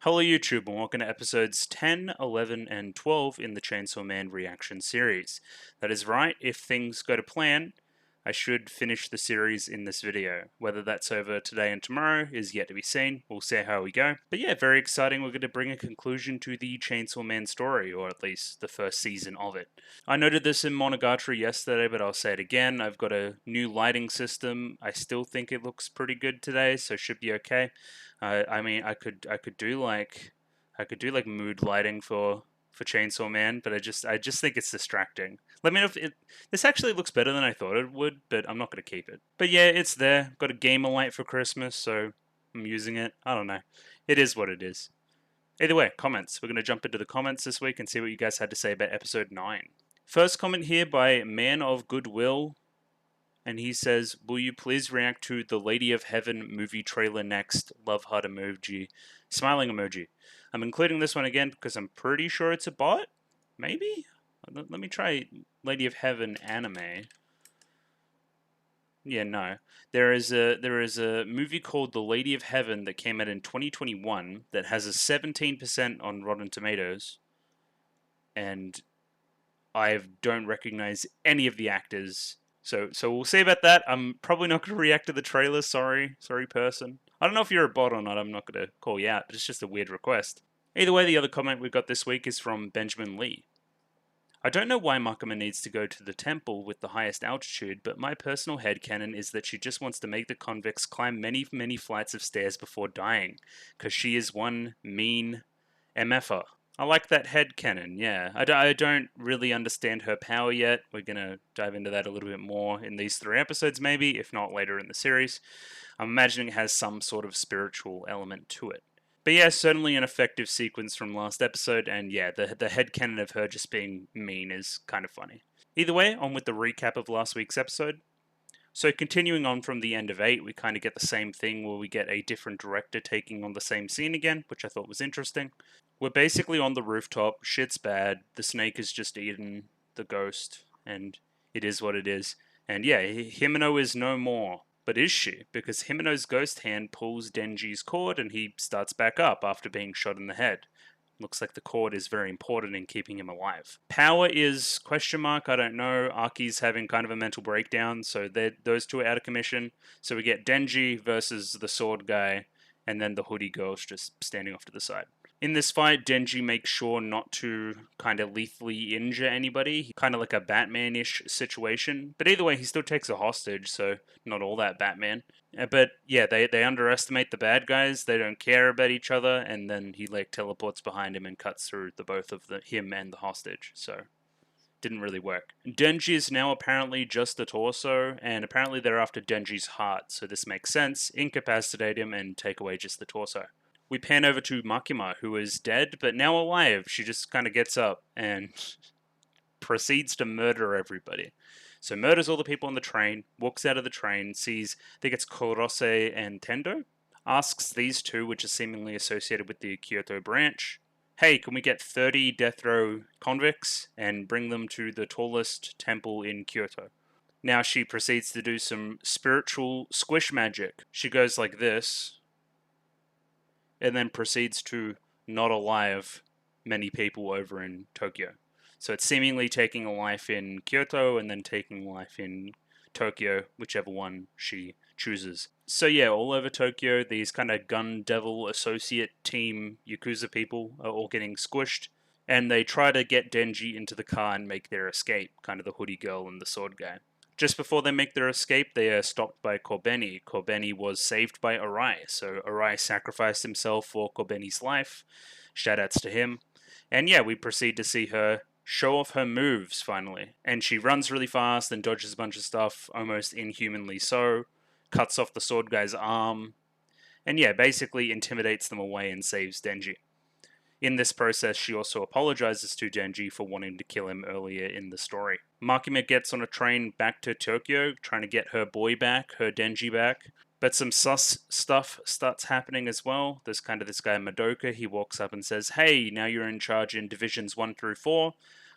Hello YouTube and welcome to episodes 10, 11 and 12 in the Chainsaw Man reaction series. That is right, if things go to plan, I should finish the series in this video. Whether that's over today and tomorrow is yet to be seen, we'll see how we go. But yeah, very exciting, we're going to bring a conclusion to the Chainsaw Man story, or at least the first season of it. I noted this in Monogatari yesterday, but I'll say it again, I've got a new lighting system, I still think it looks pretty good today, so should be okay. I mean, I could do like mood lighting for Chainsaw Man, but I just think it's distracting. Let me know if this actually looks better than I thought it would, but I'm not gonna keep it. But yeah, it's there. Got a gamer light for Christmas, so I'm using it. I don't know. It is what it is. Either way, comments. We're gonna jump into the comments this week and see what you guys had to say about episode 9. First comment here by Man of Goodwill. And he says, will you please react to the Lady of Heaven movie trailer next? Love heart emoji. Smiling emoji. I'm including this one again because I'm pretty sure it's a bot? Maybe? Let me try Lady of Heaven anime. Yeah, no. There is a movie called The Lady of Heaven that came out in 2021 that has a 17% on Rotten Tomatoes. And I don't recognize any of the actors. So we'll see about that. I'm probably not going to react to the trailer. Sorry person. I don't know if you're a bot or not. I'm not going to call you out, but it's just a weird request. Either way, the other comment we've got this week is from Benjamin Lee. I don't know why Makima needs to go to the temple with the highest altitude, but my personal headcanon is that she just wants to make the convicts climb many, many flights of stairs before dying, because she is one mean MFer. I like that headcanon, yeah. I don't really understand her power yet. We're going to dive into that a little bit more in these 3 episodes maybe, if not later in the series. I'm imagining it has some sort of spiritual element to it. But yeah, certainly an effective sequence from last episode, and yeah, the headcanon of her just being mean is kind of funny. Either way, on with the recap of last week's episode. So continuing on from the end of 8, we kind of get the same thing where we get a different director taking on the same scene again, which I thought was interesting. We're basically on the rooftop, shit's bad, the snake has just eaten the ghost, and it is what it is. And yeah, Himeno is no more. But is she? Because Himeno's ghost hand pulls Denji's cord and he starts back up after being shot in the head. Looks like the cord is very important in keeping him alive. Power is question mark, I don't know. Aki's having kind of a mental breakdown, so those two are out of commission. So we get Denji versus the sword guy, and then the hoodie girl's just standing off to the side. In this fight, Denji makes sure not to kind of lethally injure anybody, kind of like a Batman-ish situation. But either way, he still takes a hostage, so not all that Batman. But yeah, they underestimate the bad guys, they don't care about each other, and then he like teleports behind him and cuts through the both of him and the hostage, so didn't really work. Denji is now apparently just the torso, and apparently they're after Denji's heart, so this makes sense. Incapacitate him and take away just the torso. We pan over to Makima, who is dead, but now alive. She just kind of gets up and proceeds to murder everybody. So murders all the people on the train, walks out of the train, sees, I think it's Kurose and Tendo, asks these two, which are seemingly associated with the Kyoto branch, hey, can we get 30 death row convicts and bring them to the tallest temple in Kyoto? Now she proceeds to do some spiritual squish magic. She goes like this, and then proceeds to not alive many people over in Tokyo. So it's seemingly taking a life in Kyoto and then taking life in Tokyo, whichever one she chooses. So yeah, all over Tokyo, these kind of gun devil associate team Yakuza people are all getting squished, and they try to get Denji into the car and make their escape, kind of the hoodie girl and the sword guy. Just before they make their escape, they are stopped by Kobeni. Kobeni was saved by Arai, so Arai sacrificed himself for Kobeni's life. Shoutouts to him. And yeah, we proceed to see her show off her moves, finally. And she runs really fast and dodges a bunch of stuff, almost inhumanly so. Cuts off the sword guy's arm. And yeah, basically intimidates them away and saves Denji. In this process, she also apologizes to Denji for wanting to kill him earlier in the story. Makima gets on a train back to Tokyo, trying to get her boy back, her Denji back. But some sus stuff starts happening as well. There's kind of this guy Madoka, he walks up and says, hey, now you're in charge in Divisions 1 through 4.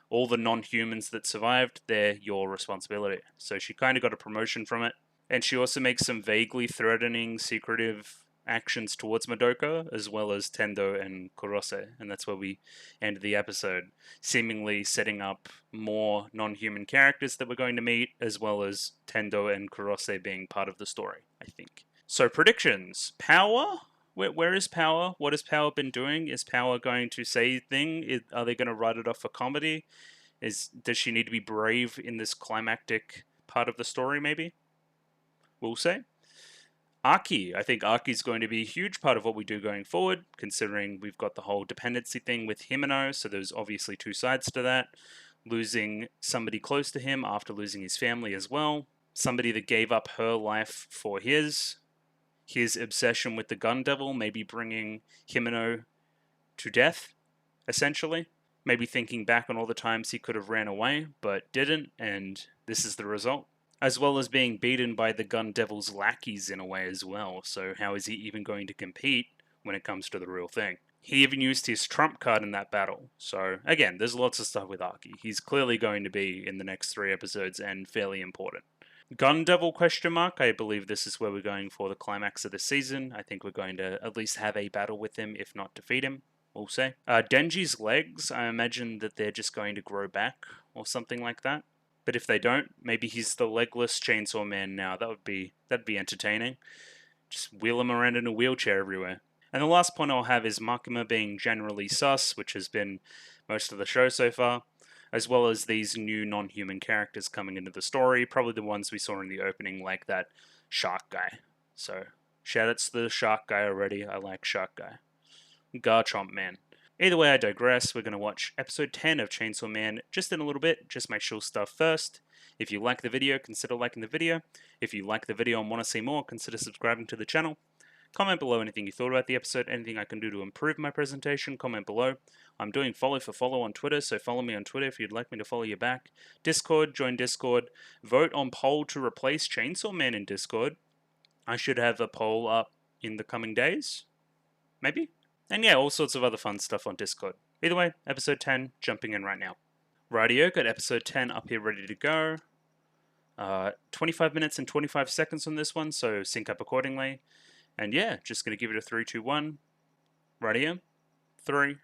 All the non-humans that survived, they're your responsibility. So she kind of got a promotion from it. And she also makes some vaguely threatening, secretive actions towards Madoka, as well as Tendo and Kurose, and that's where we end the episode, seemingly setting up more non-human characters that we're going to meet, as well as Tendo and Kurose being part of the story, I think. So predictions. Power? Where is Power? What has Power been doing? Is Power going to say a thing? Are they going to write it off for comedy? Does she need to be brave in this climactic part of the story, maybe? We'll say. Aki. I think Aki's going to be a huge part of what we do going forward, considering we've got the whole dependency thing with Himeno, so there's obviously two sides to that. Losing somebody close to him after losing his family as well. Somebody that gave up her life for his obsession with the gun devil, maybe bringing Himeno to death, essentially. Maybe thinking back on all the times he could have ran away, but didn't, and this is the result. As well as being beaten by the gun devil's lackeys in a way as well, so how is he even going to compete when it comes to the real thing? He even used his trump card in that battle, so again, there's lots of stuff with Aki. He's clearly going to be in the next 3 episodes and fairly important. Gun Devil ? I believe this is where we're going for the climax of the season. I think we're going to at least have a battle with him, if not defeat him, we'll say. Denji's legs, I imagine that they're just going to grow back or something like that. But if they don't, maybe he's the legless Chainsaw Man now. That'd be entertaining. Just wheel him around in a wheelchair everywhere. And the last point I'll have is Makima being generally sus, which has been most of the show so far, as well as these new non-human characters coming into the story, probably the ones we saw in the opening, like that shark guy. So, shoutouts to the shark guy already. I like shark guy. Garchomp Man. Either way, I digress. We're going to watch episode 10 of Chainsaw Man just in a little bit. Just make sure stuff first. If you like the video, consider liking the video. If you like the video and want to see more, consider subscribing to the channel. Comment below anything you thought about the episode, anything I can do to improve my presentation, comment below. I'm doing follow for follow on Twitter, so follow me on Twitter if you'd like me to follow you back. Discord, join Discord. Vote on poll to replace Chainsaw Man in Discord. I should have a poll up in the coming days. Maybe? And yeah, all sorts of other fun stuff on Discord. Either way, episode 10, jumping in right now. Rightio, got episode 10 up here ready to go. 25 minutes and 25 seconds on this one, so sync up accordingly. And yeah, just going to give it a 3, 2, 1. Rightio. 3,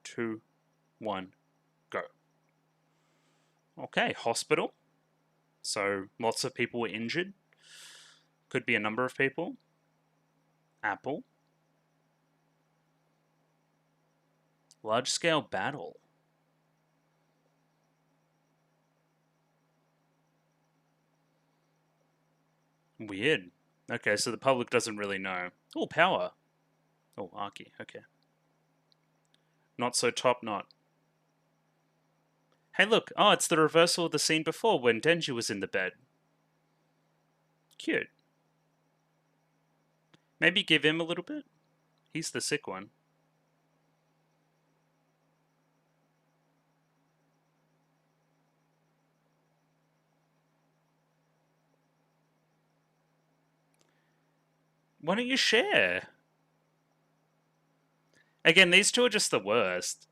2, 1, go. Okay, hospital. So lots of people were injured. Could be a number of people. Apple. Large-scale battle. Weird. Okay, so the public doesn't really know. Oh, power. Oh, Arky. Okay. Not so top knot. Hey, look. Oh, it's the reversal of the scene before when Denji was in the bed. Cute. Maybe give him a little bit. He's the sick one. Why don't you share? Again, these two are just the worst.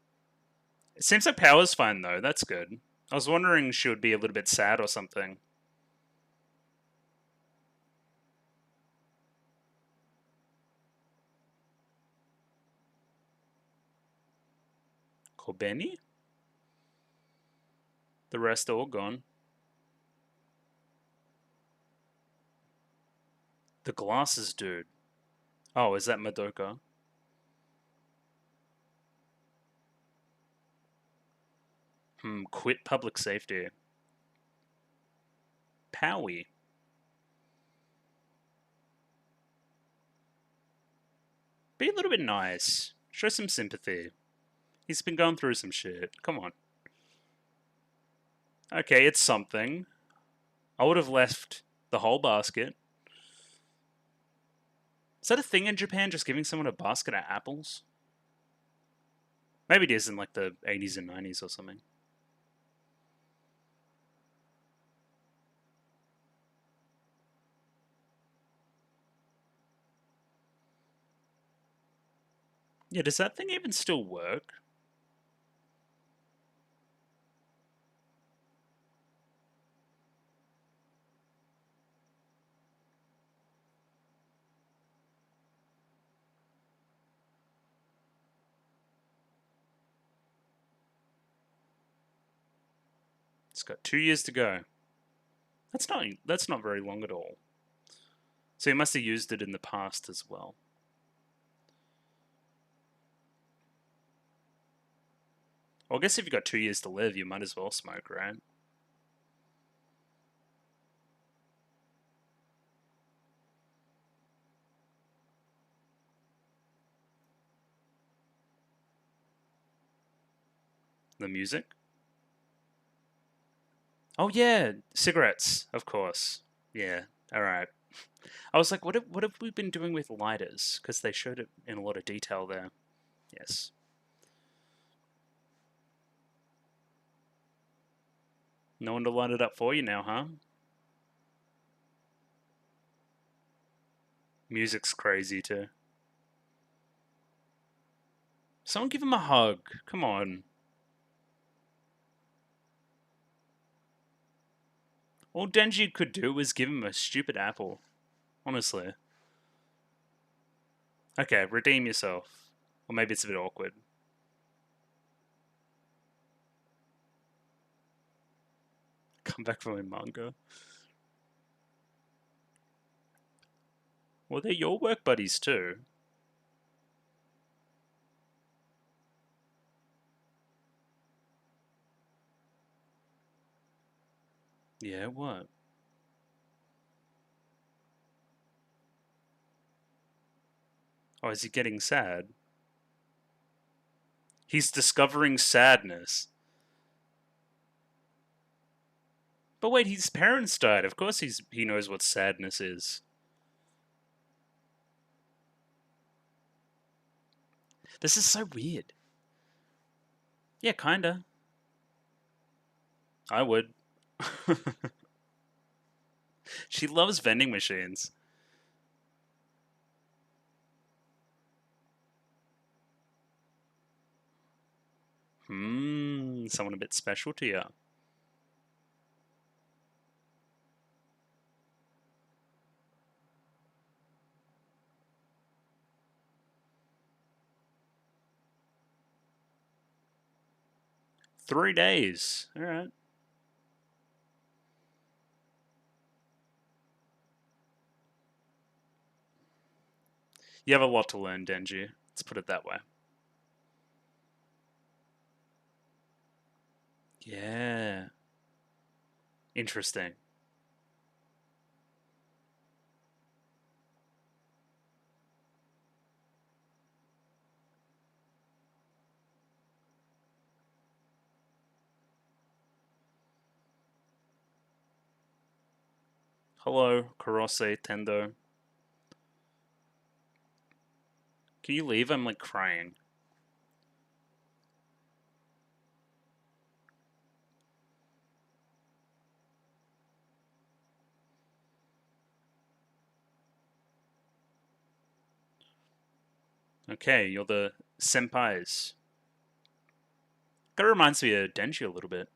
It seems like Power's fine, though. That's good. I was wondering she would be a little bit sad or something. Kobeni? The rest are all gone. The glasses dude. Oh, is that Madoka? Quit public safety. Powie. Be a little bit nice. Show some sympathy. He's been going through some shit. Come on. Okay, it's something. I would have left the whole basket. Is that a thing in Japan, just giving someone a basket of apples? Maybe it is in like the 80s and 90s or something. Yeah, does that thing even still work? It's got 2 years to go. That's not very long at all. So he must have used it in the past as well. Well, I guess if you've got 2 years to live, you might as well smoke, right? The music? Oh yeah, cigarettes, of course. Yeah, alright. I was like, what have we been doing with lighters? Because they showed it in a lot of detail there. Yes. No one to light it up for you now, huh? Music's crazy too. Someone give him a hug. Come on. All Denji could do was give him a stupid apple. Honestly. Okay, redeem yourself. Or maybe it's a bit awkward. Come back from my manga. Well, they're your work buddies too. Yeah, what? Oh, is he getting sad? He's discovering sadness. But wait, his parents died. Of course he knows what sadness is. This is so weird. Yeah, kinda. I would. She loves vending machines. Someone a bit special to you. $3. Alright. You have a lot to learn, Denji. Let's put it that way. Yeah. Interesting. Hello, Kurose Tendo. Can you leave? I'm like crying. Okay, you're the senpais. That reminds me of Denji a little bit.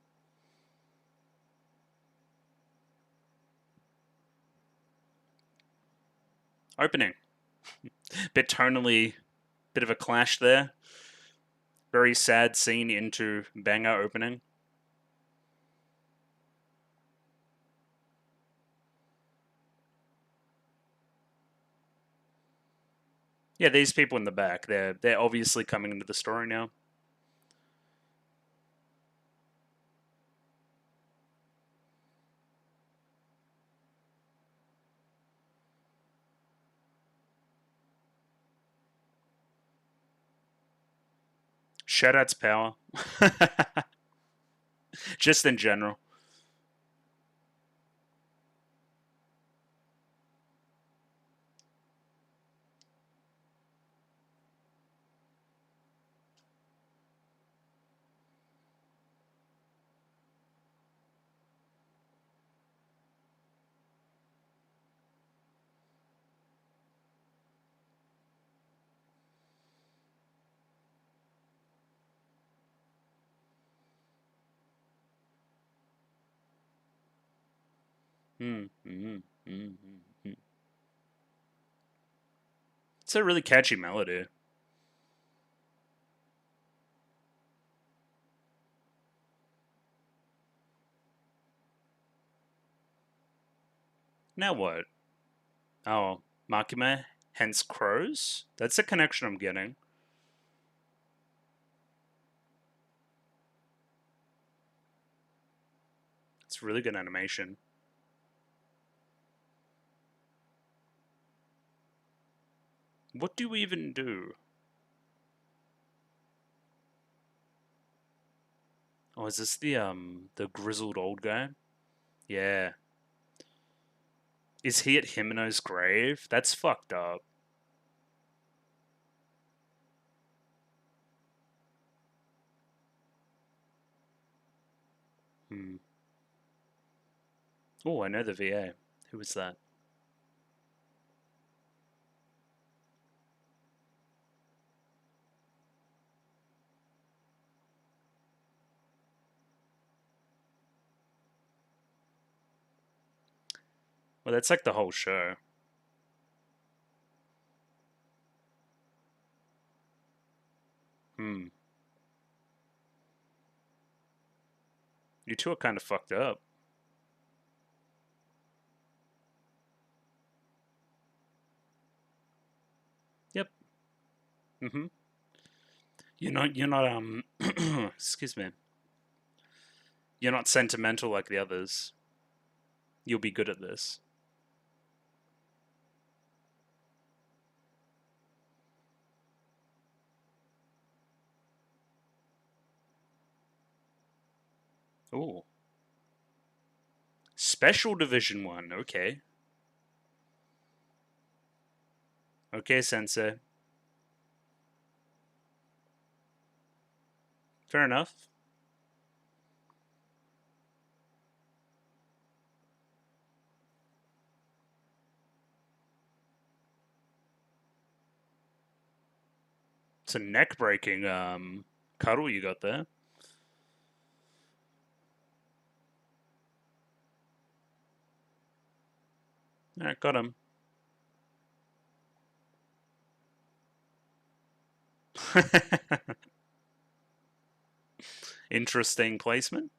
Opening. Bit tonally, bit of a clash there. Very sad scene into banger opening. Yeah, these people in the back, they're obviously coming into the story now. Shoutouts power. Just in general. It's a really catchy melody. Now what? Oh, Makima, hence crows? That's a connection I'm getting. It's really good animation. What do we even do? Oh, is this the grizzled old guy? Yeah. Is he at Himeno's grave? That's fucked up. Hmm. Oh, I know the VA. Who was that? Well, that's like the whole show. Hmm. You two are kind of fucked up. Yep. Mm-hmm. You're not excuse me. You're not sentimental like the others. You'll be good at this. Ooh. Special Division 1, okay. Okay, Sensei. Fair enough. It's a neck breaking cuddle you got there. Alright, got him. Interesting placement.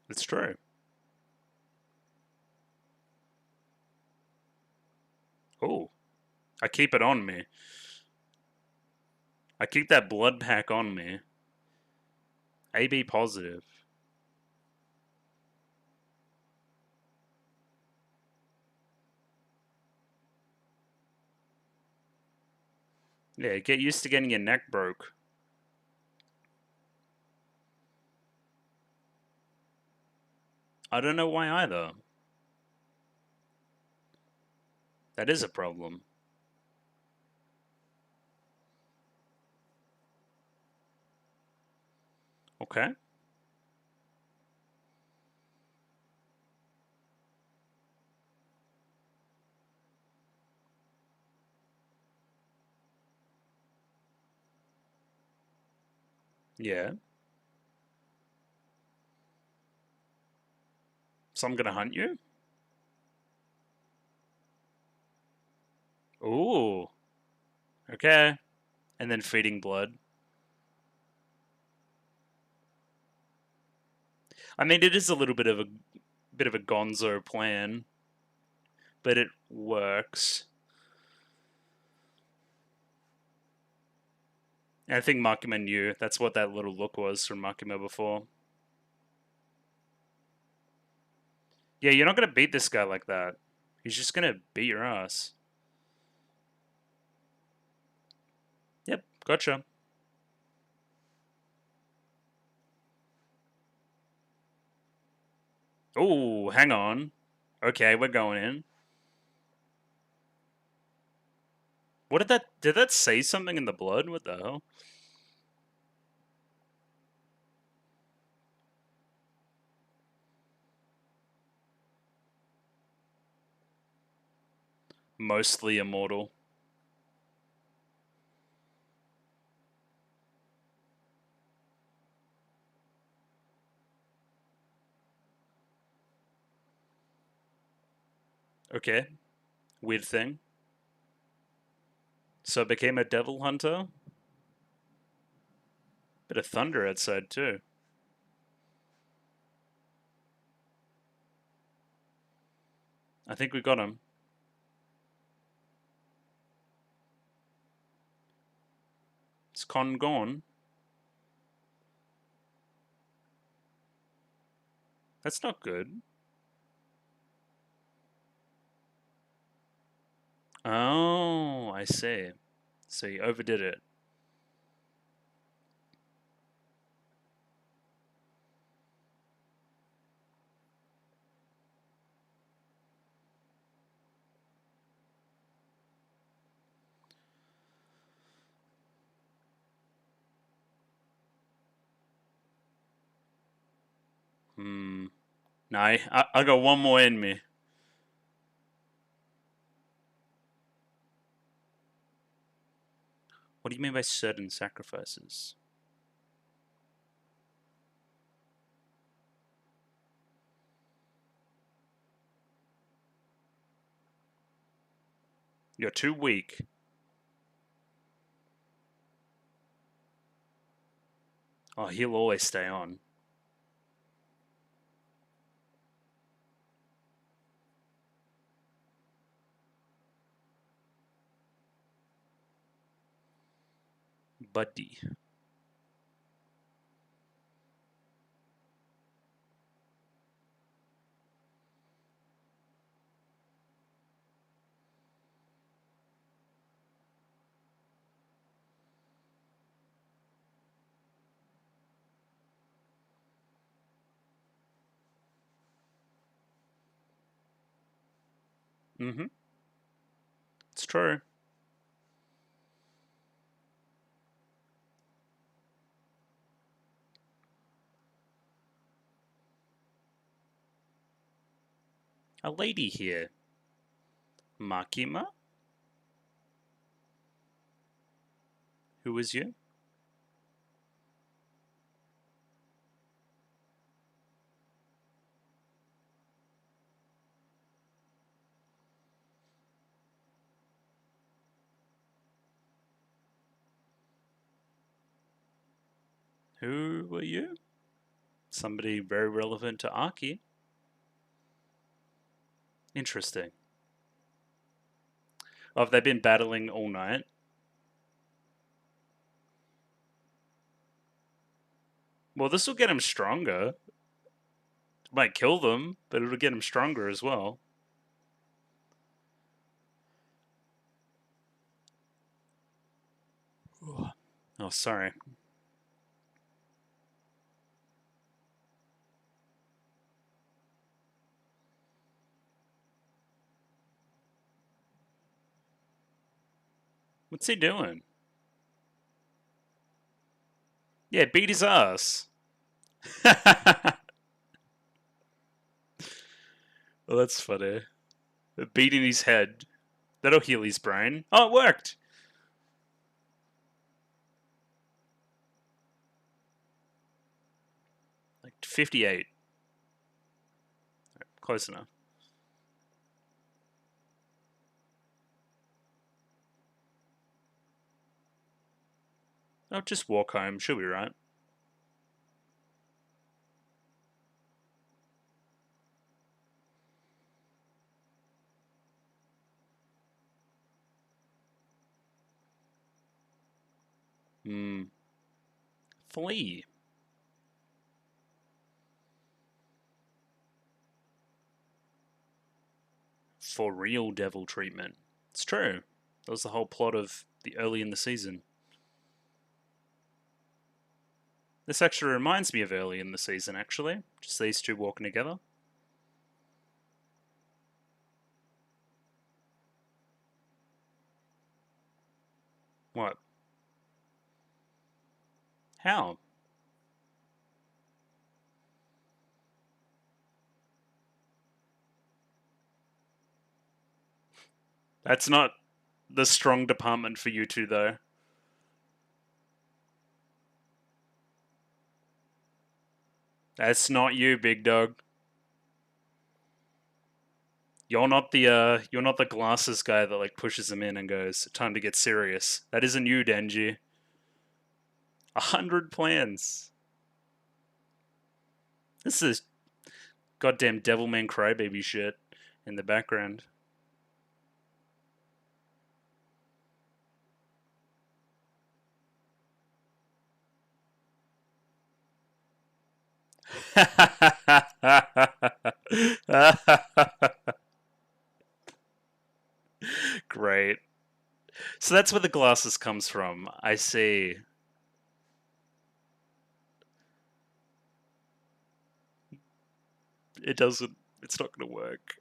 It's true. Oh, I keep it on me. I keep that blood pack on me. AB positive. Yeah, get used to getting your neck broke. I don't know why either. That is a problem. Okay. Yeah. So I'm gonna hunt you? Ooh. Okay. And then feeding blood. I mean, it is a little bit of a gonzo plan, but it works. And I think Makima knew that's what that little look was from Makima before. Yeah, you're not gonna beat this guy like that. He's just gonna beat your ass. Yep, gotcha. Oh, hang on. Okay, we're going in. What did that say something in the blood? What the hell? Mostly immortal. Okay, weird thing. So it became a devil hunter? Bit of thunder outside too. I think we got him. Is Con gone? That's not good. Oh, I see. So you overdid it. No, I got one more in me. What do you mean by certain sacrifices? You're too weak. Oh, he'll always stay on. Buddy. Mm-hmm. It's true. A lady here. Makima? Who is you? Who were you? Somebody very relevant to Aki. Interesting. Oh, have they been battling all night? Well, this will get him stronger. It might kill them, but it'll get him stronger as well. Oh, sorry. What's he doing? Yeah, beat his ass. Well, that's funny. Beating his head. That'll heal his brain. Oh, it worked! Like 58. Close enough. I'll just walk home. She'll be right. Flee. For real devil treatment. It's true. That was the whole plot of the early in the season. This actually reminds me of early in the season, actually. Just these two walking together. What? How? That's not the strong department for you two, though. That's not you, big dog. You're not the glasses guy that like pushes him in and goes, "Time to get serious." That isn't you, Denji. 100 plans. This is goddamn Devilman Crybaby shit in the background. Great. So that's where the glasses comes from. I see. It doesn't. It's not going to work.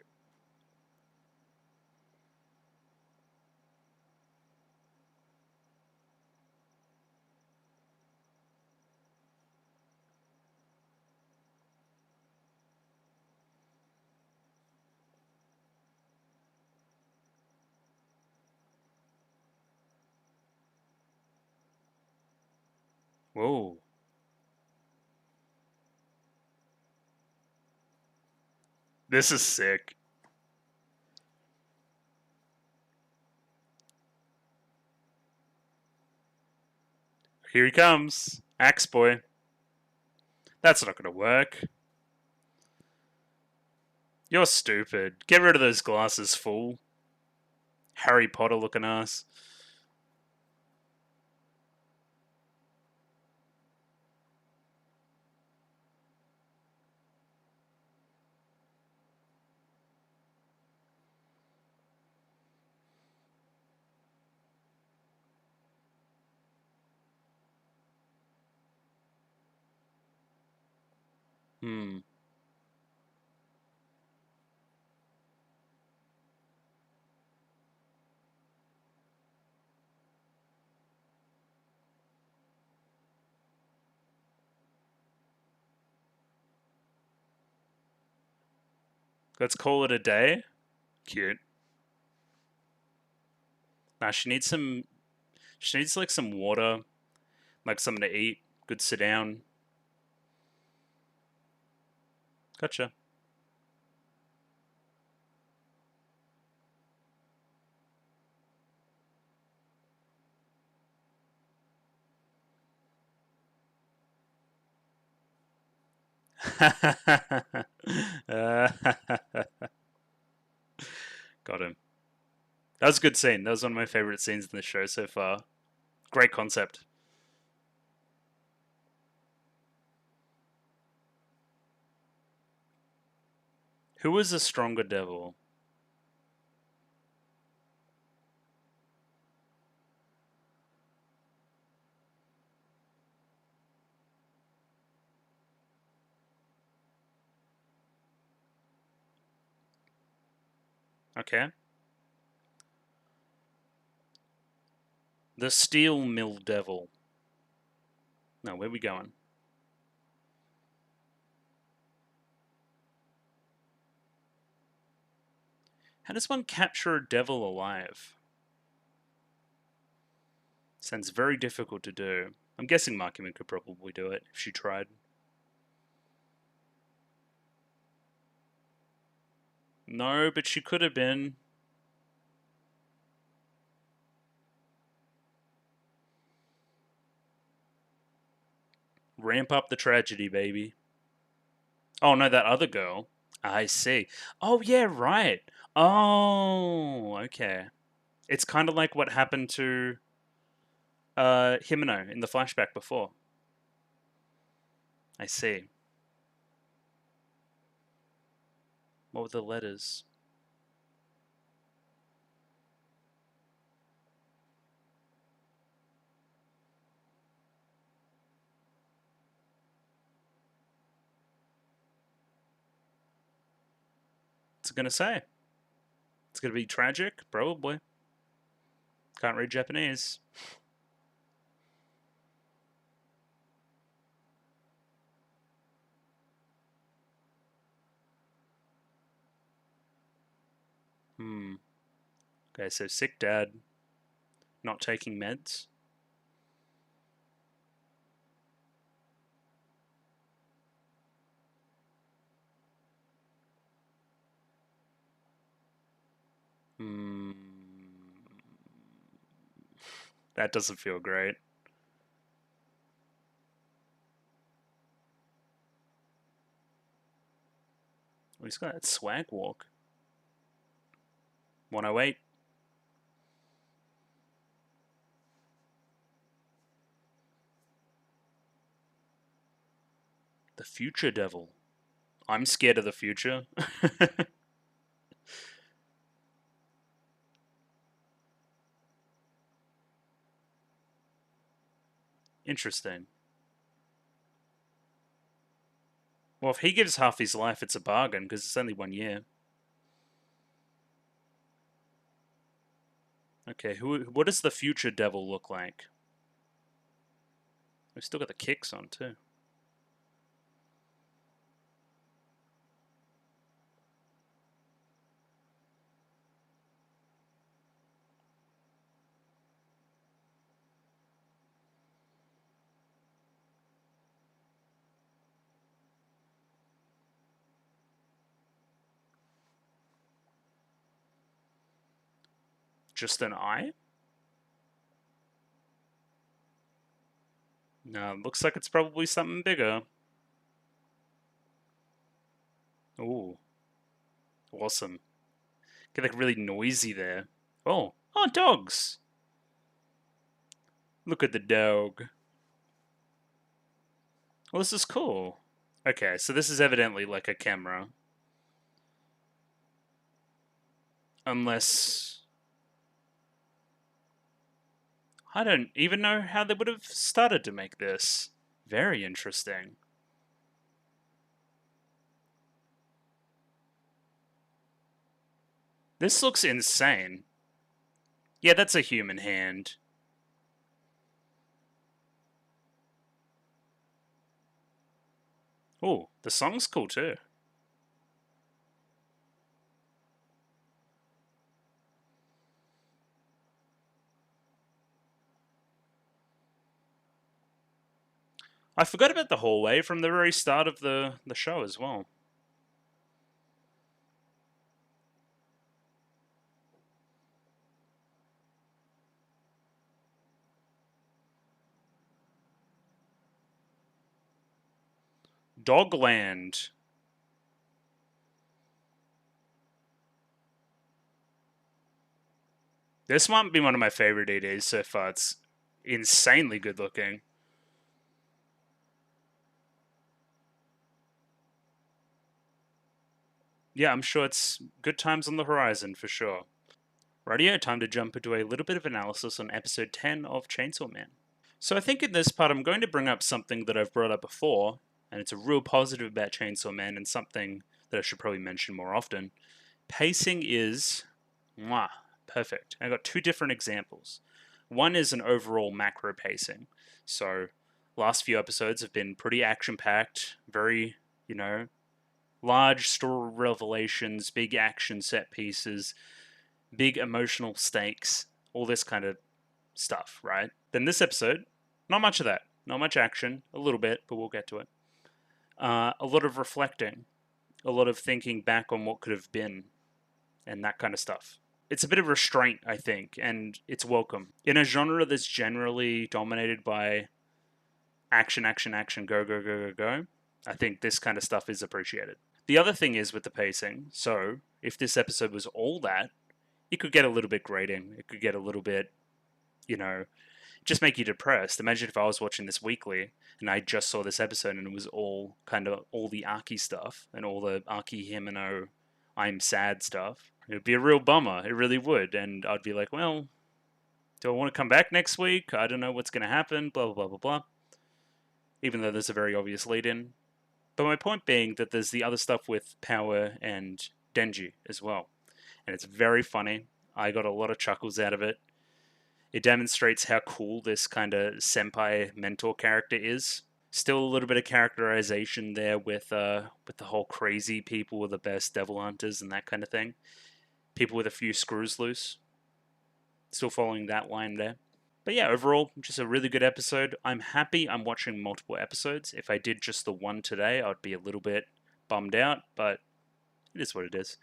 Whoa. This is sick. Here he comes. Axe Boy. That's not going to work. You're stupid. Get rid of those glasses, fool. Harry Potter looking ass. Hmm. Let's call it a day. Cute. Nah, she needs some. She needs like some water, like something to eat. Good sit down. Gotcha. Got him. That was a good scene. That was one of my favorite scenes in the show so far. Great concept. Who is a stronger devil? Okay. The Steel Mill Devil. No, where we going? How does one capture a devil alive? Sounds very difficult to do. I'm guessing Makima could probably do it if she tried. No, but she could have been. Ramp up the tragedy, baby. Oh no, that other girl. I see. Oh yeah, right. Oh, okay. It's kind of like what happened to Himeno in the flashback before. I see. What were the letters? What's it gonna say? It's gonna be tragic, probably. Can't read Japanese. Hmm. Okay, so sick dad, not taking meds. Hmm. That doesn't feel great. Oh, he's got that swag walk. 108. The future devil. I'm scared of the future. Interesting. Well, if he gives half his life, it's a bargain, because it's only 1 year. Okay, what does the future devil look like? We've still got the kicks on, too. Just an eye? No, looks like it's probably something bigger. Ooh, awesome. Get like really noisy there. Oh, dogs! Look at the dog. Well, this is cool. Okay, so this is evidently like a camera. Unless... I don't even know how they would have started to make this. Very interesting. This looks insane. Yeah, that's a human hand. Oh, the song's cool too. I forgot about the hallway from the very start of the show as well. Dogland. This might be one of my favorite EDs so far. It's insanely good looking. Yeah, I'm sure it's good times on the horizon for sure. Radio, time to jump into a little bit of analysis on episode 10 of Chainsaw Man. So I think in this part I'm going to bring up something that I've brought up before, and it's a real positive about Chainsaw Man and something that I should probably mention more often. Pacing is mwah, perfect. I got two different examples. One is an overall macro pacing. So last few episodes have been pretty action packed, very, large story revelations, big action set pieces, big emotional stakes, all this kind of stuff, right? Then this episode, not much of that. Not much action, a little bit, but we'll get to it. A lot of reflecting, a lot of thinking back on what could have been, and that kind of stuff. It's a bit of restraint, I think, and it's welcome. In a genre that's generally dominated by action, action, action, go, go, go, go, go, I think this kind of stuff is appreciated. The other thing is with the pacing, so if this episode was all that, it could get a little bit grating. It could get a little bit, just make you depressed. Imagine if I was watching this weekly and I just saw this episode and it was all kind of all the Arky stuff and all the Arky Himeno I'm sad stuff. It would be a real bummer. It really would. And I'd be like, well, do I want to come back next week? I don't know what's going to happen, blah, blah, blah, blah, blah. Even though there's a very obvious lead in. But my point being that there's the other stuff with Power and Denji as well. And it's very funny. I got a lot of chuckles out of it. It demonstrates how cool this kind of senpai mentor character is. Still a little bit of characterization there with the whole crazy people are the best devil hunters and that kind of thing. People with a few screws loose. Still following that line there. But yeah, overall, just a really good episode. I'm happy I'm watching multiple episodes. If I did just the one today, I'd be a little bit bummed out, but it is what it is.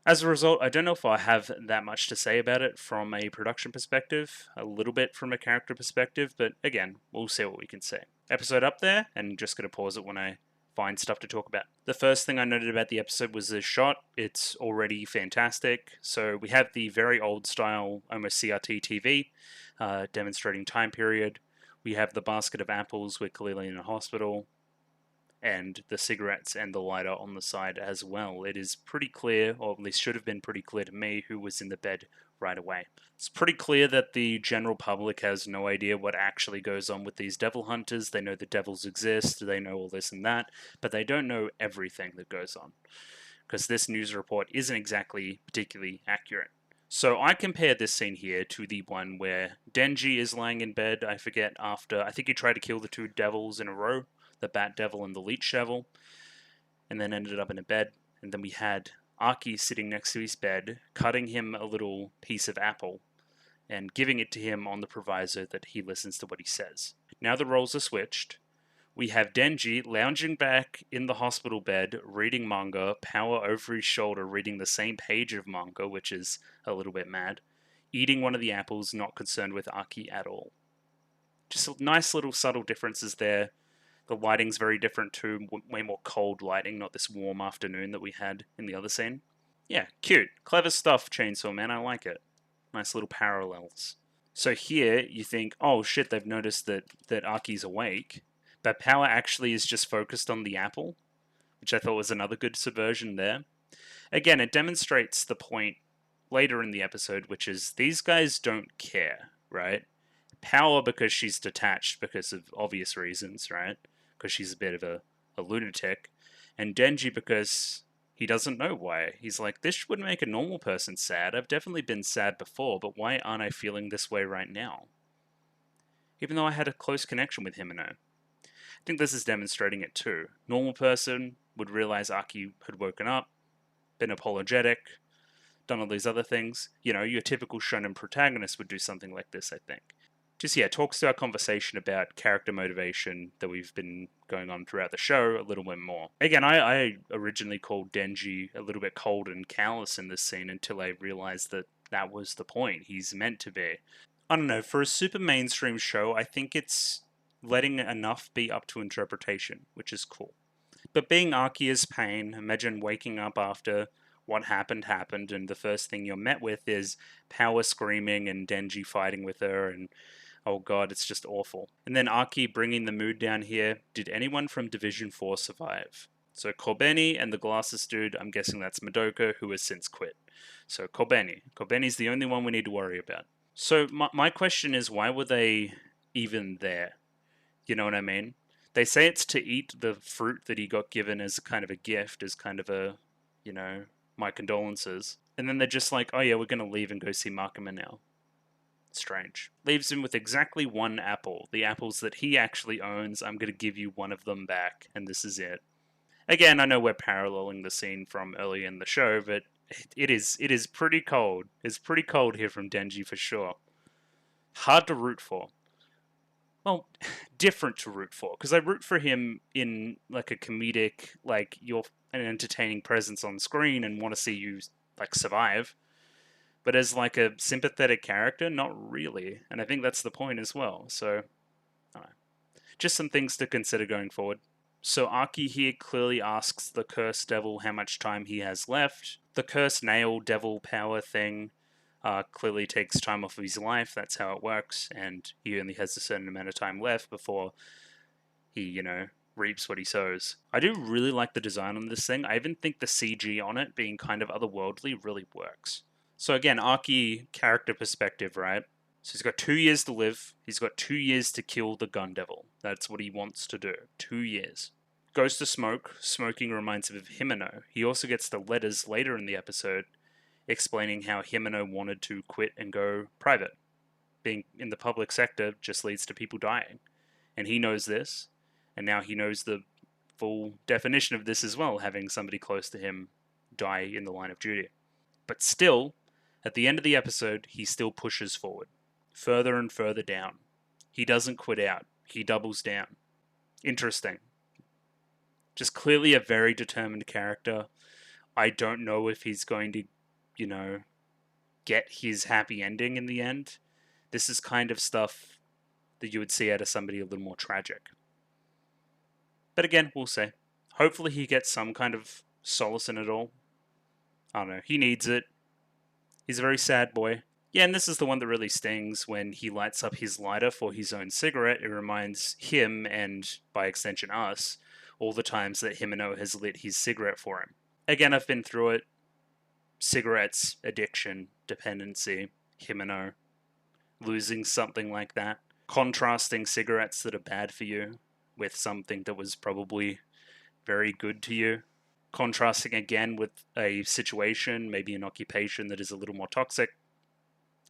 As a result, I don't know if I have that much to say about it from a production perspective, a little bit from a character perspective, but again, we'll see what we can say. Episode up there, and just going to pause it when I find stuff to talk about. The first thing I noted about the episode was the shot. It's already fantastic. So we have the very old style, almost CRT TV, demonstrating time period. We have the basket of apples. We're clearly in a hospital. And the cigarettes and the lighter on the side as well. It is pretty clear, or at least should have been pretty clear to me, who was in the bed right away. It's pretty clear that the general public has no idea what actually goes on with these devil hunters. They know the devils exist, they know all this and that, but they don't know everything that goes on, because this news report isn't exactly particularly accurate. So I compare this scene here to the one where Denji is lying in bed, I think he tried to kill the two devils in a row, the Bat Devil and the Leech Devil, and then ended up in a bed. And then we had Aki sitting next to his bed, cutting him a little piece of apple, and giving it to him on the proviso that he listens to what he says. Now the roles are switched. We have Denji lounging back in the hospital bed, reading manga, Power over his shoulder, reading the same page of manga, which is a little bit mad, eating one of the apples, not concerned with Aki at all. Just nice little subtle differences there. The lighting's very different too, way more cold lighting, not this warm afternoon that we had in the other scene. Yeah, cute. Clever stuff, Chainsaw Man, I like it. Nice little parallels. So here, you think, oh shit, they've noticed that Aki's awake, but Power actually is just focused on the apple, which I thought was another good subversion there. Again, it demonstrates the point later in the episode, which is these guys don't care, right? Power because she's detached because of obvious reasons, right? Because she's a bit of a lunatic. And Denji because he doesn't know why. He's like, this would make a normal person sad. I've definitely been sad before, but why aren't I feeling this way right now? Even though I had a close connection with Himeno. I think this is demonstrating it too. Normal person would realize Aki had woken up, been apologetic, done all these other things. You know, your typical shonen protagonist would do something like this, I think. Just, yeah, talks to our conversation about character motivation that we've been going on throughout the show a little bit more. Again, I originally called Denji a little bit cold and callous in this scene until I realized that that was the point. He's meant to be. I don't know, for a super mainstream show, I think it's letting enough be up to interpretation, which is cool. But being Aki is pain, imagine waking up after what happened, and the first thing you're met with is Power screaming and Denji fighting with her, and oh god, it's just awful. And then Aki bringing the mood down here. Did anyone from Division 4 survive? So Kobeni and the glasses dude, I'm guessing that's Madoka, who has since quit. So Kobeni. Kobeni's the only one we need to worry about. So my question is, why were they even there? You know what I mean? They say it's to eat the fruit that he got given as kind of a gift, as kind of a, you know, my condolences. And then they're just like, oh yeah, we're going to leave and go see Makima now. Strange. Leaves him with exactly one apple. The apples that he actually owns, I'm going to give you one of them back, and this is it. Again, I know we're paralleling the scene from earlier in the show, but it is pretty cold. It's pretty cold here from Denji for sure. Hard to root for. Well, different to root for, because I root for him in like a comedic, like you're an entertaining presence on screen and want to see you like survive. But as like a sympathetic character, not really. And I think that's the point as well. So, I don't know. Just some things to consider going forward. So Aki here clearly asks the cursed devil how much time he has left. The cursed nail devil power thing clearly takes time off of his life. That's how it works. And he only has a certain amount of time left before he, you know, reaps what he sows. I do really like the design on this thing. I even think the CG on it being kind of otherworldly really works. So again, Aki character perspective, right? So he's got 2 years to live. He's got 2 years to kill the gun devil. That's what he wants to do. 2 years. Goes to smoke. Smoking reminds him of Himeno. He also gets the letters later in the episode explaining how Himeno wanted to quit and go private. Being in the public sector just leads to people dying. And he knows this. And now he knows the full definition of this as well, having somebody close to him die in the line of duty. But still, at the end of the episode, he still pushes forward. Further and further down. He doesn't quit out. He doubles down. Interesting. Just clearly a very determined character. I don't know if he's going to, you know, get his happy ending in the end. This is kind of stuff that you would see out of somebody a little more tragic. But again, we'll see. Hopefully he gets some kind of solace in it all. I don't know. He needs it. He's a very sad boy. Yeah, and this is the one that really stings when he lights up his lighter for his own cigarette. It reminds him, and by extension us, all the times that Himeno has lit his cigarette for him. Again, I've been through it. Cigarettes, addiction, dependency, Himeno, losing something like that. Contrasting cigarettes that are bad for you with something that was probably very good to you. Contrasting again with a situation, maybe an occupation that is a little more toxic.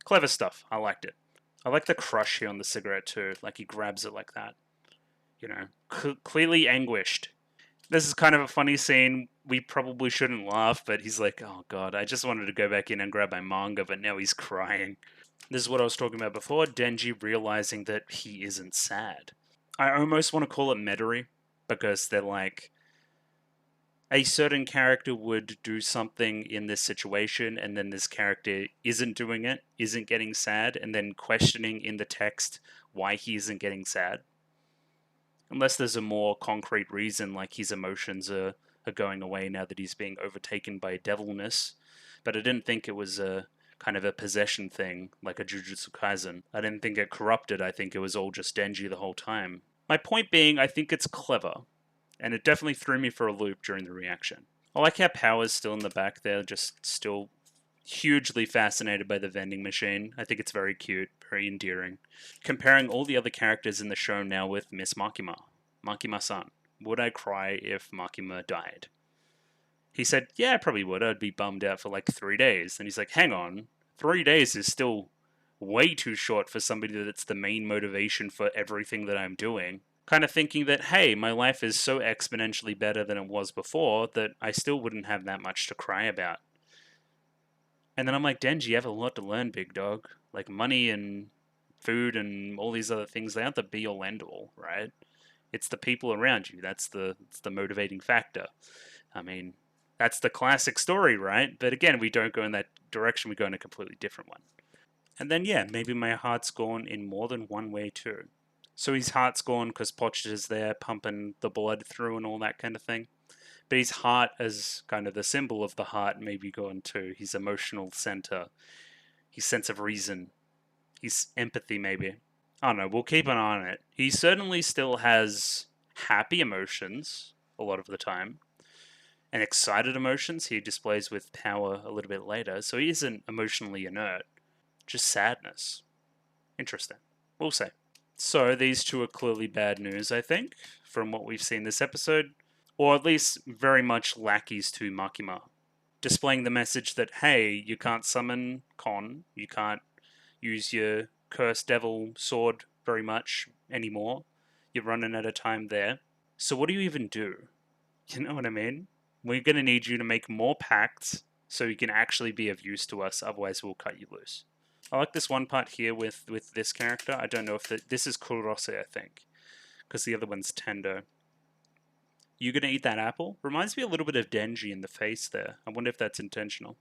Clever stuff. I liked it. I like the crush here on the cigarette too. Like he grabs it like that. You know, clearly anguished. This is kind of a funny scene. We probably shouldn't laugh, but he's like, oh god, I just wanted to go back in and grab my manga, but now he's crying. This is what I was talking about before. Denji realizing that he isn't sad. I almost want to call it Metairie, because they're like, a certain character would do something in this situation, and then this character isn't doing it, isn't getting sad, and then questioning in the text why he isn't getting sad. Unless there's a more concrete reason, like his emotions are going away now that he's being overtaken by devilness. But I didn't think it was a kind of a possession thing, like a Jujutsu Kaisen. I didn't think it corrupted, I think it was all just Denji the whole time. My point being, I think it's clever. And it definitely threw me for a loop during the reaction. I like how Power's still in the back there, just still hugely fascinated by the vending machine. I think it's very cute, very endearing. Comparing all the other characters in the show now with Miss Makima. Makima-san. Would I cry if Makima died? He said, yeah, I probably would. I'd be bummed out for like 3 days. And he's like, hang on. 3 days is still way too short for somebody that's the main motivation for everything that I'm doing. Kind of thinking that, hey, my life is so exponentially better than it was before that I still wouldn't have that much to cry about. And then I'm like, Denji, you have a lot to learn, big dog. Like money and food and all these other things, they aren't the be all end all, right? It's the people around you. It's the motivating factor. I mean, that's the classic story, right? But again, we don't go in that direction. We go in a completely different one. And then, yeah, maybe my heart's gone in more than one way too. So his heart's gone because Poch is there pumping the blood through and all that kind of thing. But his heart, as kind of the symbol of the heart, may be gone too. His emotional center, his sense of reason, his empathy, maybe. I don't know, we'll keep an eye on it. He certainly still has happy emotions a lot of the time, and excited emotions he displays with Power a little bit later, so he isn't emotionally inert, just sadness. Interesting. We'll see. So these two are clearly bad news, I think, from what we've seen this episode, or at least very much lackeys to Makima, displaying the message that, hey, you can't summon Kon, you can't use your cursed devil sword very much anymore, you're running out of time there, so what do you even do? You know what I mean? We're going to need you to make more pacts so you can actually be of use to us, otherwise we'll cut you loose. I like this one part here with this character. I don't know if this is Kurose, I think, because the other one's Tendo. You gonna eat that apple? Reminds me a little bit of Denji in the face there. I wonder if that's intentional.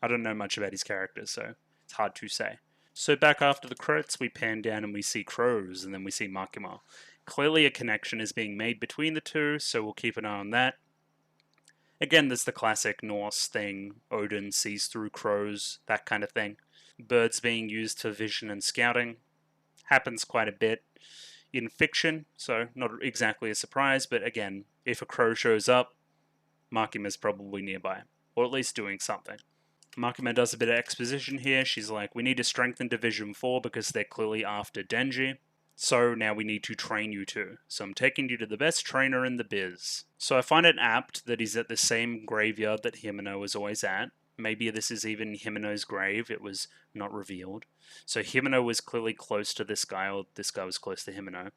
I don't know much about his characters, so it's hard to say. So back after the credits, we pan down and we see crows, and then we see Makima. Clearly a connection is being made between the two, so we'll keep an eye on that. Again, there's the classic Norse thing, Odin sees through crows, that kind of thing. Birds being used for vision and scouting. Happens quite a bit in fiction, so not exactly a surprise, but again, if a crow shows up, Makima's probably nearby, or at least doing something. Makima does a bit of exposition here. She's like, we need to strengthen Division 4 because they're clearly after Denji. So now we need to train you too. So I'm taking you to the best trainer in the biz. So I find it apt that he's at the same graveyard that Himeno is always at. Maybe this is even Himeno's grave. It was not revealed. So Himeno was clearly close to this guy, or this guy was close to Himeno.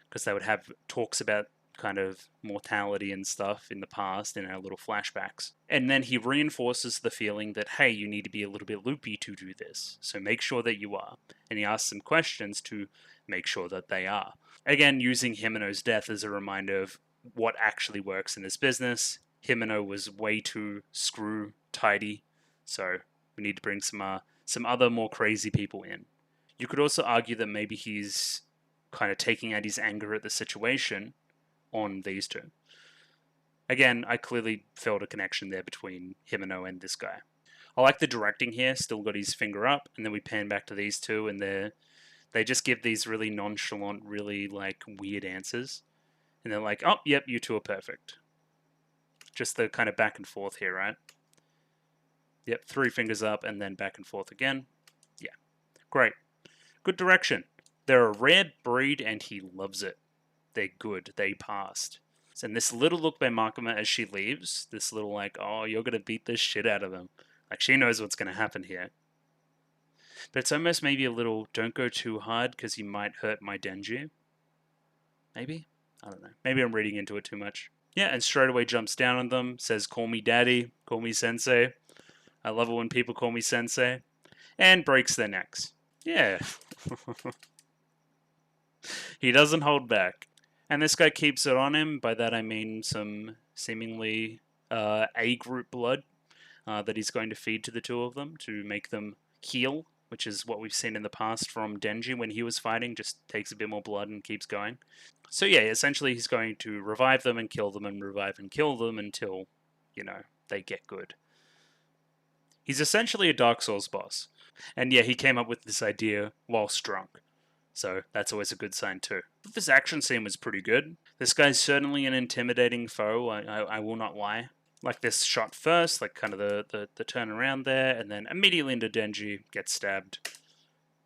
Because they would have talks about kind of mortality and stuff in the past in our little flashbacks. And then he reinforces the feeling that, hey, you need to be a little bit loopy to do this. So make sure that you are. And he asks some questions to make sure that they are. Again, using Himeno's death as a reminder of what actually works in this business. Himeno was way too screw tidy, so we need to bring some other more crazy people in. You could also argue that maybe he's kind of taking out his anger at the situation on these two. Again, I clearly felt a connection there between Himeno and this guy. I like the directing here, still got his finger up, and then we pan back to these two, and they just give these really nonchalant, really like weird answers. And they're like, oh, yep, you two are perfect. Just the kind of back and forth here, right? Yep, 3 fingers up and then back and forth again. Yeah, great. Good direction. They're a rare breed and he loves it. They're good. They passed. And this little look by Makima as she leaves, this little like, oh, you're going to beat the shit out of them. Like, she knows what's going to happen here. But it's almost maybe a little, don't go too hard because you might hurt my Denji. Maybe? I don't know. Maybe I'm reading into it too much. Yeah, and straight away jumps down on them, says, call me daddy, call me sensei. I love it when people call me sensei. And breaks their necks. Yeah. He doesn't hold back. And this guy keeps it on him. By that I mean some seemingly A group blood that he's going to feed to the two of them to make them heal, which is what we've seen in the past from Denji when he was fighting, just takes a bit more blood and keeps going. So yeah, essentially he's going to revive them and kill them and revive and kill them until, you know, they get good. He's essentially a Dark Souls boss. And yeah, he came up with this idea whilst drunk. So that's always a good sign too. But this action scene was pretty good. This guy's certainly an intimidating foe, I will not lie. Like this shot first, like kind of the turn around there, and then immediately into Denji, gets stabbed.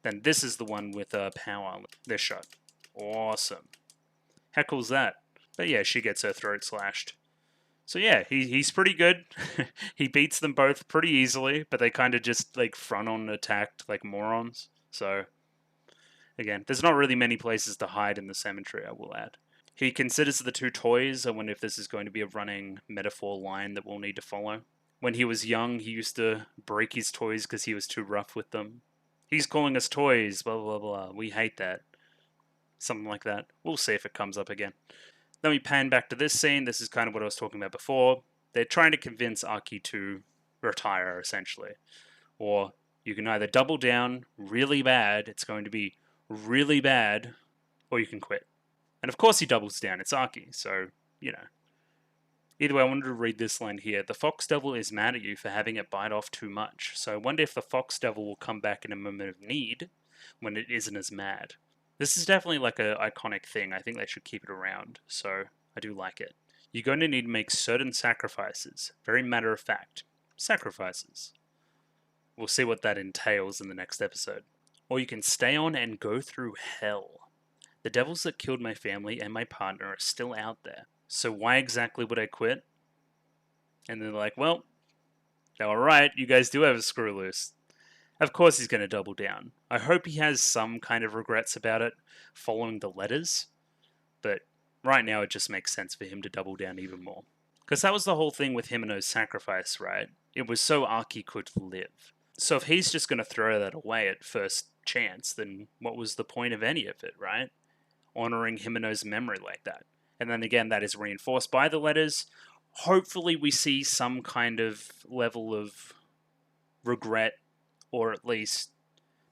Then this is the one with power, this shot. Awesome. How cool's that? But yeah, she gets her throat slashed. So yeah, he's pretty good. He beats them both pretty easily, but they kind of just like front on attacked like morons. So again, there's not really many places to hide in the cemetery, I will add. He considers the two toys. I wonder if this is going to be a running metaphor line that we'll need to follow. When he was young, he used to break his toys because he was too rough with them. He's calling us toys, blah, blah, blah. We hate that. Something like that. We'll see if it comes up again. Then we pan back to this scene. This is kind of what I was talking about before. They're trying to convince Aki to retire, essentially. Or you can either double down really bad, it's going to be really bad, or you can quit. And of course he doubles down, it's Aki, so, you know. Either way, I wanted to read this line here. The Fox Devil is mad at you for having it bite off too much, so I wonder if the Fox Devil will come back in a moment of need when it isn't as mad. This is definitely like an iconic thing. I think they should keep it around, so I do like it. You're going to need to make certain sacrifices. Very matter of fact. Sacrifices. We'll see what that entails in the next episode. Or you can stay on and go through hell. The devils that killed my family and my partner are still out there. So why exactly would I quit? And they're like, well, alright, you guys do have a screw loose. Of course he's going to double down. I hope he has some kind of regrets about it following the letters. But right now it just makes sense for him to double down even more. Because that was the whole thing with Himeno's sacrifice, right? It was so Aki could live. So if he's just going to throw that away at first chance, then what was the point of any of it, right? Honoring Himeno's memory like that. And then again, that is reinforced by the letters. Hopefully we see some kind of level of regret, or at least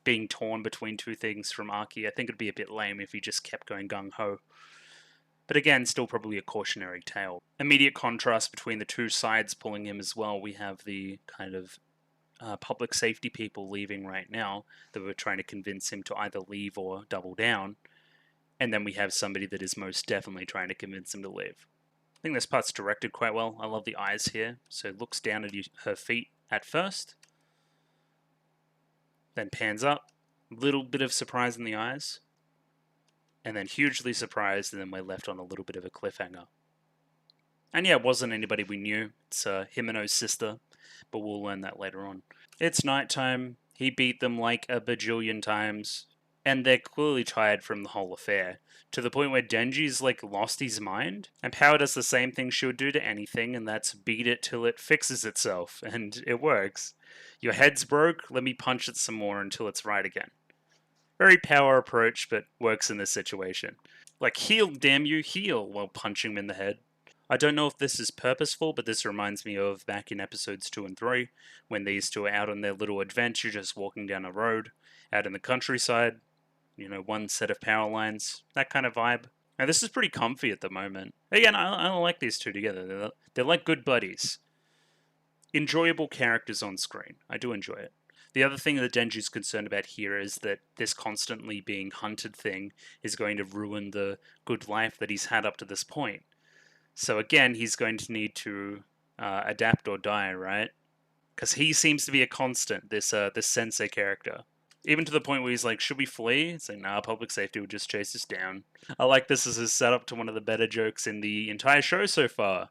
being torn between two things from Aki. I think it'd be a bit lame if he just kept going gung-ho. But again, still probably a cautionary tale. Immediate contrast between the two sides pulling him as well. We have the kind of public safety people leaving right now that were trying to convince him to either leave or double down. And then we have somebody that is most definitely trying to convince him to leave. I think this part's directed quite well. I love the eyes here. So it looks down at her feet at first. Then pans up. Little bit of surprise in the eyes. And then hugely surprised, and then we're left on a little bit of a cliffhanger. And yeah, it wasn't anybody we knew. It's Himeno's sister, but we'll learn that later on. It's nighttime. He beat them like a bajillion times. And they're clearly tired from the whole affair, to the point where Denji's like lost his mind. And Power does the same thing she would do to anything, and that's beat it till it fixes itself, and it works. Your head's broke, let me punch it some more until it's right again. Very Power approach, but works in this situation. Like, heal, damn you, heal, while punching him in the head. I don't know if this is purposeful, but this reminds me of back in episodes 2 and 3, when these two are out on their little adventure, just walking down a road, out in the countryside. You know, one set of power lines, that kind of vibe. Now, this is pretty comfy at the moment. Again, I like these two together. They're like good buddies. Enjoyable characters on screen. I do enjoy it. The other thing that Denji's concerned about here is that this constantly being hunted thing is going to ruin the good life that he's had up to this point. So again, he's going to need to adapt or die, right? Because he seems to be a constant. This sensei character, even to the point where he's like, "Should we flee?" It's like, "Nah, public safety would just chase us down." I like this as a setup to one of the better jokes in the entire show so far.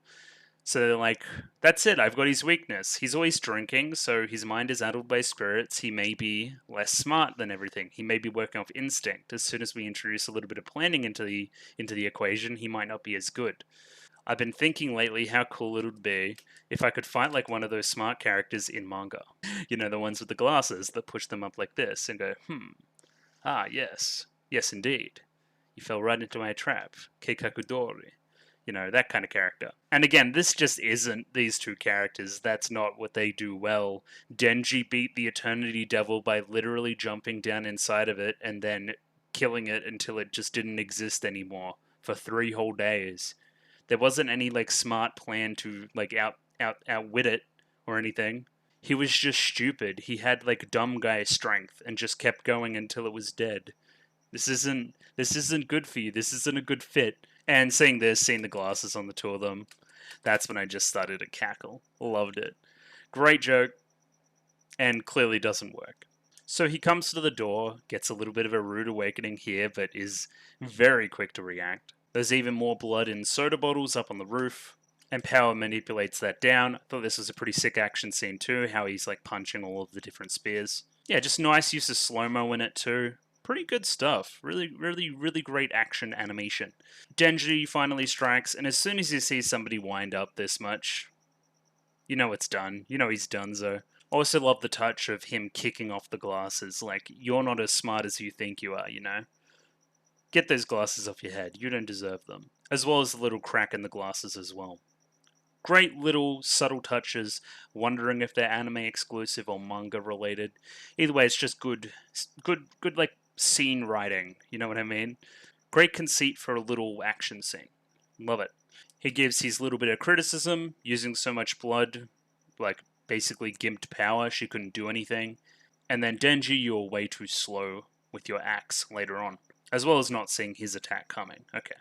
So they're like, "That's it. I've got his weakness. He's always drinking, so his mind is addled by spirits. He may be less smart than everything. He may be working off instinct. As soon as we introduce a little bit of planning into the equation, he might not be as good." I've been thinking lately how cool it would be if I could fight like one of those smart characters in manga. You know, the ones with the glasses that push them up like this and go, ah, yes, yes, indeed. You fell right into my trap. Keikakudori. You know, that kind of character. And again, this just isn't these two characters. That's not what they do well. Denji beat the Eternity Devil by literally jumping down inside of it and then killing it until it just didn't exist anymore for 3 whole days. There wasn't any like smart plan to like outwit it or anything. He was just stupid. He had like dumb guy strength and just kept going until it was dead. This isn't good for you. This isn't a good fit. And seeing this, seeing the glasses on the two of them, that's when I just started to cackle. Loved it. Great joke, and clearly doesn't work. So he comes to the door, gets a little bit of a rude awakening here, but is very quick to react. There's even more blood in soda bottles up on the roof, and Power manipulates that down. I thought this was a pretty sick action scene too, how he's like punching all of the different spears. Yeah, just nice use of slow-mo in it too. Pretty good stuff. Really, really, really great action animation. Denji finally strikes, and as soon as he sees somebody wind up this much, you know it's done. You know he's donezo. Also love the touch of him kicking off the glasses. Like, you're not as smart as you think you are, you know? Get those glasses off your head. You don't deserve them. As well as the little crack in the glasses as well. Great little subtle touches, wondering if they're anime exclusive or manga related. Either way, it's just good like scene writing. You know what I mean? Great conceit for a little action scene. Love it. He gives his little bit of criticism, using so much blood, like basically gimped power, she couldn't do anything. And then Denji, you're way too slow with your axe later on, as well as not seeing his attack coming. Okay.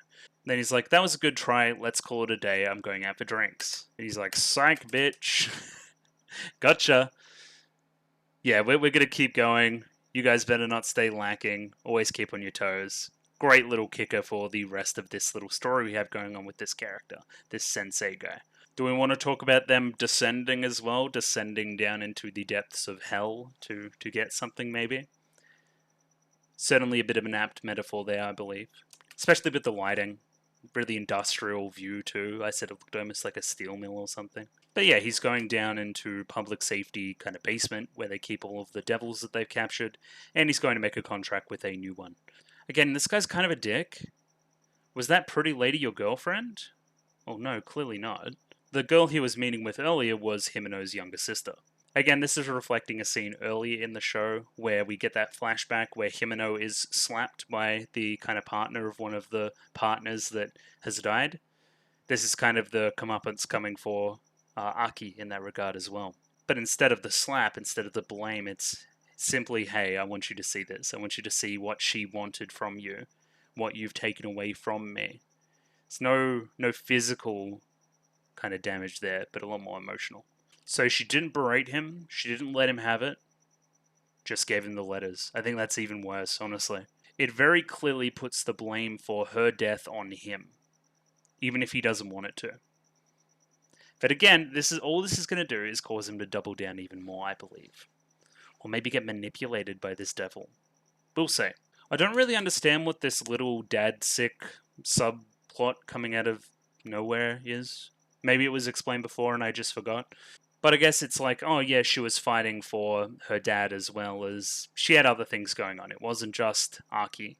Then he's like, that was a good try, let's call it a day, I'm going out for drinks. And he's like, psych, bitch. Gotcha. Yeah, we're gonna keep going. You guys better not stay lacking. Always keep on your toes. Great little kicker for the rest of this little story we have going on with this character, this sensei guy. Do we want to talk about them descending as well? Descending down into the depths of hell to get something, maybe? Certainly a bit of an apt metaphor there, I believe. Especially with the lighting. Really industrial view, too. I said it looked almost like a steel mill or something. But yeah, he's going down into public safety kind of basement where they keep all of the devils that they've captured, and he's going to make a contract with a new one. Again, this guy's kind of a dick. Was that pretty lady your girlfriend? Oh no, clearly not. The girl he was meeting with earlier was Himeno's younger sister. Again, this is reflecting a scene earlier in the show where we get that flashback where Himeno is slapped by the kind of partner of one of the partners that has died. This is kind of the comeuppance coming for Aki in that regard as well. But instead of the slap, instead of the blame, it's simply, hey, I want you to see this. I want you to see what she wanted from you, what you've taken away from me. It's no physical kind of damage there, but a lot more emotional. So she didn't berate him, she didn't let him have it, just gave him the letters. I think that's even worse, honestly. It very clearly puts the blame for her death on him, even if he doesn't want it to. But again, this is going to do is cause him to double down even more, I believe. Or maybe get manipulated by this devil. We'll see. I don't really understand what this little dad sick subplot coming out of nowhere is. Maybe it was explained before and I just forgot. But I guess it's like, oh yeah, she was fighting for her dad as well as she had other things going on. It wasn't just Aki,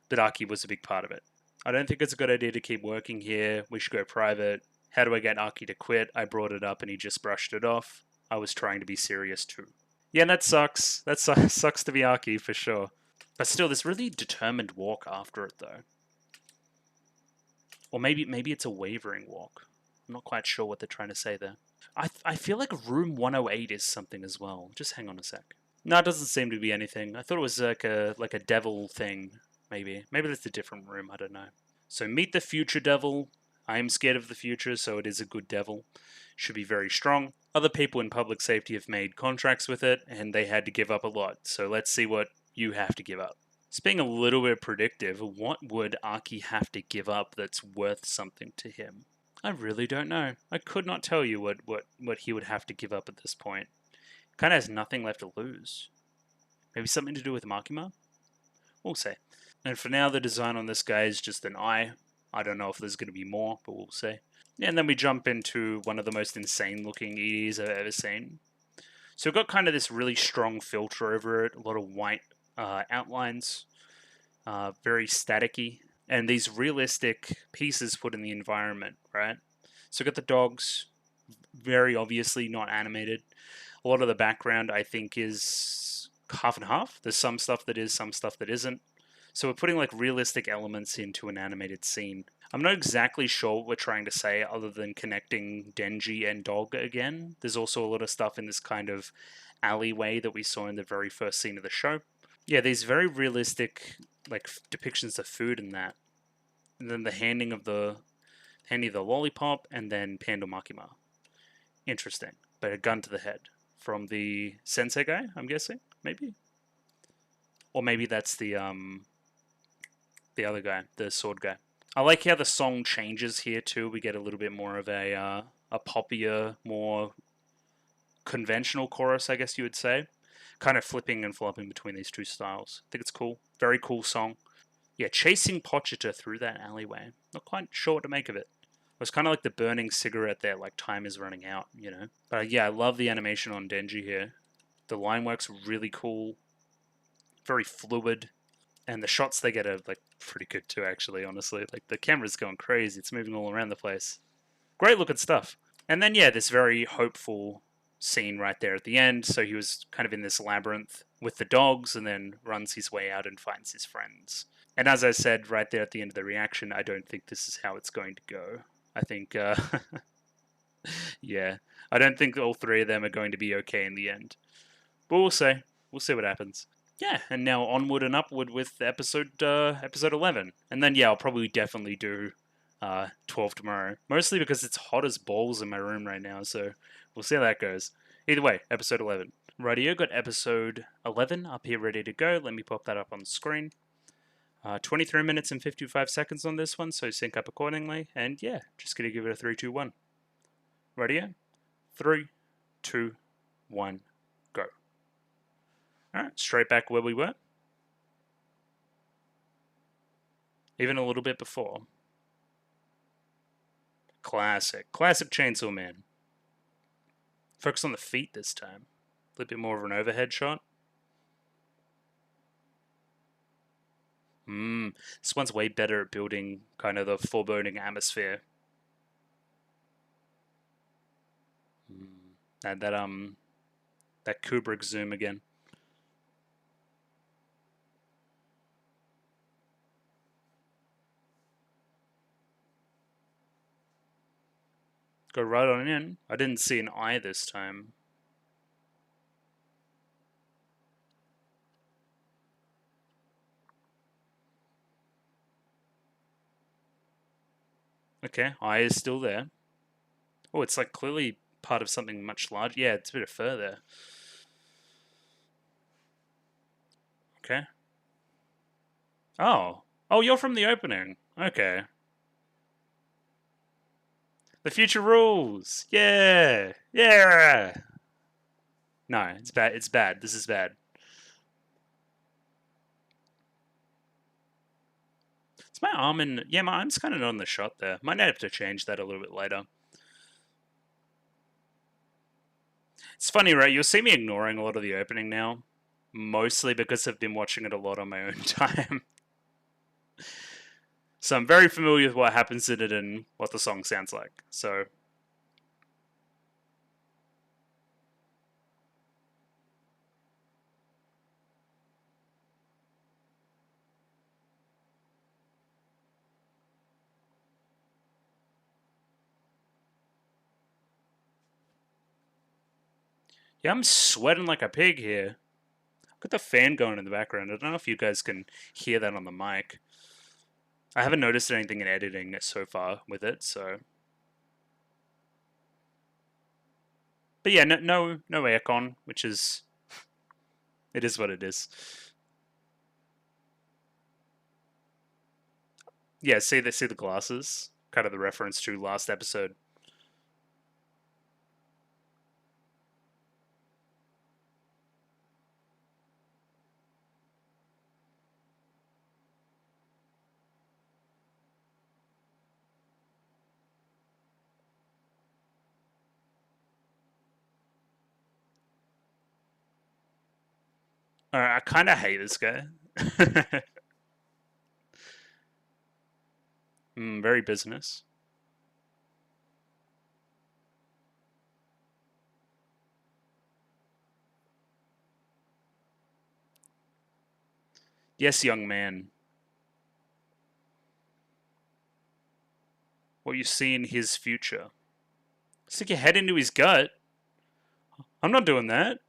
but Aki was a big part of it. I don't think it's a good idea to keep working here. We should go private. How do I get Aki to quit? I brought it up and he just brushed it off. I was trying to be serious too. Yeah, that sucks. That sucks to be Aki for sure. But still, this really determined walk after it though. Or maybe it's a wavering walk. I'm not quite sure what they're trying to say there. I feel like room 108 is something as well. Just hang on a sec. No, it doesn't seem to be anything. I thought it was like a devil thing. Maybe that's a different room. I don't know. So meet the future devil. I am scared of the future, so it is a good devil. Should be very strong. Other people in public safety have made contracts with it, and they had to give up a lot. So let's see what you have to give up. It's being a little bit predictive. What would Aki have to give up that's worth something to him? I really don't know. I could not tell you what he would have to give up at this point. Kind of has nothing left to lose. Maybe something to do with Makima? We'll see. And for now, the design on this guy is just an eye. I don't know if there's going to be more, but we'll see. And then we jump into one of the most insane looking EDs I've ever seen. So we've got kind of this really strong filter over it, a lot of white outlines, very staticky, and these realistic pieces put in the environment, right? So we've got the dogs, very obviously not animated. A lot of the background, I think, is half and half. There's some stuff that is, some stuff that isn't. So we're putting like realistic elements into an animated scene. I'm not exactly sure what we're trying to say other than connecting Denji and Dog again. There's also a lot of stuff in this kind of alleyway that we saw in the very first scene of the show. Yeah, these very realistic like depictions of food and that. And then the handing of the lollipop and then Panda Makima. Interesting. But a gun to the head from the sensei guy, I'm guessing, maybe? Or maybe that's the other guy, the sword guy. I like how the song changes here too. We get a little bit more of a poppier, more conventional chorus, I guess you would say. Kind of flipping and flopping between these two styles. I think it's cool. Very cool song. Yeah, chasing Pochita through that alleyway. Not quite sure what to make of it. It was kind of like the burning cigarette there, like time is running out, you know? But yeah, I love the animation on Denji here. The line work's really cool. Very fluid. And the shots they get are like pretty good too, actually, honestly. Like the camera's going crazy. It's moving all around the place. Great looking stuff. And then yeah, this very hopeful scene right there at the end. So he was kind of in this labyrinth with the dogs and then runs his way out and finds his friends. And as I said right there at the end of the reaction, I don't think this is how it's going to go. I think, yeah, I don't think all three of them are going to be okay in the end. But we'll see. We'll see what happens. Yeah, and now onward and upward with episode 11. And then, yeah, I'll probably definitely do 12 tomorrow. Mostly because it's hot as balls in my room right now, so we'll see how that goes. Either way, episode 11. Rightio, got episode 11 up here ready to go. Let me pop that up on the screen. 23 minutes and 55 seconds on this one, so sync up accordingly. And yeah, just gonna give it a 3, 2, 1. Rightio? 3, 2, 1, go. Alright, straight back where we were. Even a little bit before. Classic. Classic Chainsaw Man. Focus on the feet this time. A little bit more of an overhead shot. This one's way better at building kind of the foreboding atmosphere. That Kubrick zoom again. Go right on in. I didn't see an eye this time. Okay, eye is still there. Oh, it's like clearly part of something much larger. Yeah, it's a bit of fur there. Okay. Oh. Oh, you're from the opening. Okay. The future rules. Yeah. Yeah. No, it's bad. It's bad. This is bad. It's my arm in... Yeah, my arm's kind of not in the shot there. Might have to change that a little bit later. It's funny, right? You'll see me ignoring a lot of the opening now. Mostly because I've been watching it a lot on my own time. So I'm very familiar with what happens in it and what the song sounds like. So... Yeah, I'm sweating like a pig here. Got the fan going in the background. I don't know if you guys can hear that on the mic. I haven't noticed anything in editing so far with it, so. But yeah, no aircon, which is, it is what it is. Yeah, see the glasses, kind of the reference to last episode. I kind of hate this guy. Very business. Yes, young man. What you see in his future. Stick your head into his gut. I'm not doing that.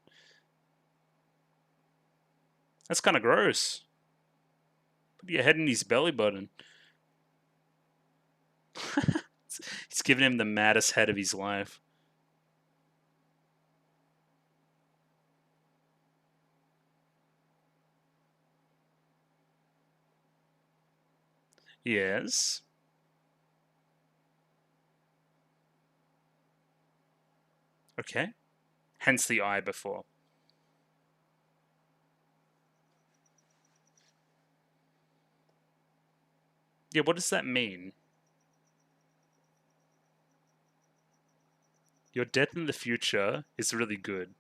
That's kind of gross. Put your head in his belly button. He's giving him the maddest head of his life. Yes. Okay. Hence the eye before. Yeah, what does that mean? Your death in the future is really good.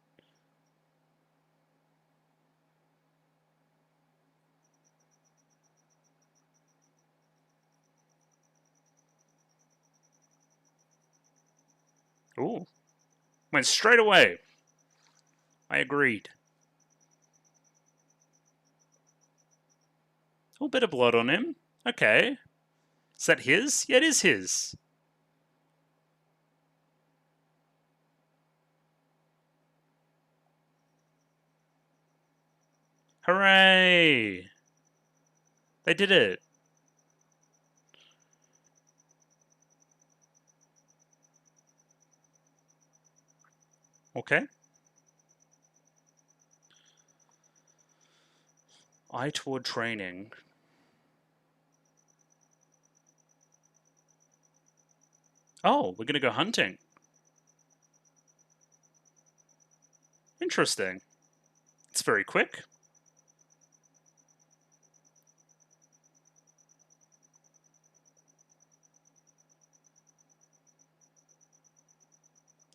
Ooh. Went straight away. I agreed. A little bit of blood on him. Okay. Is that his? Yeah, it is his. Hooray! They did it. Okay. Eye toward training. Oh, we're gonna go hunting. Interesting. It's very quick.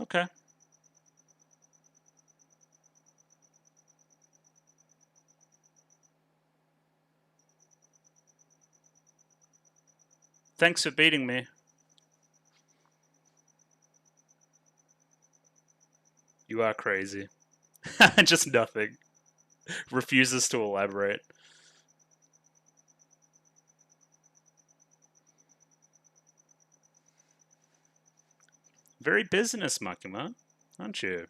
Okay. Thanks for beating me. You are crazy. Just nothing. Refuses to elaborate. Very business, Makima, aren't you?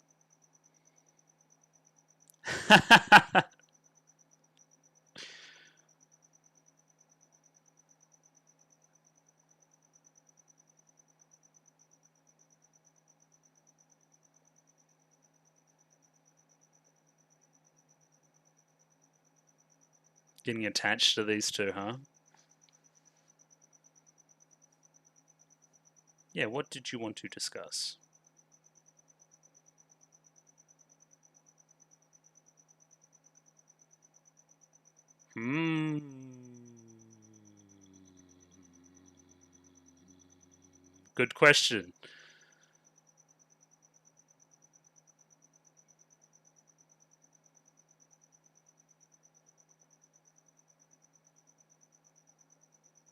Getting attached to these two, huh? Yeah, what did you want to discuss? Hmm. Good question.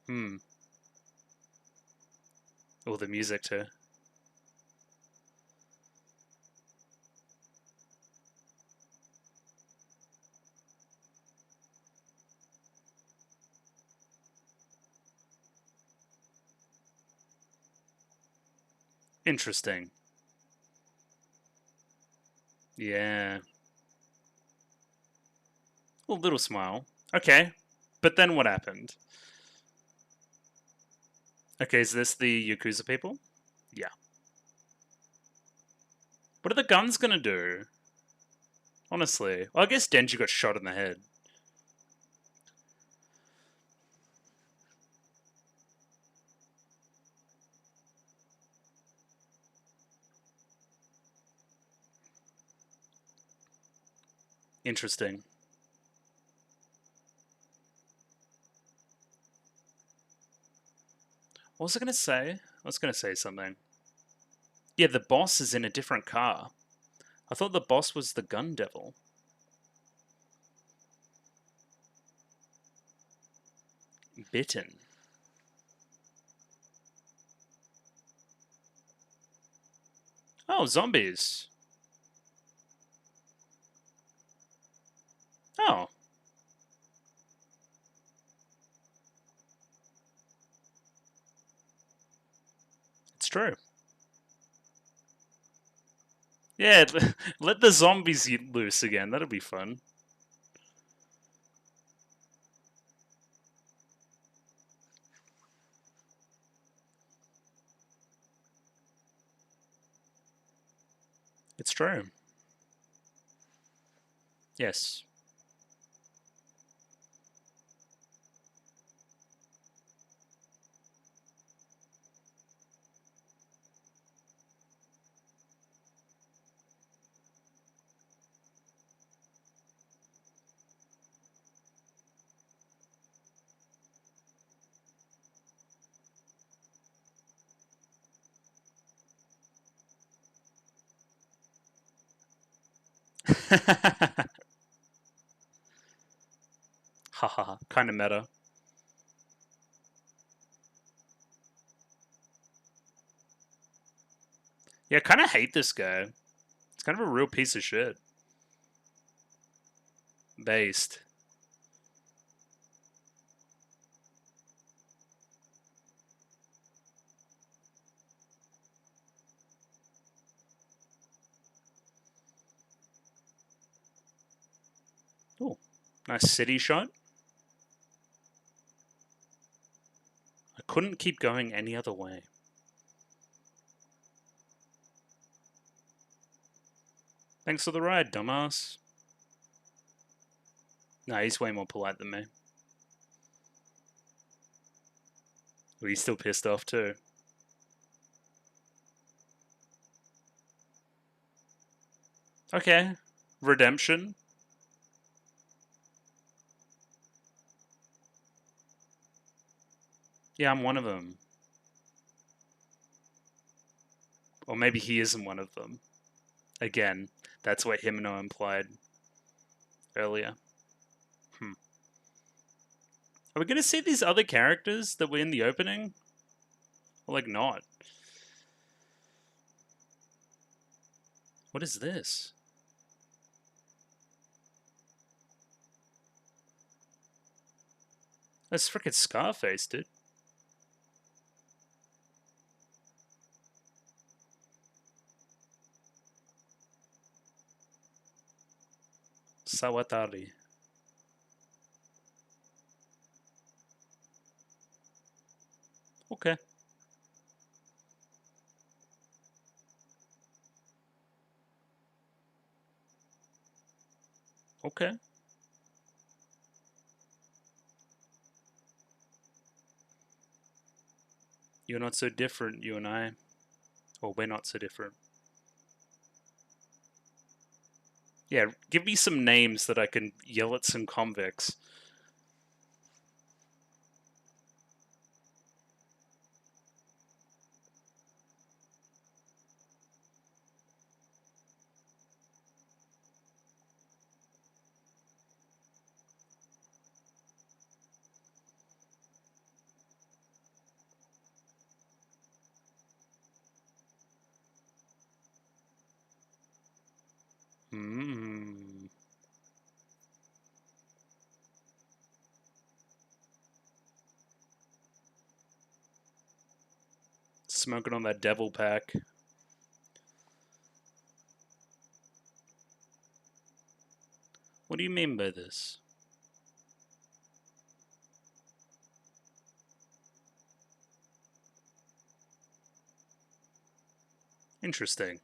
Hmm. Oh, the music too. Interesting. Yeah. A little smile. Okay. But then what happened? Okay, is this the Yakuza people? Yeah. What are the guns gonna do? Honestly. Well, I guess Denji got shot in the head. Interesting. What was I gonna say? I was gonna say something. Yeah, the boss is in a different car. I thought the boss was the gun devil. Bitten. Oh, zombies. Oh, it's true. Yeah, let the zombies get loose again. That'll be fun. It's true. Yes. Haha, kind of meta. Yeah, I kind of hate this guy. It's kind of a real piece of shit. Based. Oh, nice city shot. I couldn't keep going any other way. Thanks for the ride, dumbass. Nah, he's way more polite than me. Well, he's still pissed off too. Okay. Redemption. Yeah, I'm one of them. Or maybe he isn't one of them. Again, that's what Himeno implied earlier. Hmm. Are we going to see these other characters that were in the opening? Or like not? What is this? That's frickin' Scarface, dude. Sawatari. Okay. Okay. You're not so different, you and I. Or we're not so different. Yeah, give me some names that I can yell at some convicts. Hmm. Smoking on that devil pack. do you mean by this? Interesting.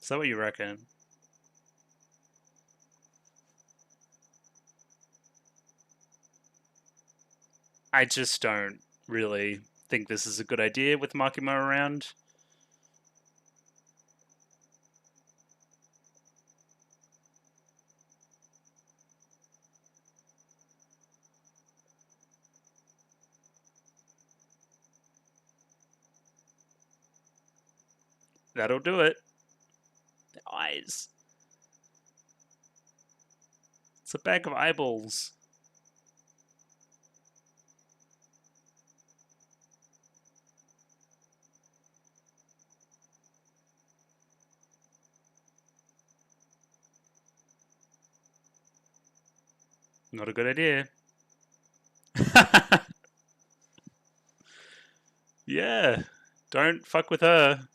Is that what you reckon? I just don't really think this is a good idea with Makima around. That'll do it. The eyes. It's a bag of eyeballs. Not a good idea. Yeah. Don't fuck with her.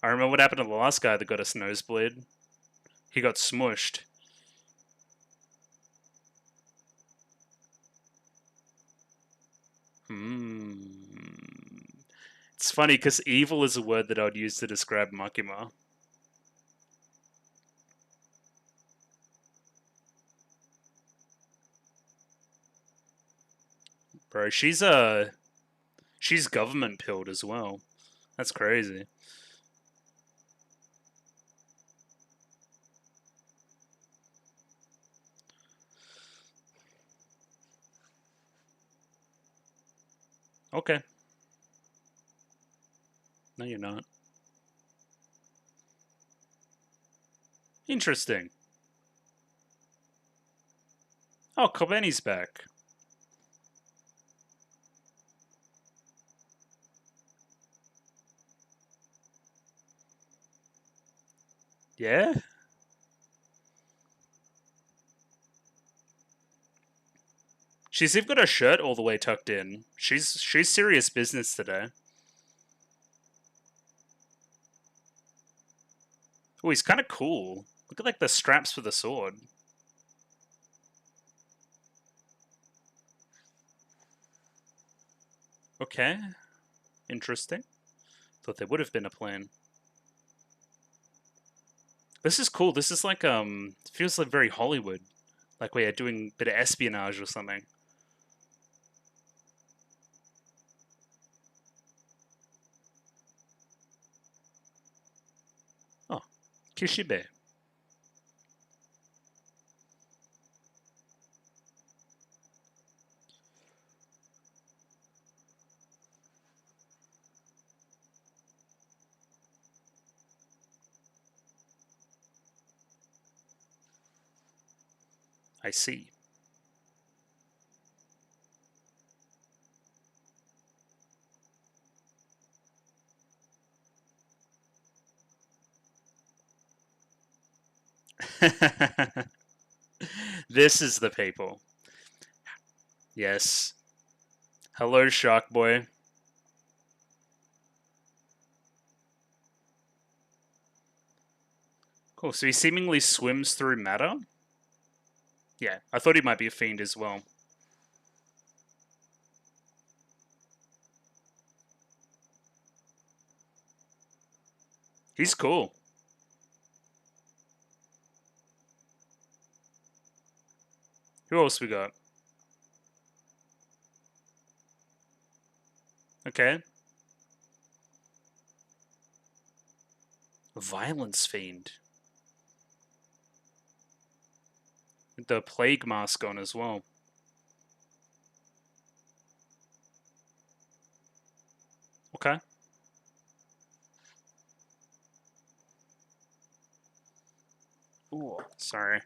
I remember what happened to the last guy that got a nosebleed. He got smushed. It's funny because evil is a word that I would use to describe Makima. Bro, she's government pilled as well. That's crazy. Okay. No, you're not. Interesting. Oh, Kobeni's back. Yeah? She's even got her shirt all the way tucked in. She's serious business today. Oh, he's kind of cool. Look at like the straps for the sword. Okay. Interesting. Thought there would have been a plan. This is cool. This is like it feels like very Hollywood. Like we are doing a bit of espionage or something. Oh, Kishibe. I see. This is the people. Yes. Hello, Shark Boy. Cool. So he seemingly swims through matter? Yeah, I thought he might be a fiend as well. He's cool. Who else we got? Okay. A violence fiend. With the plague mask on as well. Okay. Ooh, sorry.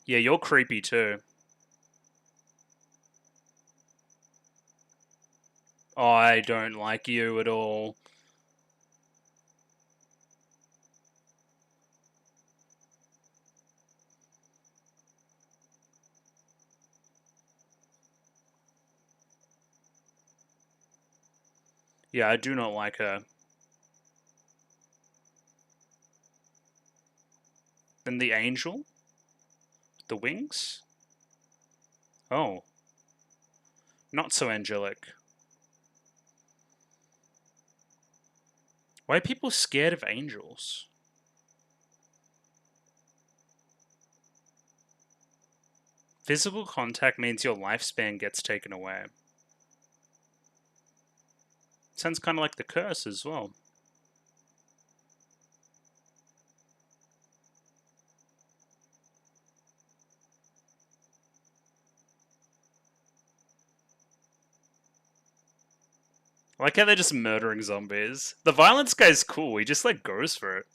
Yeah, you're creepy too. I don't like you at all. Yeah, I do not like her. And the angel? The wings? Oh, not so angelic. Why are people scared of angels? Physical contact means your lifespan gets taken away. Sounds kind of like the curse as well. I like how they're just murdering zombies. The violence guy's cool, he just like goes for it.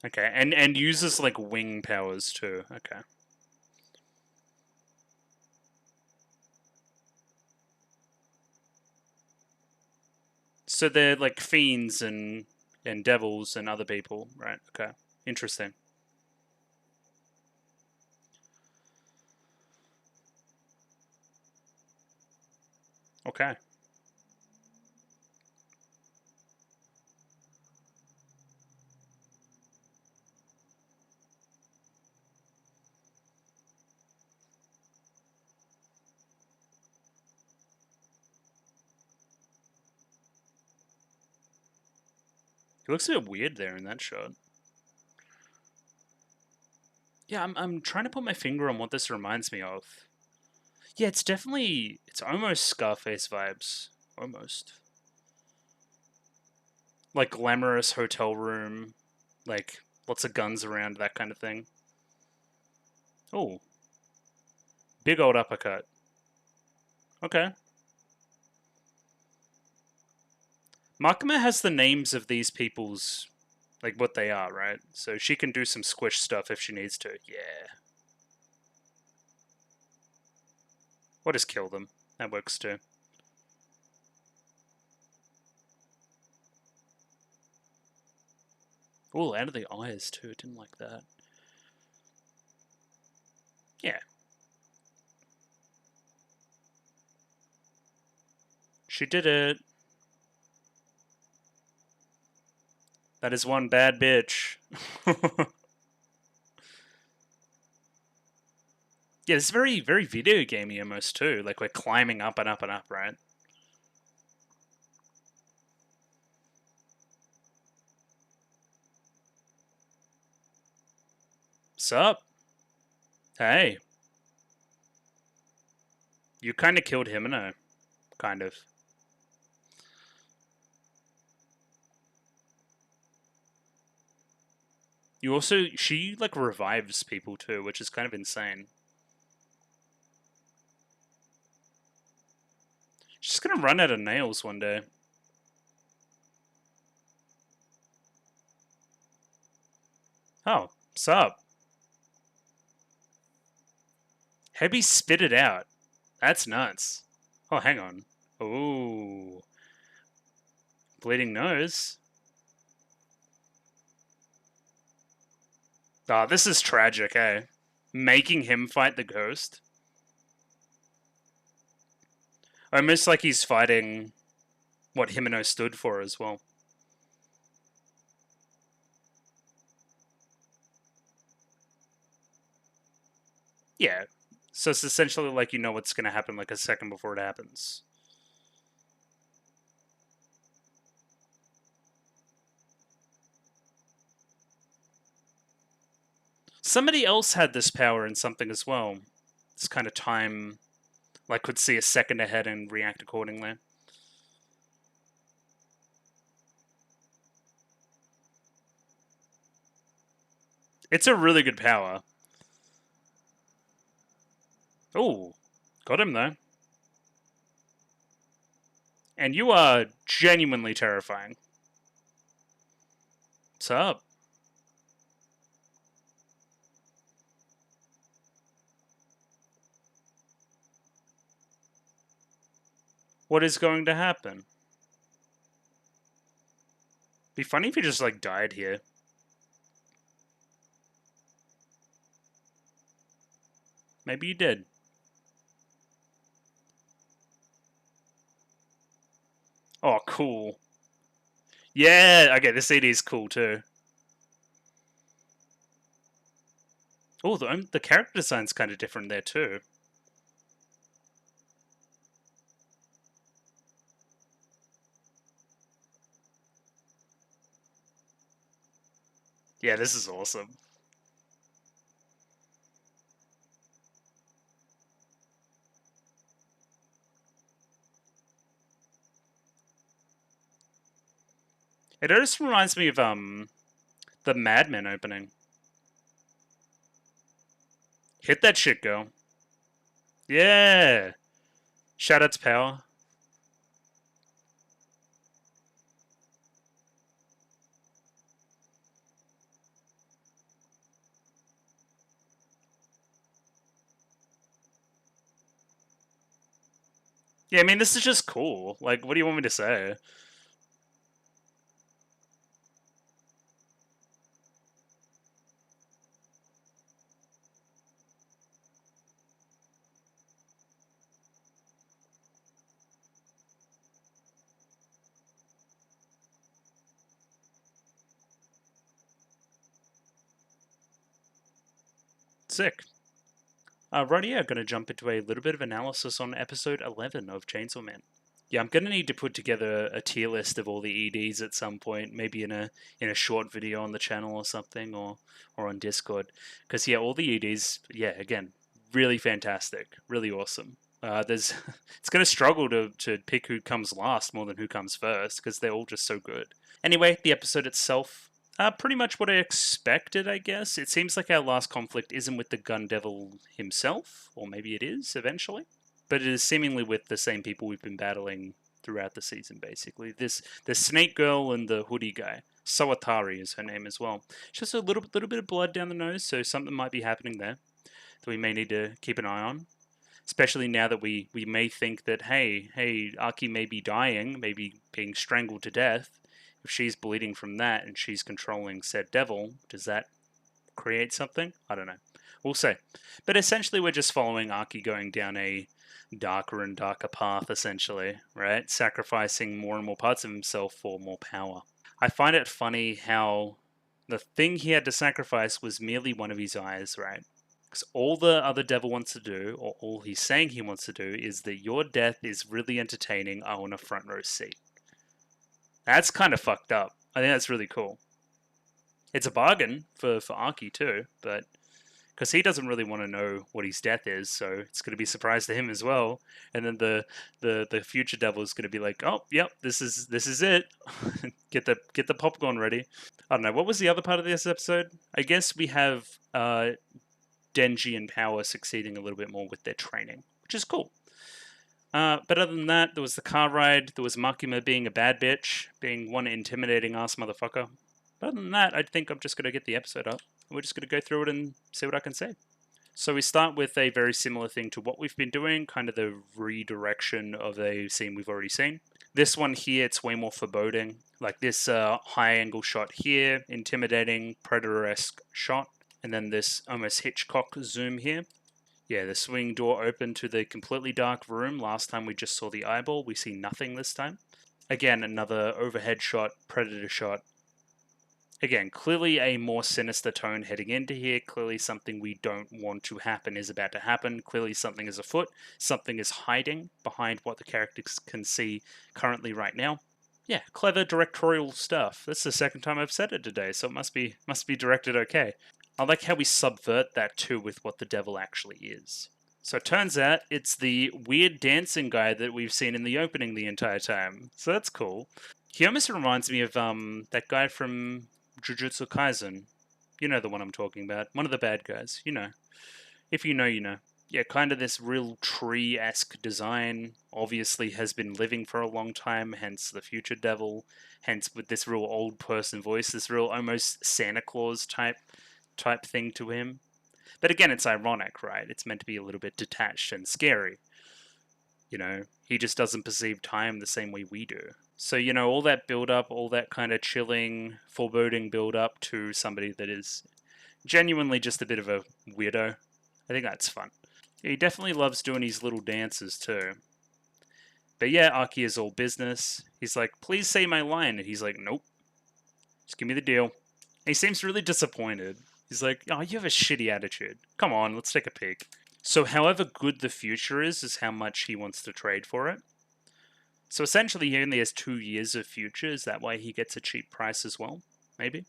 Okay, and uses like wing powers too. Okay. So they're like fiends and devils and other people, right? Okay. Interesting. Okay. He looks a bit weird there in that shot. Yeah, I'm trying to put my finger on what this reminds me of. Yeah, it's almost Scarface vibes. Almost. Like glamorous hotel room, like lots of guns around, that kind of thing. Oh, big old uppercut. Okay. Makima has the names of these people's, like what they are, right? So she can do some squish stuff if she needs to. Yeah. Or just kill them. That works too. Oh, out of the eyes too. Didn't like that. Yeah. She did it. That is one bad bitch. Yeah, it's very, very video gamey almost too. Like we're climbing up and up and up, right? Sup? Hey, you kind of killed Himeno. Kind of. You also, she like revives people too, which is kind of insane. She's gonna run out of nails one day. Oh, sup? Heavy spit it out. That's nuts. Oh, hang on. Ooh, bleeding nose. Ah, oh, this is tragic, eh? Making him fight the ghost. Almost like he's fighting what Himeno stood for as well. Yeah. So it's essentially like you know what's going to happen like a second before it happens. Somebody else had this power in something as well. This kind of time, like, could see a second ahead and react accordingly. It's a really good power. Oh, got him though. And you are genuinely terrifying. What's up? What is going to happen? Be funny if he just like died here. Maybe he did. Oh, cool. Yeah, okay, this CD is cool too. Oh, the character design's kind of different there too. Yeah, this is awesome. It just reminds me of the Mad Men opening. Hit that shit, girl. Yeah. Shout out to Power. Yeah, I mean, this is just cool. Like, what do you want me to say? Sick. Right, yeah, going to jump into a little bit of analysis on episode 11 of Chainsaw Man. Yeah, I'm going to need to put together a tier list of all the EDs at some point, maybe in a short video on the channel or something, or on Discord. Because yeah, all the EDs, yeah, again, really fantastic, really awesome. There's, it's going to struggle to pick who comes last more than who comes first because they're all just so good. Anyway, the episode itself, pretty much what I expected, I guess. It seems like our last conflict isn't with the Gun Devil himself, or maybe it is eventually, but it is seemingly with the same people we've been battling throughout the season, basically. The Snake Girl and the Hoodie guy. Sawatari is her name as well. Just a little bit of blood down the nose, so something might be happening there that we may need to keep an eye on. Especially now that we may think that, hey, Aki may be dying, maybe being strangled to death. If she's bleeding from that and she's controlling said devil, does that create something? I don't know. We'll see. But essentially, we're just following Aki going down a darker and darker path, essentially, right? Sacrificing more and more parts of himself for more power. I find it funny how the thing he had to sacrifice was merely one of his eyes, right? Because all the other devil wants to do, or all he's saying he wants to do, is that your death is really entertaining. I want a front row seat. That's kind of fucked up. I think that's really cool. It's a bargain for Aki too, but because he doesn't really want to know what his death is, so it's going to be a surprise to him as well. And then the future devil is going to be like, oh, yep, this is it. Get the popcorn ready. I don't know. What was the other part of this episode? I guess we have Denji and Power succeeding a little bit more with their training, which is cool. But other than that, there was the car ride. There was Makima being a bad bitch, being one intimidating ass motherfucker. But other than that, I think I'm just going to get the episode up. We're just going to go through it and see what I can say. So we start with a very similar thing to what we've been doing, kind of the redirection of a scene we've already seen. This one here, it's way more foreboding. Like this high angle shot here, intimidating, predator-esque shot. And then this almost Hitchcock zoom here. Yeah, the swing door open to the completely dark room. Last time we just saw the eyeball. We see nothing this time. Again, another overhead shot, predator shot. Again, clearly a more sinister tone heading into here. Clearly something we don't want to happen is about to happen. Clearly something is afoot. Something is hiding behind what the characters can see currently right now. Yeah, clever directorial stuff. That's the second time I've said it today, so it must be directed okay. I like how we subvert that too with what the devil actually is. So it turns out it's the weird dancing guy that we've seen in the opening the entire time. So that's cool. He almost reminds me of that guy from Jujutsu Kaisen. You know the one I'm talking about. One of the bad guys. You know. If you know, you know. Yeah, kind of this real tree-esque design. Obviously has been living for a long time, hence the future devil. Hence with this real old person voice, this real almost Santa Claus type thing to him. But again, it's ironic, right? It's meant to be a little bit detached and scary. You know, he just doesn't perceive time the same way we do. So, you know, all that build up, all that kind of chilling, foreboding build up to somebody that is genuinely just a bit of a weirdo. I think that's fun. He definitely loves doing his little dances too. But yeah, Aki is all business. He's like, please say my line. And he's like, nope, just give me the deal. And he seems really disappointed. He's like, oh, you have a shitty attitude. Come on, let's take a peek. So however good the future is how much he wants to trade for it. So essentially he only has 2 years of future. Is that why he gets a cheap price as well? Maybe?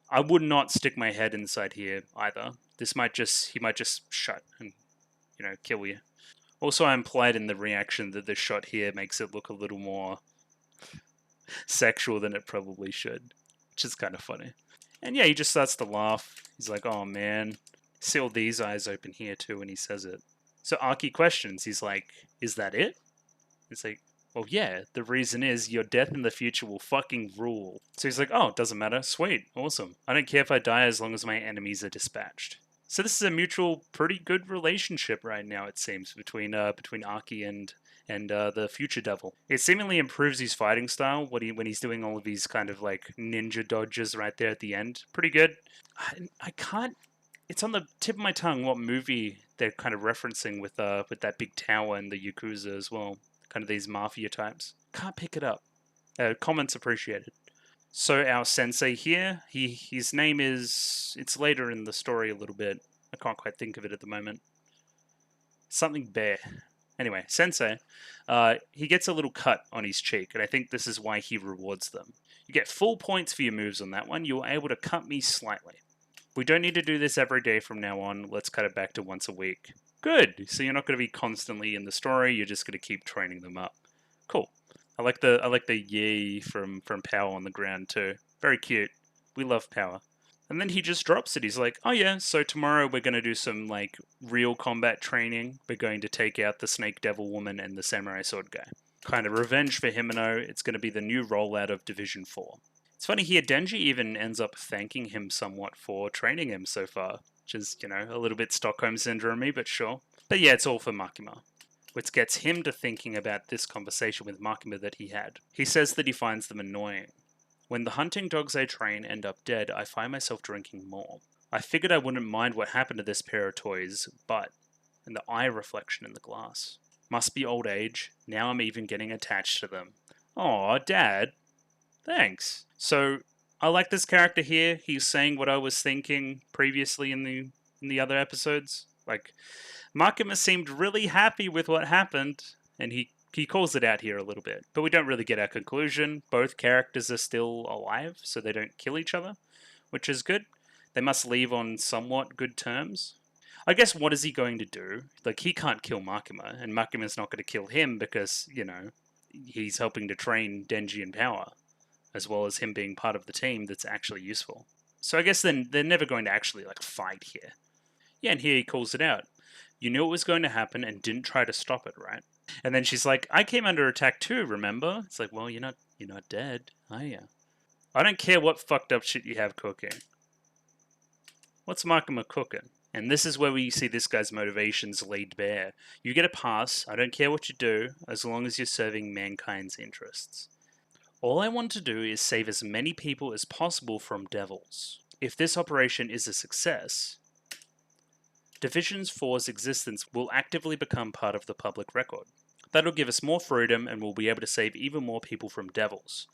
I would not stick my head inside here either. He might just shut and, you know, kill you. Also, I implied in the reaction that the shot here makes it look a little more sexual than it probably should, which is kind of funny. And yeah, he just starts to laugh. He's like, oh man, see all these eyes open here too, when he says it. So Aki questions, he's like, is that it? It's like, well, yeah, the reason is your death in the future will fucking rule. So he's like, oh, it doesn't matter. Sweet, awesome. I don't care if I die as long as my enemies are dispatched. So this is a mutual, pretty good relationship right now, it seems, between Aki and the future devil. It seemingly improves his fighting style when he's doing all of these kind of like ninja dodges right there at the end. Pretty good. I can't. It's on the tip of my tongue what movie they're kind of referencing with that big tower and the Yakuza as well. Kind of these mafia types. Can't pick it up. Comments appreciated. So our sensei here, his name is, it's later in the story a little bit. I can't quite think of it at the moment. Something bear. Anyway, sensei, he gets a little cut on his cheek, and I think this is why he rewards them. You get full points for your moves on that one. You were able to cut me slightly. We don't need to do this every day from now on. Let's cut it back to once a week. Good. So you're not going to be constantly in the story. You're just going to keep training them up. Cool. I like the yay from Power on the ground too. Very cute. We love Power. And then he just drops it. He's like, oh yeah, so tomorrow we're going to do some like real combat training. We're going to take out the Snake Devil Woman and the Samurai Sword guy. Kind of revenge for Himeno. It's going to be the new rollout of Division 4. It's funny here, Denji even ends up thanking him somewhat for training him so far. Which is, you know, a little bit Stockholm Syndrome-y, but sure. But yeah, it's all for Makima. Which gets him to thinking about this conversation with Makima that he had. He says that he finds them annoying. When the hunting dogs I train end up dead, I find myself drinking more. I figured I wouldn't mind what happened to this pair of toys, but... and the eye reflection in the glass. Must be old age. Now I'm even getting attached to them. Aw, Dad. Thanks. So, I like this character here. He's saying what I was thinking previously in the other episodes. Like, Makima seemed really happy with what happened, and he calls it out here a little bit. But we don't really get our conclusion. Both characters are still alive, so they don't kill each other, which is good. They must leave on somewhat good terms. I guess what is he going to do? Like, he can't kill Makima, and Makima's not going to kill him because, you know, he's helping to train Denji in Power, as well as him being part of the team that's actually useful. So I guess then they're never going to actually, like, fight here. Yeah, and here he calls it out. You knew it was going to happen and didn't try to stop it, right? And then she's like, I came under attack too, remember? It's like, well, you're not dead, are you? I don't care what fucked up shit you have cooking. What's Makima cooking? And this is where we see this guy's motivations laid bare. You get a pass, I don't care what you do, as long as you're serving mankind's interests. All I want to do is save as many people as possible from devils. If this operation is a success, Division 4's existence will actively become part of the public record. That'll give us more freedom and we'll be able to save even more people from devils.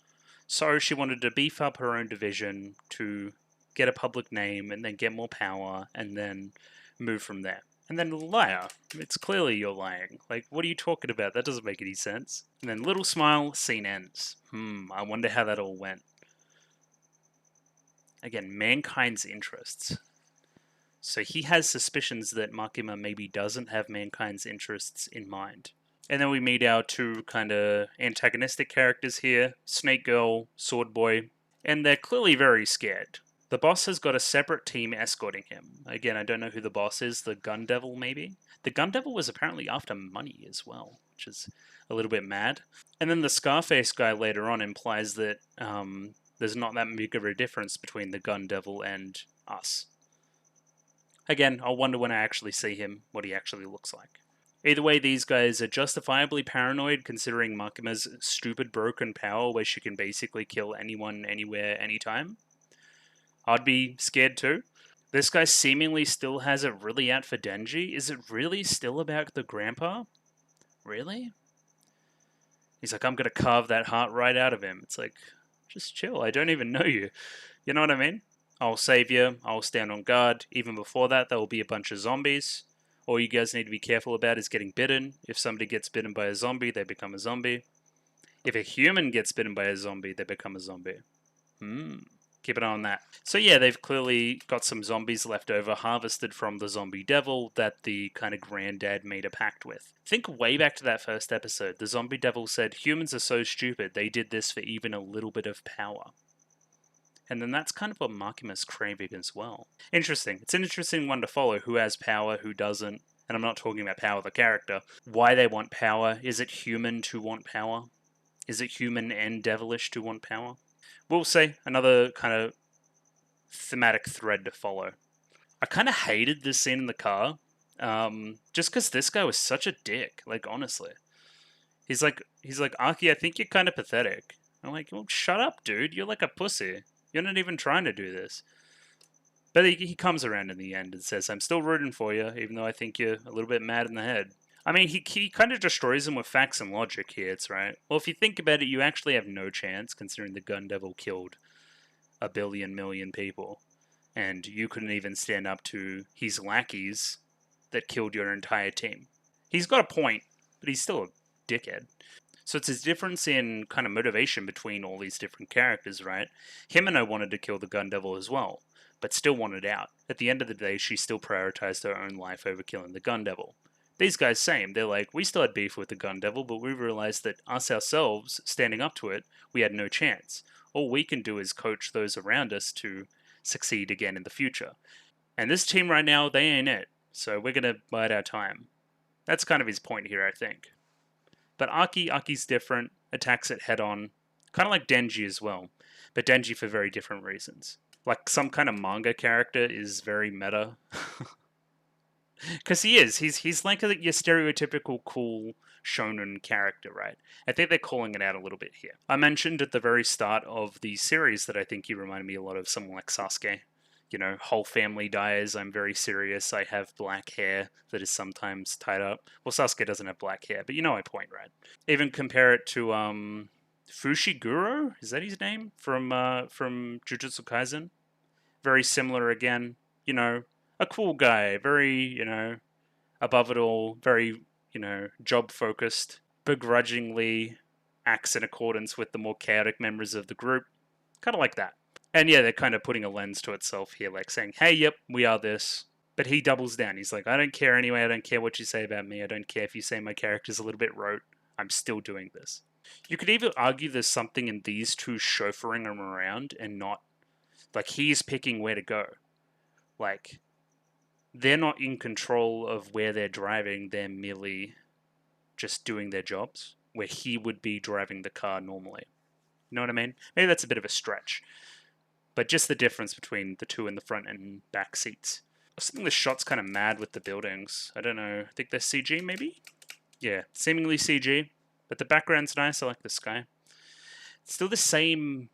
So she wanted to beef up her own division to get a public name and then get more power and then move from there. And then liar. It's clearly you're lying. Like, what are you talking about? That doesn't make any sense. And then little smile, scene ends. I wonder how that all went. Again, mankind's interests. So he has suspicions that Makima maybe doesn't have mankind's interests in mind. And then we meet our two kind of antagonistic characters here, Snake Girl, Sword Boy, and they're clearly very scared. The boss has got a separate team escorting him. Again, I don't know who the boss is. The Gun Devil, maybe? The Gun Devil was apparently after money as well, which is a little bit mad. And then the Scarface guy later on implies that there's not that big of a difference between the Gun Devil and us. Again, I'll wonder when I actually see him, what he actually looks like. Either way, these guys are justifiably paranoid considering Makima's stupid broken power where she can basically kill anyone, anywhere, anytime. I'd be scared too. This guy seemingly still has it really out for Denji. Is it really still about the grandpa? Really? He's like, I'm gonna carve that heart right out of him. It's like, just chill. I don't even know you. You know what I mean? I'll save you. I'll stand on guard. Even before that, there will be a bunch of zombies. All you guys need to be careful about is getting bitten. If somebody gets bitten by a zombie, they become a zombie. If a human gets bitten by a zombie, they become a zombie. Keep an eye on that. So yeah, they've clearly got some zombies left over, harvested from the zombie devil that the kind of granddad made a pact with. Think way back to that first episode. The zombie devil said, humans are so stupid, they did this for even a little bit of power. And then that's kind of what Makima's craving as well. Interesting. It's an interesting one to follow. Who has power, who doesn't. And I'm not talking about power of the character. Why they want power. Is it human to want power? Is it human and devilish to want power? We'll see. Another kind of thematic thread to follow. I kind of hated this scene in the car. Just because this guy was such a dick. Like, honestly. He's like, Aki, I think you're kind of pathetic. I'm like, well, shut up, dude. You're like a pussy. You're not even trying to do this. But he comes around in the end and says, I'm still rooting for you, even though I think you're a little bit mad in the head. I mean, he kind of destroys him with facts and logic here, it's right. Well, if you think about it, you actually have no chance, considering the Gun Devil killed a billion million people. And you couldn't even stand up to his lackeys that killed your entire team. He's got a point, but he's still a dickhead. So it's his difference in kind of motivation between all these different characters, right? Himeno wanted to kill the Gun Devil as well, but still wanted out. At the end of the day, she still prioritized her own life over killing the Gun Devil. These guys, same. They're like, we still had beef with the Gun Devil, but we realized that us ourselves, standing up to it, we had no chance. All we can do is coach those around us to succeed again in the future. And this team right now, they ain't it. So we're going to bide our time. That's kind of his point here, I think. But Aki's different, attacks it head on. Kind of like Denji as well. But Denji for very different reasons. Like some kind of manga character is very meta. Because he is. He's like your stereotypical cool shonen character, right? I think they're calling it out a little bit here. I mentioned at the very start of the series that I think he reminded me a lot of someone like Sasuke. You know, whole family dies, I'm very serious, I have black hair that is sometimes tied up. Well, Sasuke doesn't have black hair, but you know my point, right? Even compare it to Fushiguro, is that his name? From Jujutsu Kaisen? Very similar again, you know, a cool guy, very, you know, above it all, very, you know, job focused, begrudgingly acts in accordance with the more chaotic members of the group. Kind of like that. And yeah, they're kind of putting a lens to itself here, like saying, hey, yep, we are this. But he doubles down. He's like, I don't care anyway. I don't care what you say about me. I don't care if you say my character's a little bit rote. I'm still doing this. You could even argue there's something in these two chauffeuring him around and not, like, he's picking where to go. Like, they're not in control of where they're driving. They're merely just doing their jobs, where he would be driving the car normally. You know what I mean? Maybe that's a bit of a stretch. But just the difference between the two in the front and back seats. I think the shot's kind of mad with the buildings. I don't know. I think they're CG, maybe? Yeah, seemingly CG. But the background's nice. I like the sky. It's still the same,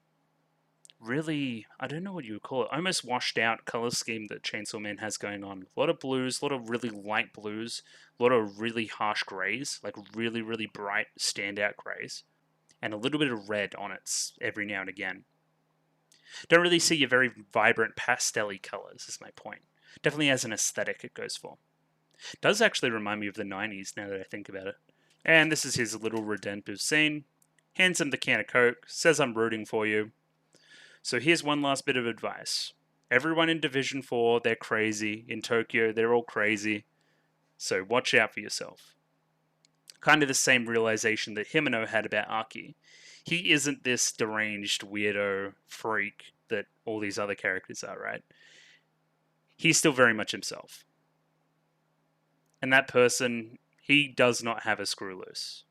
really, I don't know what you would call it, almost washed out color scheme that Chainsaw Man has going on. A lot of blues, a lot of really light blues, a lot of really harsh grays, like really, really bright standout grays. And a little bit of red on it every now and again. Don't really see your very vibrant pastel-y colors, is my point. Definitely has an aesthetic it goes for. Does actually remind me of the 90s now that I think about it. And this is his little redemptive scene. Hands him the can of Coke, says I'm rooting for you. So here's one last bit of advice. Everyone in Division 4, they're crazy. In Tokyo, they're all crazy. So watch out for yourself. Kind of the same realization that Himeno had about Aki. He isn't this deranged weirdo freak that all these other characters are, right? He's still very much himself. And that person, he does not have a screw loose.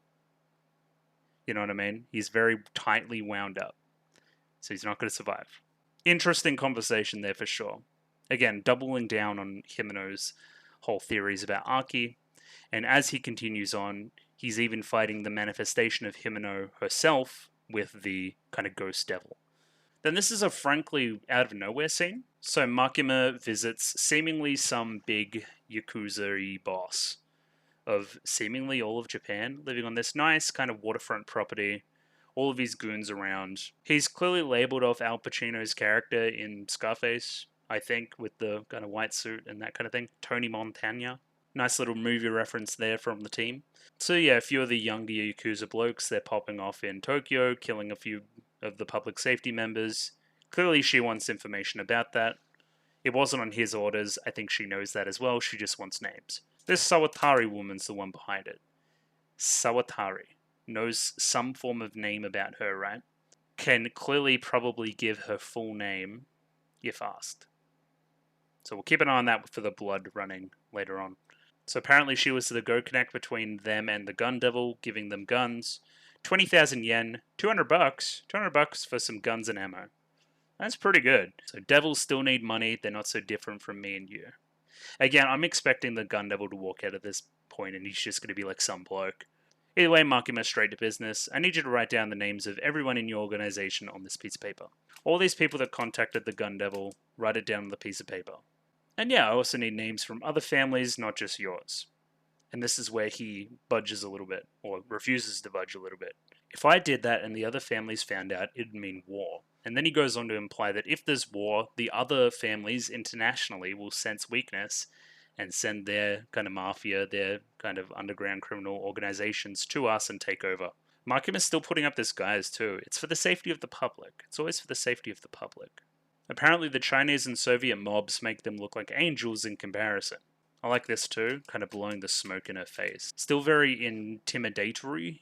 You know what I mean? He's very tightly wound up. So he's not going to survive. Interesting conversation there for sure. Again, doubling down on Himeno's whole theories about Aki. And as he continues on, he's even fighting the manifestation of Himeno herself with the kind of ghost devil. Then this is a frankly out of nowhere scene. So Makima visits seemingly some big Yakuza-y boss of seemingly all of Japan, living on this nice kind of waterfront property, all of his goons around. He's clearly labeled off Al Pacino's character in Scarface, I think, with the kind of white suit and that kind of thing. Tony Montana. Nice little movie reference there from the team. So yeah, a few of the younger Yakuza blokes, they're popping off in Tokyo, killing a few of the public safety members. Clearly she wants information about that. It wasn't on his orders. I think she knows that as well. She just wants names. This Sawatari woman's the one behind it. Sawatari knows some form of name about her, right? Can clearly probably give her full name if asked. So we'll keep an eye on that for the blood running later on. So apparently she was the go connect between them and the gun devil, giving them guns. 20,000 yen, $200. $200 for some guns and ammo. That's pretty good. So devils still need money. They're not so different from me and you. Again, I'm expecting the gun devil to walk out at this point and he's just going to be like some bloke. Either way, Makima straight to business. I need you to write down the names of everyone in your organization on this piece of paper. All these people that contacted the gun devil, write it down on the piece of paper. And yeah, I also need names from other families, not just yours. And this is where he budges a little bit, or refuses to budge a little bit. If I did that and the other families found out, it'd mean war. And then he goes on to imply that if there's war, the other families internationally will sense weakness and send their kind of mafia, their kind of underground criminal organizations to us and take over. Markham is still putting up this guise too. It's for the safety of the public. It's always for the safety of the public. Apparently the Chinese and Soviet mobs make them look like angels in comparison. I like this too, kind of blowing the smoke in her face. Still very intimidatory.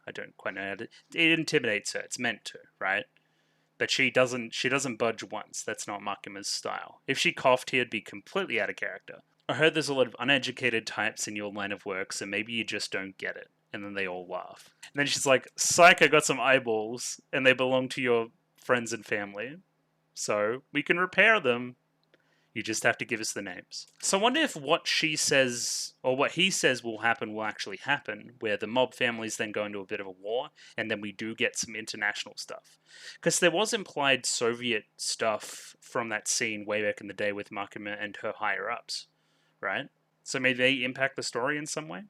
I don't quite know how to... It intimidates her, it's meant to, right? But she doesn't budge once. That's not Makima's style. If she coughed, he'd be completely out of character. I heard there's a lot of uneducated types in your line of work, so maybe you just don't get it. And then they all laugh. And then she's like, psych, I got some eyeballs, and they belong to your friends and family. So we can repair them. You just have to give us the names. So I wonder if what she says, or what he says will actually happen, where the mob families then go into a bit of a war, and then we do get some international stuff. Because there was implied Soviet stuff from that scene way back in the day with Makima and her higher-ups, right? So maybe they impact the story in some way?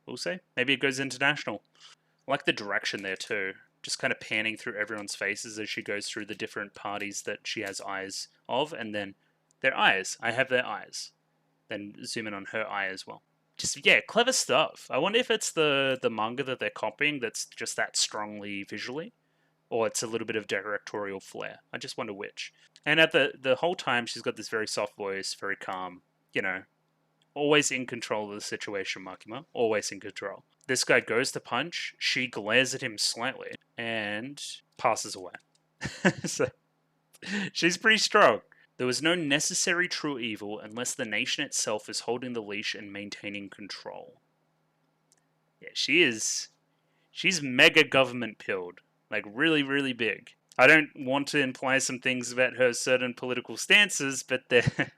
We'll see. Maybe it goes international. I like the direction there too. Just kind of panning through everyone's faces as she goes through the different parties that she has eyes of, and then their eyes. I have their eyes. Then zoom in on her eye as well. Just, yeah, clever stuff. I wonder if it's the manga that they're copying that's just that strongly visually, or it's a little bit of directorial flair. I just wonder which. And at the whole time, she's got this very soft voice, very calm, you know, always in control of the situation, Makima. Always in control. This guy goes to punch, she glares at him slightly, and passes away. So, she's pretty strong. There was no necessary true evil unless the nation itself is holding the leash and maintaining control. Yeah, she's mega government pilled. Like, really, really big. I don't want to imply some things about her certain political stances, but they're...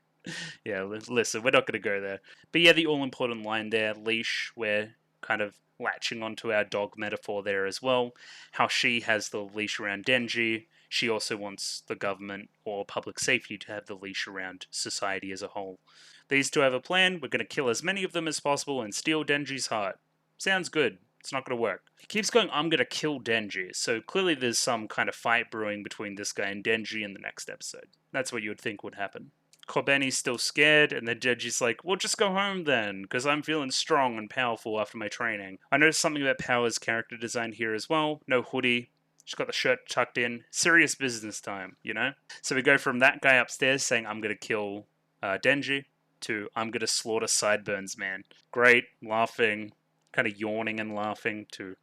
yeah, listen, we're not going to go there. But yeah, the all-important line there, leash, we're kind of latching onto our dog metaphor there as well. How she has the leash around Denji. She also wants the government or public safety to have the leash around society as a whole. These two have a plan. We're going to kill as many of them as possible and steal Denji's heart. Sounds good. It's not going to work. He keeps going, I'm going to kill Denji. So clearly there's some kind of fight brewing between this guy and Denji in the next episode. That's what you would think would happen. Kobeni's still scared, and then Denji's like, well, just go home then, because I'm feeling strong and powerful after my training. I noticed something about Power's character design here as well. No hoodie. She's got the shirt tucked in. Serious business time, you know? So we go from that guy upstairs saying, I'm going to kill Denji, to I'm going to slaughter Sideburns, man. Great, laughing, kind of yawning and laughing, to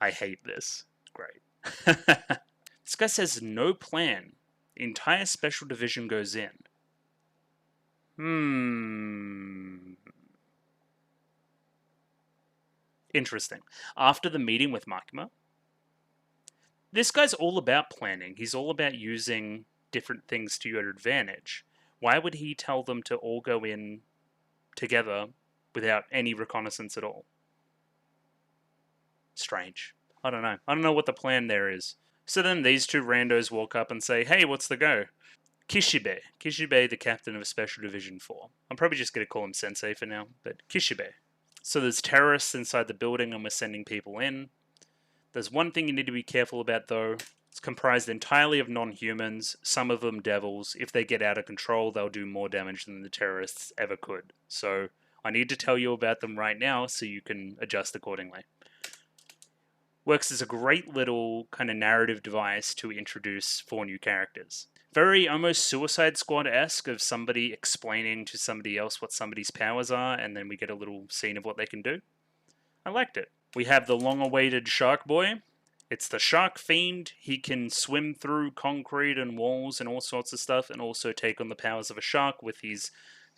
I hate this. Great. This guy says no plan. The entire special division goes in. Interesting. After the meeting with Makima, this guy's all about planning. He's all about using different things to your advantage. Why would he tell them to all go in together without any reconnaissance at all? Strange. I don't know. I don't know what the plan there is. So then these two randos walk up and say, hey, what's the go? Kishibe. Kishibe, the captain of Special Division 4. I'm probably just going to call him Sensei for now, but Kishibe. So there's terrorists inside the building and we're sending people in. There's one thing you need to be careful about though. It's comprised entirely of non-humans, some of them devils. If they get out of control, they'll do more damage than the terrorists ever could. So I need to tell you about them right now so you can adjust accordingly. Works as a great little kind of narrative device to introduce 4 new characters. Very almost Suicide Squad-esque of somebody explaining to somebody else what somebody's powers are, and then we get a little scene of what they can do. I liked it. We have the long-awaited Shark Boy. It's the Shark Fiend. He can swim through concrete and walls and all sorts of stuff, and also take on the powers of a shark with his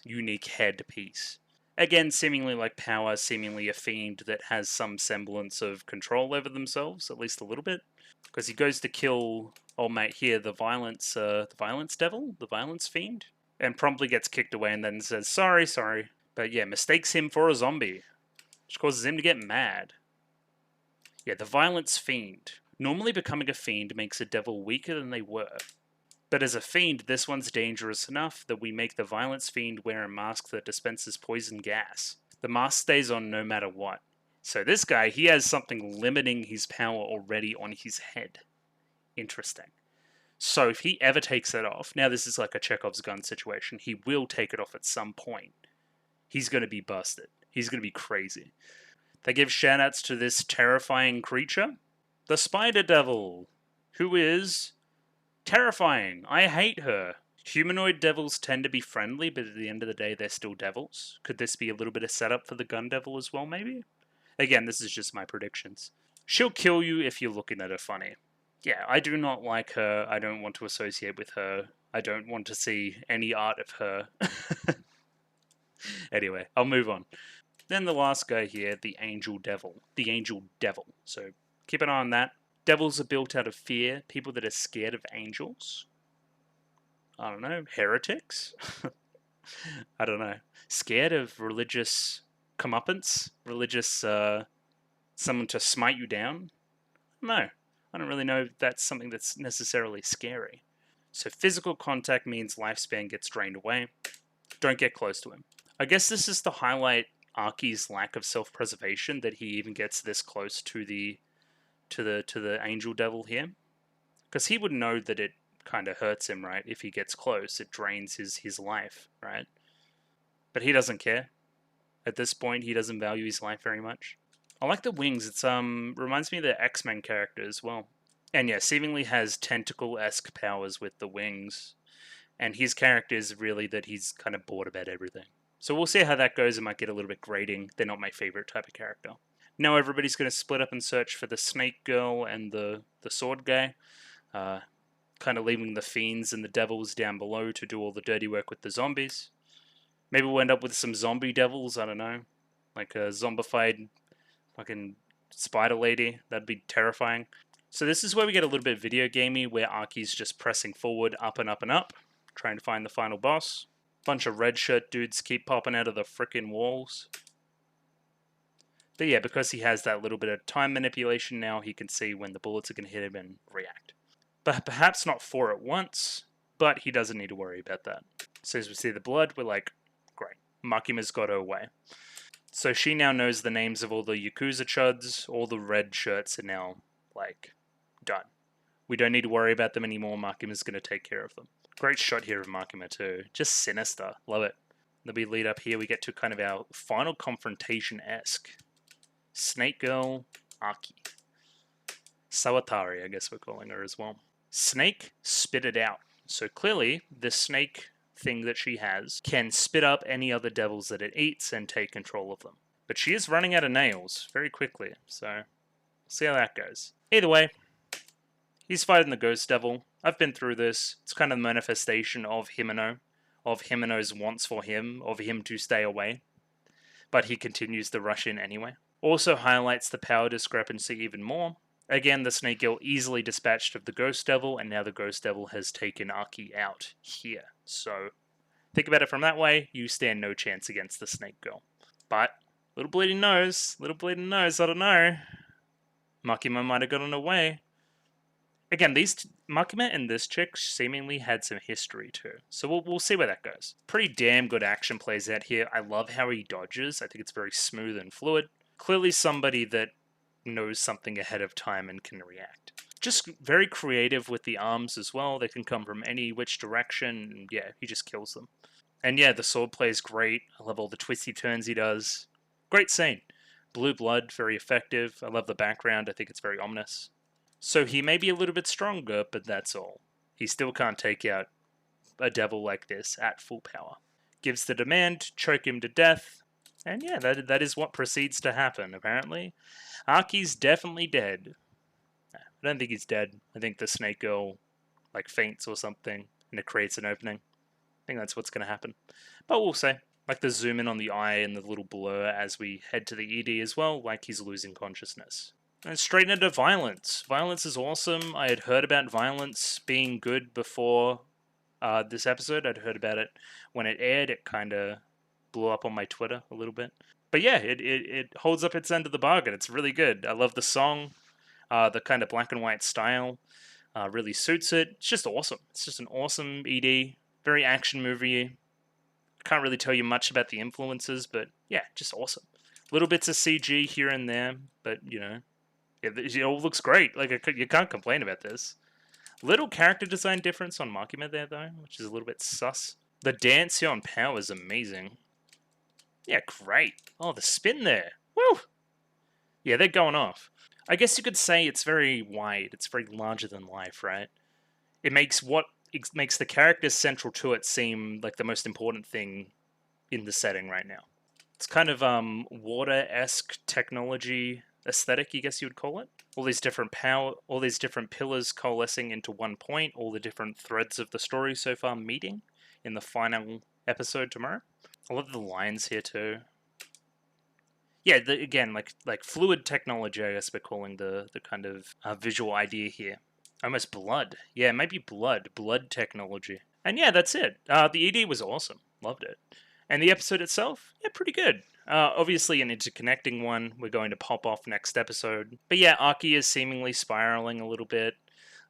unique head piece. Again, seemingly like power, seemingly a fiend that has some semblance of control over themselves, at least a little bit. Because he goes to kill old mate here, the violence devil, the violence fiend, and promptly gets kicked away and then says, sorry. But yeah, mistakes him for a zombie, which causes him to get mad. Yeah, the violence fiend. Normally becoming a fiend makes a devil weaker than they were. But as a fiend, this one's dangerous enough that we make the violence fiend wear a mask that dispenses poison gas. The mask stays on no matter what. So this guy, he has something limiting his power already on his head. Interesting. So if he ever takes that off, now this is like a Chekhov's gun situation, he will take it off at some point. He's going to be busted. He's going to be crazy. They give shoutouts to this terrifying creature, the Spider Devil, who is terrifying. I hate her. Humanoid devils tend to be friendly, but at the end of the day, they're still devils. Could this be a little bit of setup for the Gun Devil as well, maybe? Again, this is just my predictions. She'll kill you if you're looking at her funny. Yeah, I do not like her. I don't want to associate with her. I don't want to see any art of her. Anyway, I'll move on. Then the last guy here, the Angel Devil. The Angel Devil. So keep an eye on that. Devils are built out of fear. People that are scared of angels. I don't know. Heretics? I don't know. Scared of religious comeuppance? Religious, someone to smite you down? No. I don't really know if that's something that's necessarily scary. So physical contact means lifespan gets drained away. Don't get close to him. I guess this is to highlight Arki's lack of self-preservation, that he even gets this close to the Angel Devil here. Because he would know that it kind of hurts him, right? If he gets close, it drains his life, right? But he doesn't care. At this point, he doesn't value his life very much. I like the wings. It's reminds me of the X-Men character as well. And yeah, seemingly has tentacle-esque powers with the wings. And his character is really that he's kind of bored about everything. So we'll see how that goes. It might get a little bit grating. They're not my favorite type of character. Now everybody's going to split up and search for the snake girl and the sword guy. Kind of leaving the fiends and the devils down below to do all the dirty work with the zombies. Maybe we'll end up with some zombie devils, I don't know. Like a zombified fucking spider lady. That'd be terrifying. So this is where we get a little bit video gamey, where Arki's just pressing forward, up and up and up, trying to find the final boss. Bunch of red shirt dudes keep popping out of the frickin' walls. But yeah, because he has that little bit of time manipulation now, he can see when the bullets are going to hit him and react. But perhaps not 4 at once, but he doesn't need to worry about that. So as we see the blood, we're like, great, Makima's got her way. So she now knows the names of all the Yakuza chuds. All the red shirts are now, like, done. We don't need to worry about them anymore. Makima's going to take care of them. Great shot here of Makima too. Just sinister. Love it. Then we lead up here. We get to kind of our final confrontation-esque. Snake Girl, Aki. Sawatari, I guess we're calling her as well. Snake spit it out. So clearly, the snake thing that she has can spit up any other devils that it eats and take control of them. But she is running out of nails very quickly, so see how that goes. Either way, He's fighting the Ghost Devil. I've been through this. It's kind of a manifestation of Himeno, of Himeno's wants for him, of him to stay away. But he continues to rush in anyway. Also highlights the power discrepancy even more. Again, the Snake Girl easily dispatched of the Ghost Devil, and now the Ghost Devil has taken Aki out here. So, think about it from that way, you stand no chance against the Snake Girl. But, little bleeding nose, I don't know. Makima might have gotten away. Again, Makima and this chick seemingly had some history too, so we'll see where that goes. Pretty damn good action plays out here. I love how he dodges. I think it's very smooth and fluid. Clearly somebody that knows something ahead of time and can react. Just very creative with the arms as well. They can come from any which direction, and yeah, he just kills them. And yeah, the sword play is great. I love all the twisty turns he does. Great scene. Blue blood, very effective. I love the background. I think it's very ominous. So he may be a little bit stronger, but that's all. He still can't take out a devil like this at full power. Gives the demand, choke him to death, and yeah, that is what proceeds to happen, apparently. Aki's definitely dead. I don't think he's dead. I think the Snake Girl, like, faints or something, and it creates an opening. I think that's what's going to happen. But we'll see. Like the zoom in on the eye and the little blur as we head to the ED as well, like he's losing consciousness. And straight into violence. Violence is awesome. I had heard about violence being good before this episode. I'd heard about it when it aired. It kind of blew up on my Twitter a little bit. But yeah, it holds up its end of the bargain. It's really good. I love the song. The kind of black and white style really suits it. It's just awesome. It's just an awesome ED. Very action movie. Can't really tell you much about the influences, but yeah, just awesome. Little bits of CG here and there, but you know, it all looks great. Like, you can't complain about this. Little character design difference on Makima there, though, which is a little bit sus. The dance here on Power is amazing. Yeah, great. Oh, the spin there. Woo! Yeah, they're going off. I guess you could say it's very wide. It's very larger than life, right? It makes the characters central to it seem like the most important thing in the setting right now. It's kind of water-esque technology aesthetic, I guess you would call it. All these different pillars coalescing into one point, all the different threads of the story so far meeting in the final episode tomorrow. I love the lines here too. Yeah, again, like fluid technology, I guess we're calling the kind of visual idea here. Almost blood. Yeah, maybe blood technology. And yeah, that's it. The ED was awesome. Loved it. And the episode itself, yeah, pretty good. Obviously an interconnecting one. We're going to pop off next episode. But yeah, Aki is seemingly spiraling a little bit.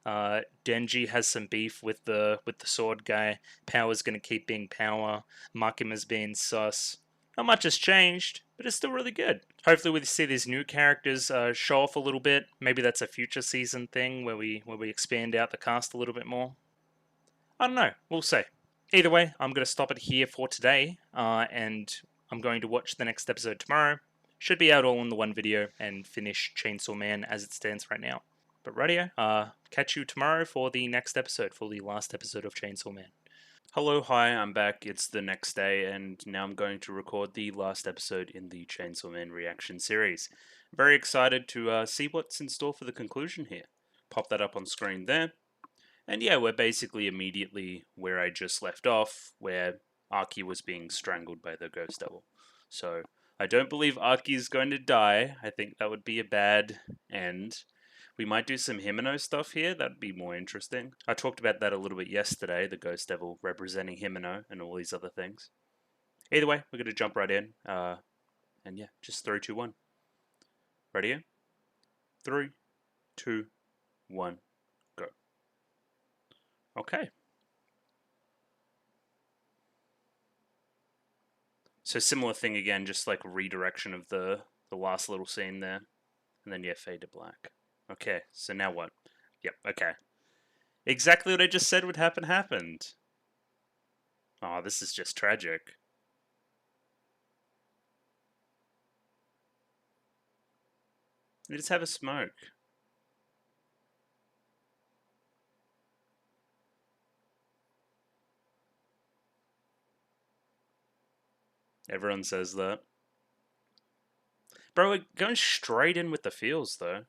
Denji has some beef with the sword guy. Power's going to keep being Power. Makima's being sus. Not much has changed, but it's still really good. Hopefully we see these new characters show off a little bit. Maybe that's a future season thing where we expand out the cast a little bit more. I don't know. We'll see. Either way, I'm going to stop it here for today, and I'm going to watch the next episode tomorrow. Should be out all in the one video and finish Chainsaw Man as it stands right now. But radio, catch you tomorrow for the next episode, for the last episode of Chainsaw Man. Hello, hi, I'm back. It's the next day, and now I'm going to record the last episode in the Chainsaw Man reaction series. Very excited to see what's in store for the conclusion here. Pop that up on screen there. And yeah, we're basically immediately where I just left off, where Aki was being strangled by the Ghost Devil. So, I don't believe Aki is going to die. I think that would be a bad end. We might do some Himeno stuff here, that'd be more interesting. I talked about that a little bit yesterday, the Ghost Devil representing Himeno and all these other things. Either way, we're going to jump right in. And yeah, just 3, 2, 1. Ready? 3, 2, 1, go. Okay. So similar thing again, just like redirection of the last little scene there. And then yeah, fade to black. Okay, so now what? Yep, okay. Exactly what I just said would happen happened. Oh, this is just tragic. They just have a smoke. Everyone says that. Bro, we're going straight in with the feels, though.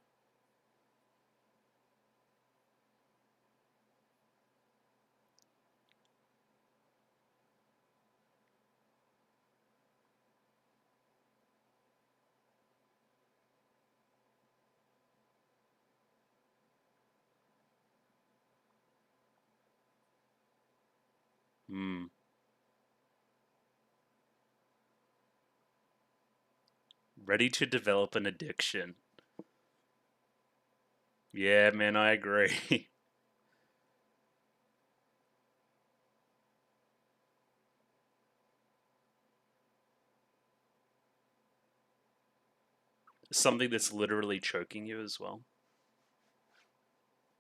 Hmm. Ready to develop an addiction. Yeah, man, I agree. Something that's literally choking you as well.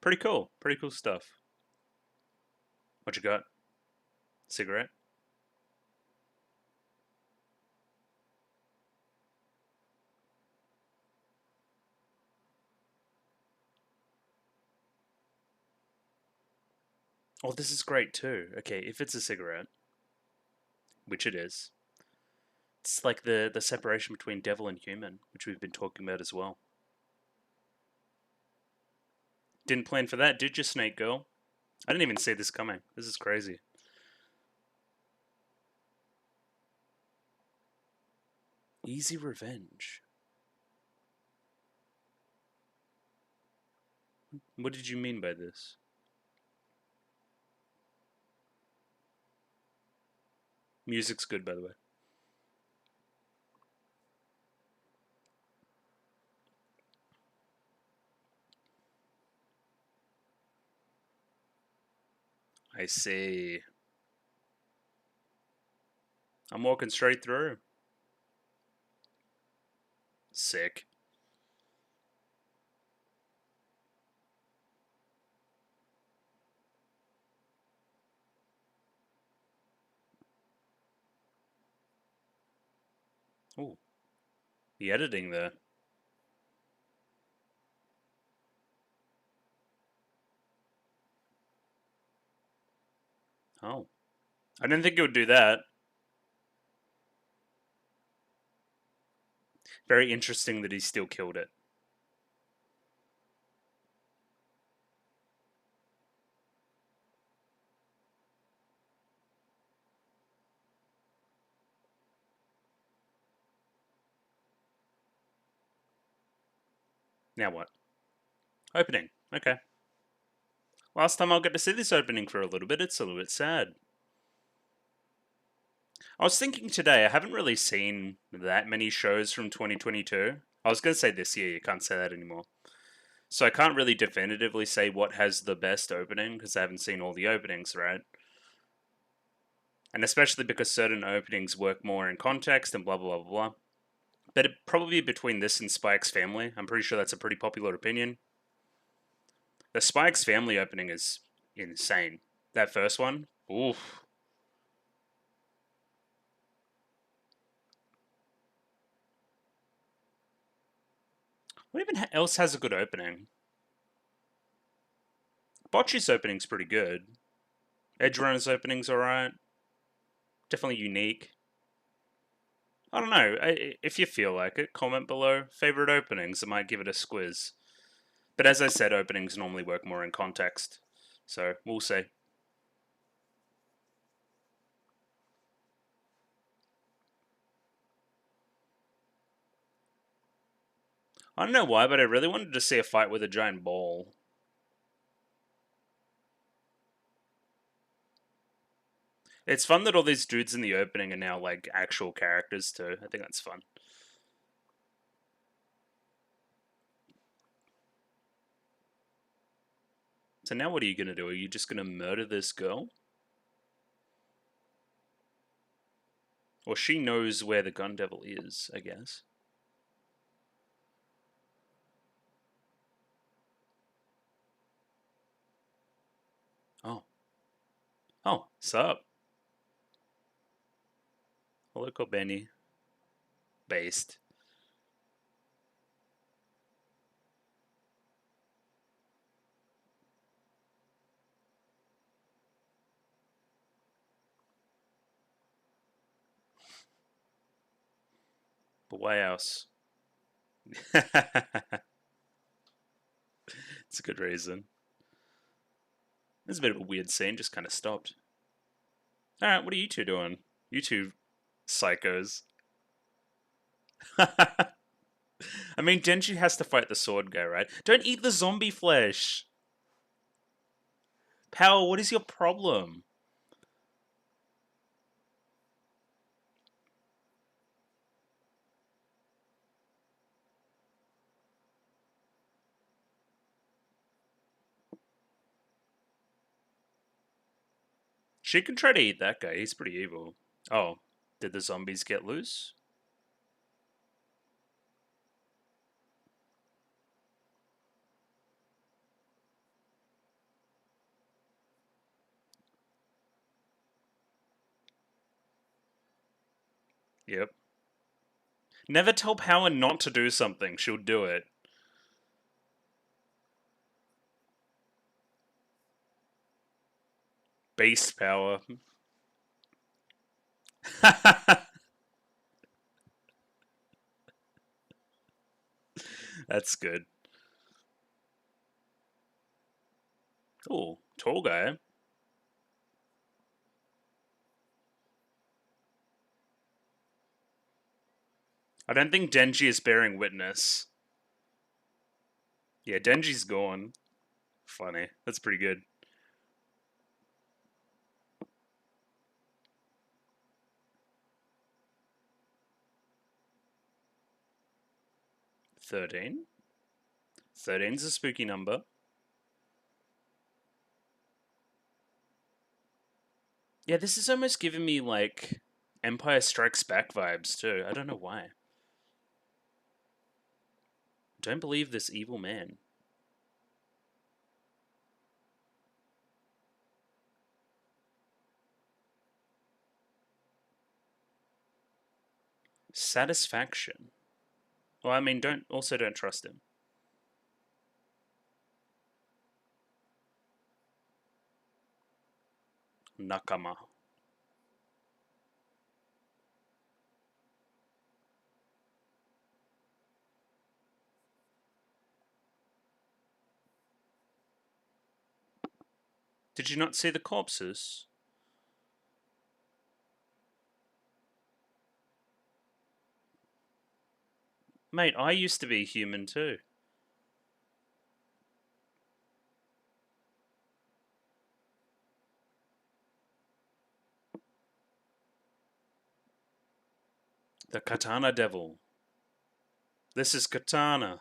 Pretty cool. Pretty cool stuff. What you got? Cigarette? Oh, this is great too. Okay, if it's a cigarette, which it is, it's like the separation between devil and human, which we've been talking about as well. Didn't plan for that, did you, Snake Girl? I didn't even see this coming. This is crazy. Easy revenge. What did you mean by this? Music's good, by the way. I see. I'm walking straight through. Sick. Oh, the editing there. Oh, I didn't think it would do that. Very interesting that he still killed it. Now what? Opening. Okay. Last time I'll get to see this opening for a little bit. It's a little bit sad. I was thinking today, I haven't really seen that many shows from 2022. I was going to say this year, you can't say that anymore. So I can't really definitively say what has the best opening because I haven't seen all the openings, right? And especially because certain openings work more in context and blah, blah, blah, blah. But it probably between this and Spike's Family. I'm pretty sure that's a pretty popular opinion. The Spike's Family opening is insane. That first one, oof. What even else has a good opening? Bocce's opening's pretty good. Edge Runner's opening's alright. Definitely unique. I don't know. If you feel like it, comment below. Favorite openings. I might give it a squiz. But as I said, openings normally work more in context. So we'll see. I don't know why, but I really wanted to see a fight with a giant ball. It's fun that all these dudes in the opening are now like actual characters too. I think that's fun. So now what are you going to do? Are you just going to murder this girl? Or she knows where the gun devil is, I guess. Oh. Oh, sup? Hello, Benny. Based. But why else? It's a good reason. It's a bit of a weird scene, just kind of stopped. Alright, what are you two doing? You two psychos. I mean, Denji has to fight the sword guy, right? Don't eat the zombie flesh! Power, what is your problem? She can try to eat that guy. He's pretty evil. Oh, did the zombies get loose? Yep. Never tell Power not to do something. She'll do it. Beast Power. That's good. Oh, tall guy. I don't think Denji is bearing witness. Yeah, Denji's gone. Funny. That's pretty good. $13. 13's a spooky number. Yeah, this is almost giving me like Empire Strikes Back vibes too. I don't know why. Don't believe this evil man. Satisfaction. Well, I mean, don't trust him. Nakama. Did you not see the corpses? Mate, I used to be human too. The Katana Devil. This is Katana.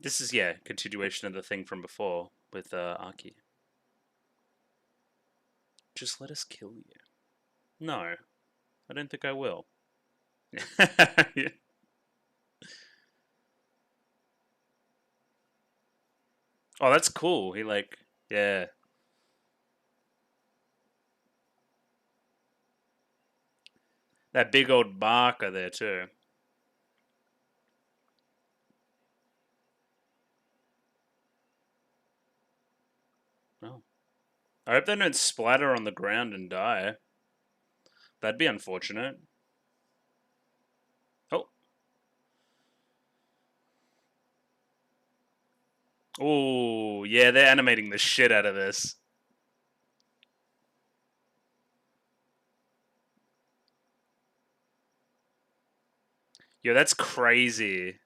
This is, yeah, continuation of the thing from before with Aki. Just let us kill you. No, I don't think I will. Yeah. Oh, that's cool. He like, yeah. That big old barker there too. Oh. I hope they don't splatter on the ground and die. That'd be unfortunate. Oh. Oh, yeah, they're animating the shit out of this. Yo, that's crazy.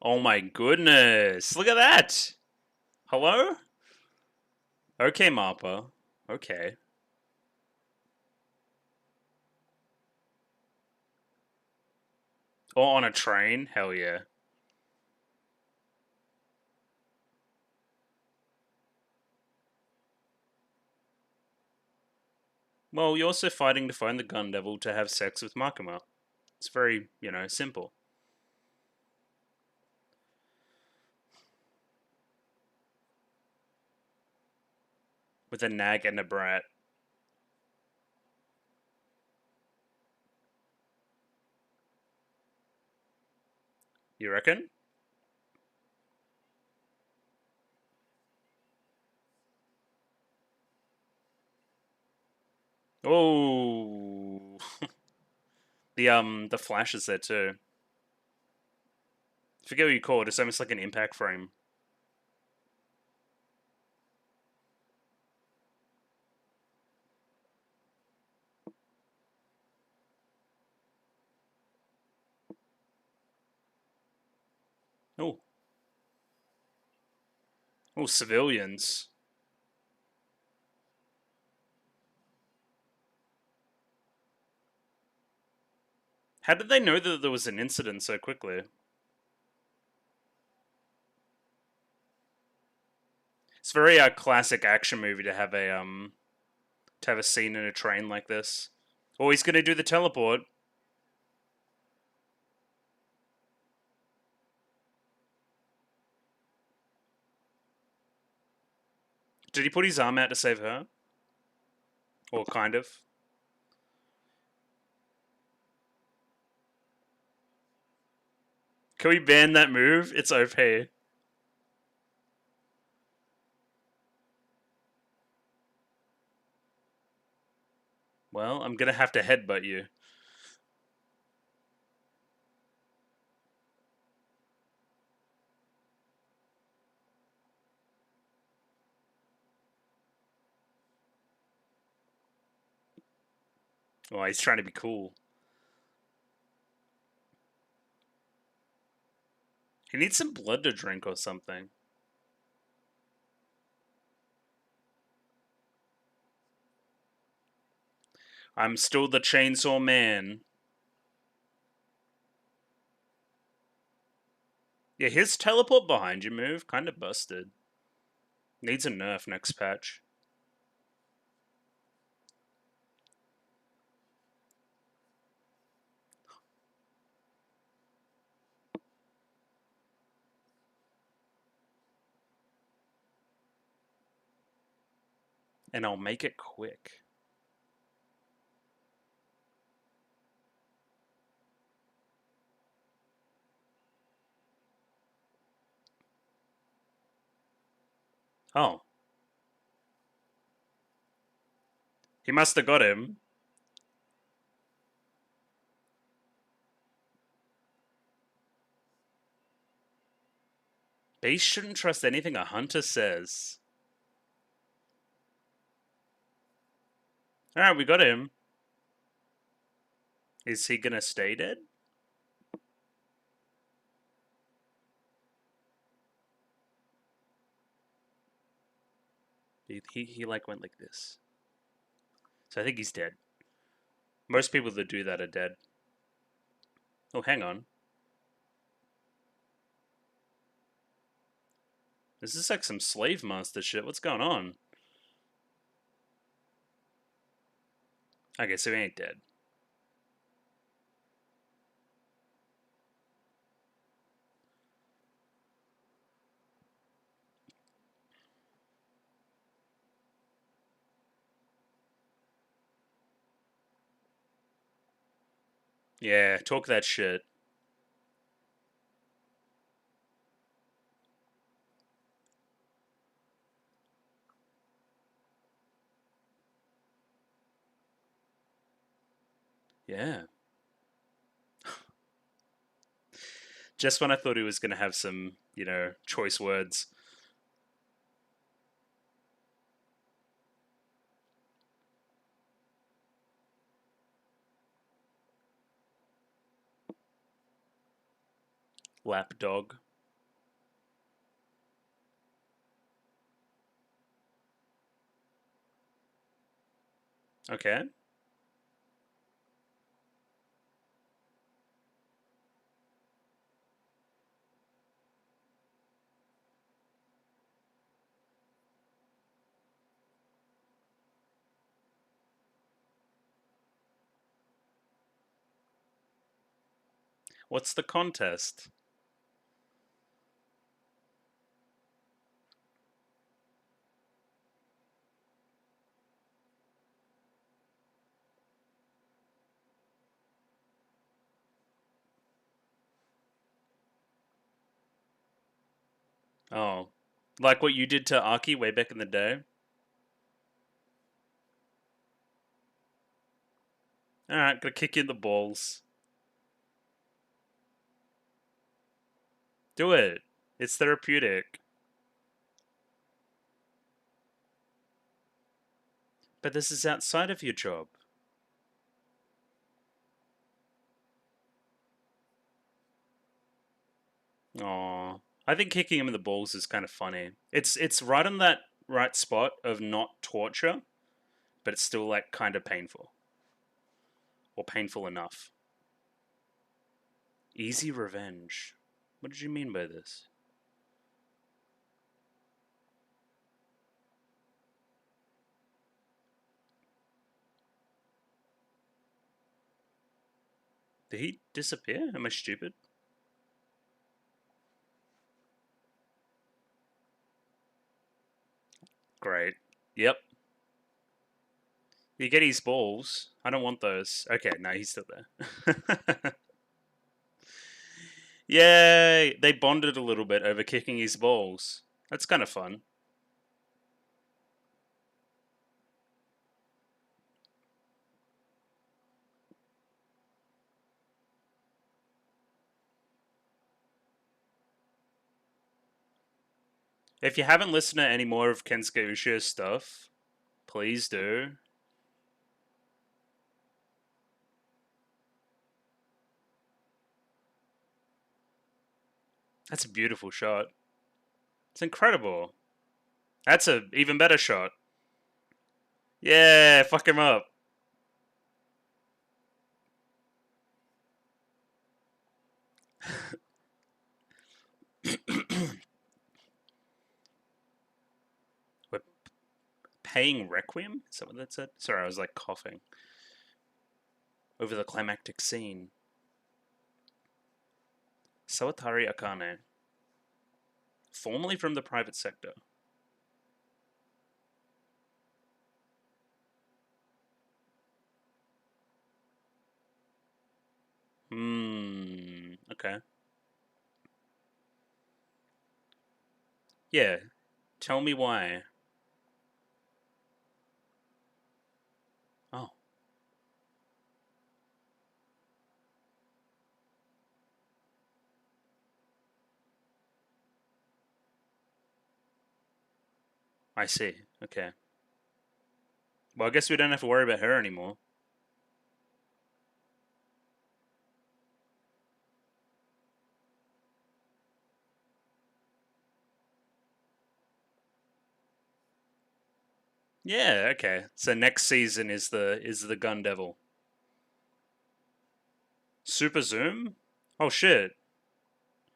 Oh my goodness. Look at that. Hello? Okay, Mappa. Okay. Or on a train? Hell yeah. Well, you're also fighting to find the gun devil to have sex with Makima. It's very, simple. With a nag and a brat. You reckon? Oh. The flash is there too. I forget what you call it. It's almost like an impact frame. Oh, civilians. How did they know that there was an incident so quickly? It's very classic action movie to have a scene in a train like this. Oh, he's gonna do the teleport. Did he put his arm out to save her? Or kind of? Can we ban that move? It's OP. Well, I'm gonna have to headbutt you. Oh, he's trying to be cool. He needs some blood to drink or something. I'm still the Chainsaw Man. Yeah, his teleport behind you move kind of busted. Needs a nerf next patch. And I'll make it quick. Oh. He must have got him. Beast shouldn't trust anything a hunter says. Alright, we got him. Is he gonna stay dead? He like went like this. So I think he's dead. Most people that do that are dead. Oh, hang on. This is like some slave master shit. What's going on? Okay, so he ain't dead. Yeah, talk that shit. Yeah. Just when I thought he was gonna have some, choice words. Lapdog. Okay. What's the contest? Oh. Like what you did to Aki way back in the day? Alright, gonna kick you in the balls. Do it. It's therapeutic. But this is outside of your job. Aww. I think kicking him in the balls is kind of funny. It's right on that right spot of not torture, but it's still like kind of painful or painful enough. Easy revenge. What did you mean by this? Did he disappear? Am I stupid? Great. Yep. You get his balls. I don't want those. Okay, no, he's still there. Yay! They bonded a little bit over kicking his balls. That's kind of fun. If you haven't listened to any more of Kensuke Ushi's stuff, please do. That's a beautiful shot. It's incredible. That's a even better shot. Yeah, fuck him up. We're paying Requiem? Is that what that said? Sorry, I was like coughing. Over the climactic scene. Sawatari Akane. Formerly from the private sector. Okay. Yeah, tell me why. Oh, I see. Okay. Well, I guess we don't have to worry about her anymore. Yeah, okay. So next season is the Gun Devil. Super Zoom? Oh shit.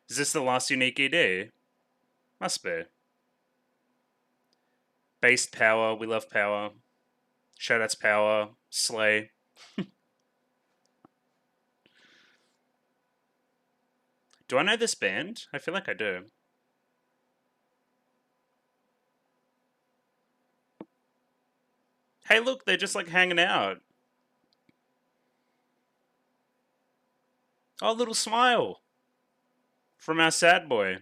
Is this the last unique ED? Must be. Based power, we love power. Shoutouts power, slay. Do I know this band? I feel like I do. Hey look, they're just like hanging out. Oh, little smile. From our sad boy.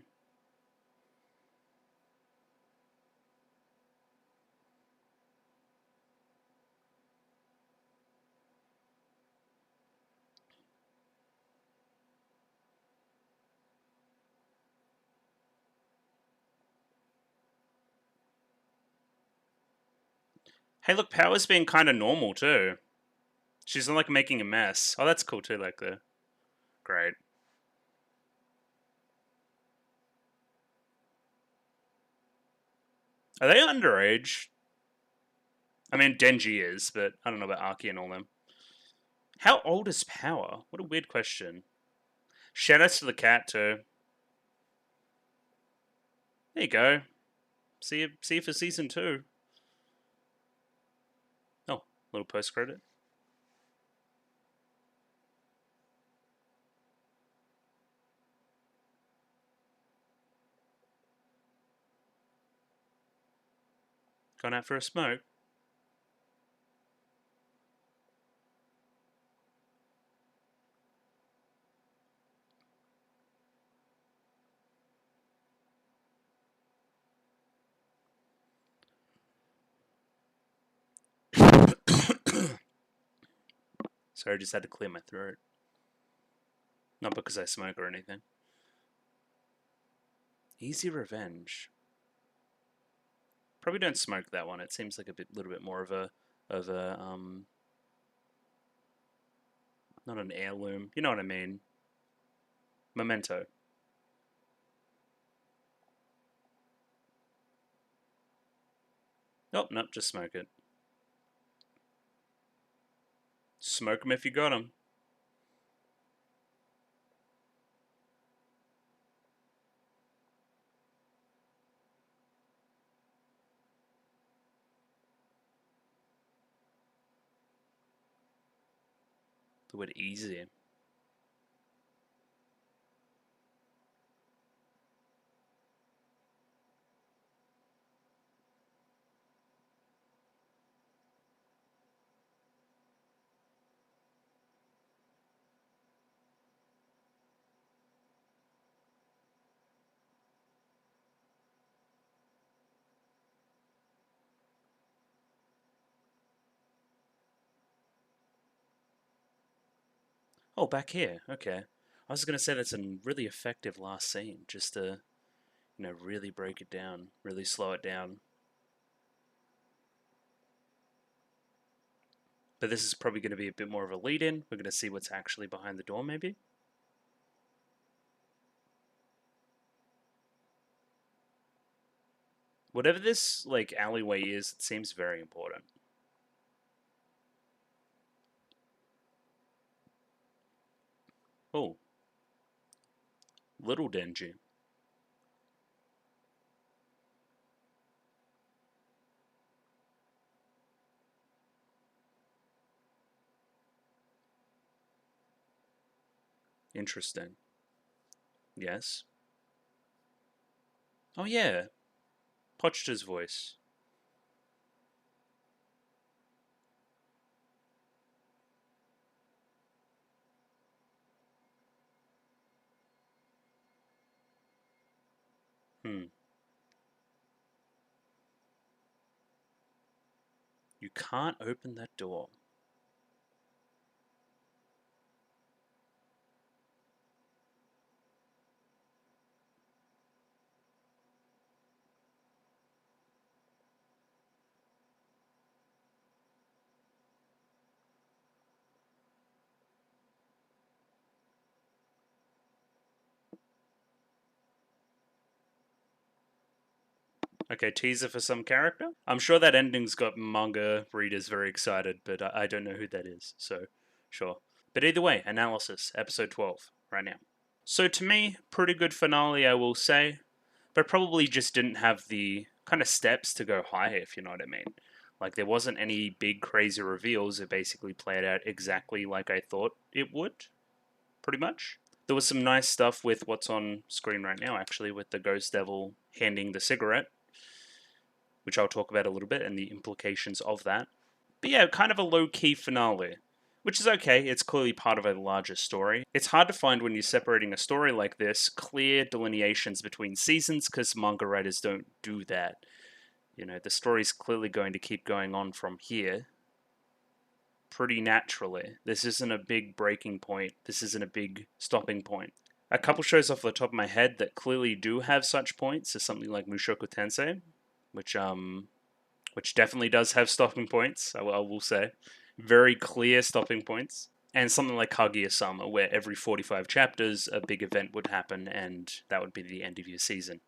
Hey look, Power's being kinda normal too. She's not like making a mess. Oh, that's cool too, like the great. Are they underage? I mean, Denji is, but I don't know about Aki and all them. How old is Power? What a weird question. Shoutouts to the cat too. There you go. See you for season 2. Oh, little post credit. Going out for a smoke. Sorry, I just had to clear my throat. Not because I smoke or anything. Easy revenge. Probably don't smoke that one. It seems like a little bit more of a not an heirloom. You know what I mean? Memento. Oh, no, just smoke it. Smoke 'em if you got 'em. Do it easy. Oh, back here. Okay. I was gonna say that's a really effective last scene, just to, really break it down, really slow it down. But this is probably going to be a bit more of a lead-in. We're going to see what's actually behind the door, maybe? Whatever this, like, alleyway is, it seems very important. Oh. Little Denji. Interesting. Yes. Oh, yeah. Pochta's voice. Hmm. You can't open that door. Okay, teaser for some character? I'm sure that ending's got manga readers very excited, but I don't know who that is, so sure. But either way, analysis, episode 12, right now. So to me, pretty good finale, I will say, but probably just didn't have the kind of steps to go higher, if you know what I mean. Like, there wasn't any big crazy reveals, it basically played out exactly like I thought it would, pretty much. There was some nice stuff with what's on screen right now, actually, with the Ghost Devil handing the cigarette, which I'll talk about a little bit, and the implications of that. But yeah, kind of a low-key finale, which is okay, it's clearly part of a larger story. It's hard to find when you're separating a story like this, clear delineations between seasons, because manga writers don't do that. The story's clearly going to keep going on from here pretty naturally. This isn't a big breaking point, this isn't a big stopping point. A couple shows off the top of my head that clearly do have such points is something like Mushoku Tensei, which definitely does have stopping points, I will say. Very clear stopping points. And something like Kaguya-sama, where every 45 chapters a big event would happen and that would be the end of your season.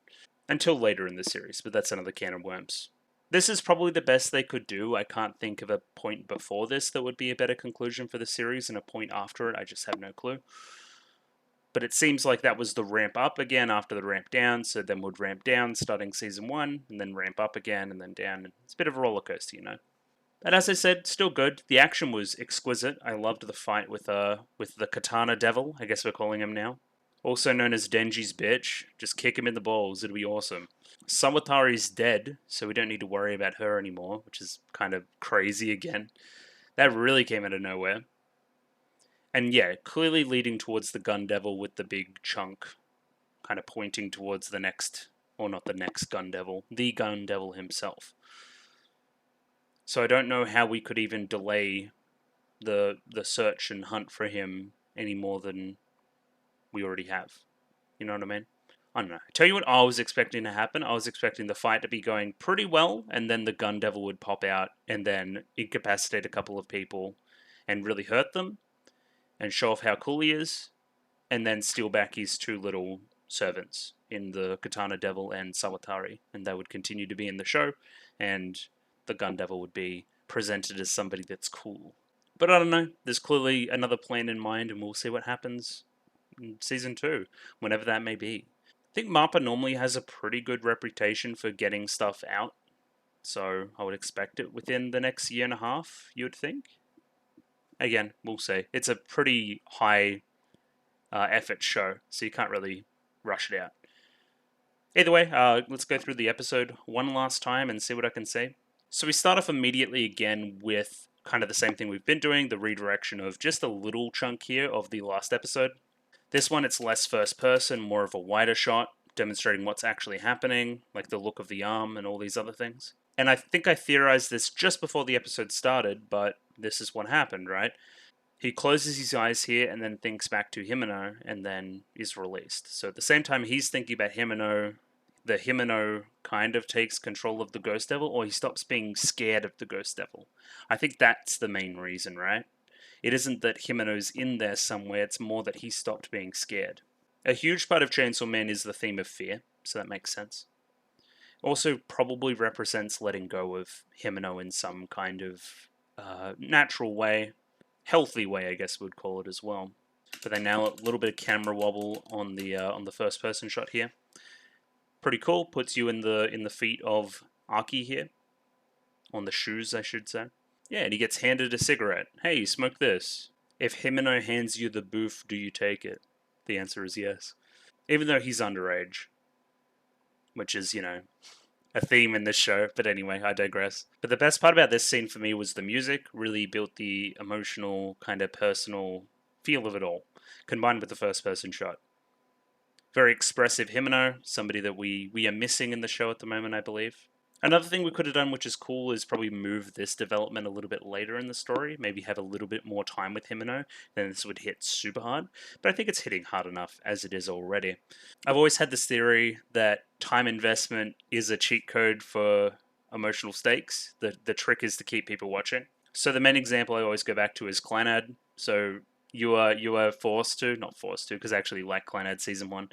Until later in the series, but that's another can of worms. This is probably the best they could do. I can't think of a point before this that would be a better conclusion for the series, and a point after it, I just have no clue. But it seems like that was the ramp up again after the ramp down, so then would ramp down starting season 1, and then ramp up again, and then down. It's a bit of a roller coaster, But as I said, still good. The action was exquisite. I loved the fight with the Katana Devil, I guess we're calling him now. Also known as Denji's bitch. Just kick him in the balls, it'd be awesome. Sawatari's dead, so we don't need to worry about her anymore, which is kind of crazy again. That really came out of nowhere. And yeah, clearly leading towards the Gun Devil with the big chunk, kind of pointing towards the next, or not the next Gun Devil, the Gun Devil himself. So I don't know how we could even delay the search and hunt for him any more than we already have. You know what I mean? I don't know. Tell you what I was expecting to happen. I was expecting the fight to be going pretty well, and then the Gun Devil would pop out and then incapacitate a couple of people and really hurt them and show off how cool he is, and then steal back his two little servants in the Katana Devil and Sawatari, and they would continue to be in the show, and the Gun Devil would be presented as somebody that's cool. But I don't know. There's clearly another plan in mind, and we'll see what happens in season 2, whenever that may be. I think MAPPA normally has a pretty good reputation for getting stuff out, so I would expect it within the next year and a half, you would think. Again, we'll see. It's a pretty high effort show, so you can't really rush it out. Either way, let's go through the episode one last time and see what I can say. So we start off immediately again with kind of the same thing we've been doing, the redirection of just a little chunk here of the last episode. This one, it's less first person, more of a wider shot, demonstrating what's actually happening, like the look of the arm and all these other things. And I think I theorized this just before the episode started, but this is what happened, right? He closes his eyes here and then thinks back to Himeno and then is released. So at the same time he's thinking about Himeno, the Himeno kind of takes control of the Ghost Devil, or he stops being scared of the Ghost Devil. I think that's the main reason, right? It isn't that Himeno's in there somewhere, it's more that he stopped being scared. A huge part of Chainsaw Man is the theme of fear, so that makes sense. Also probably represents letting go of Himeno in some kind of natural way, healthy way, I guess we'd call it as well. But then now a little bit of camera wobble on the first person shot here. Pretty cool. Puts you in the feet of Aki here, on the shoes, I should say. Yeah, and he gets handed a cigarette. Hey, smoke this. If Himeno hands you the boof, do you take it? The answer is yes. Even though he's underage, which is, a theme in this show. But anyway, I digress. But the best part about this scene for me was the music. Really built the emotional, kind of personal feel of it all, combined with the first person shot. Very expressive Himeno, somebody that we are missing in the show at the moment, I believe. Another thing we could have done, which is cool, is probably move this development a little bit later in the story. Maybe have a little bit more time with Himeno. Then this would hit super hard. But I think it's hitting hard enough as it is already. I've always had this theory that time investment is a cheat code for emotional stakes. The trick is to keep people watching. So the main example I always go back to is Clannad. So you are forced to, not forced to, because I actually like Clannad Season 1.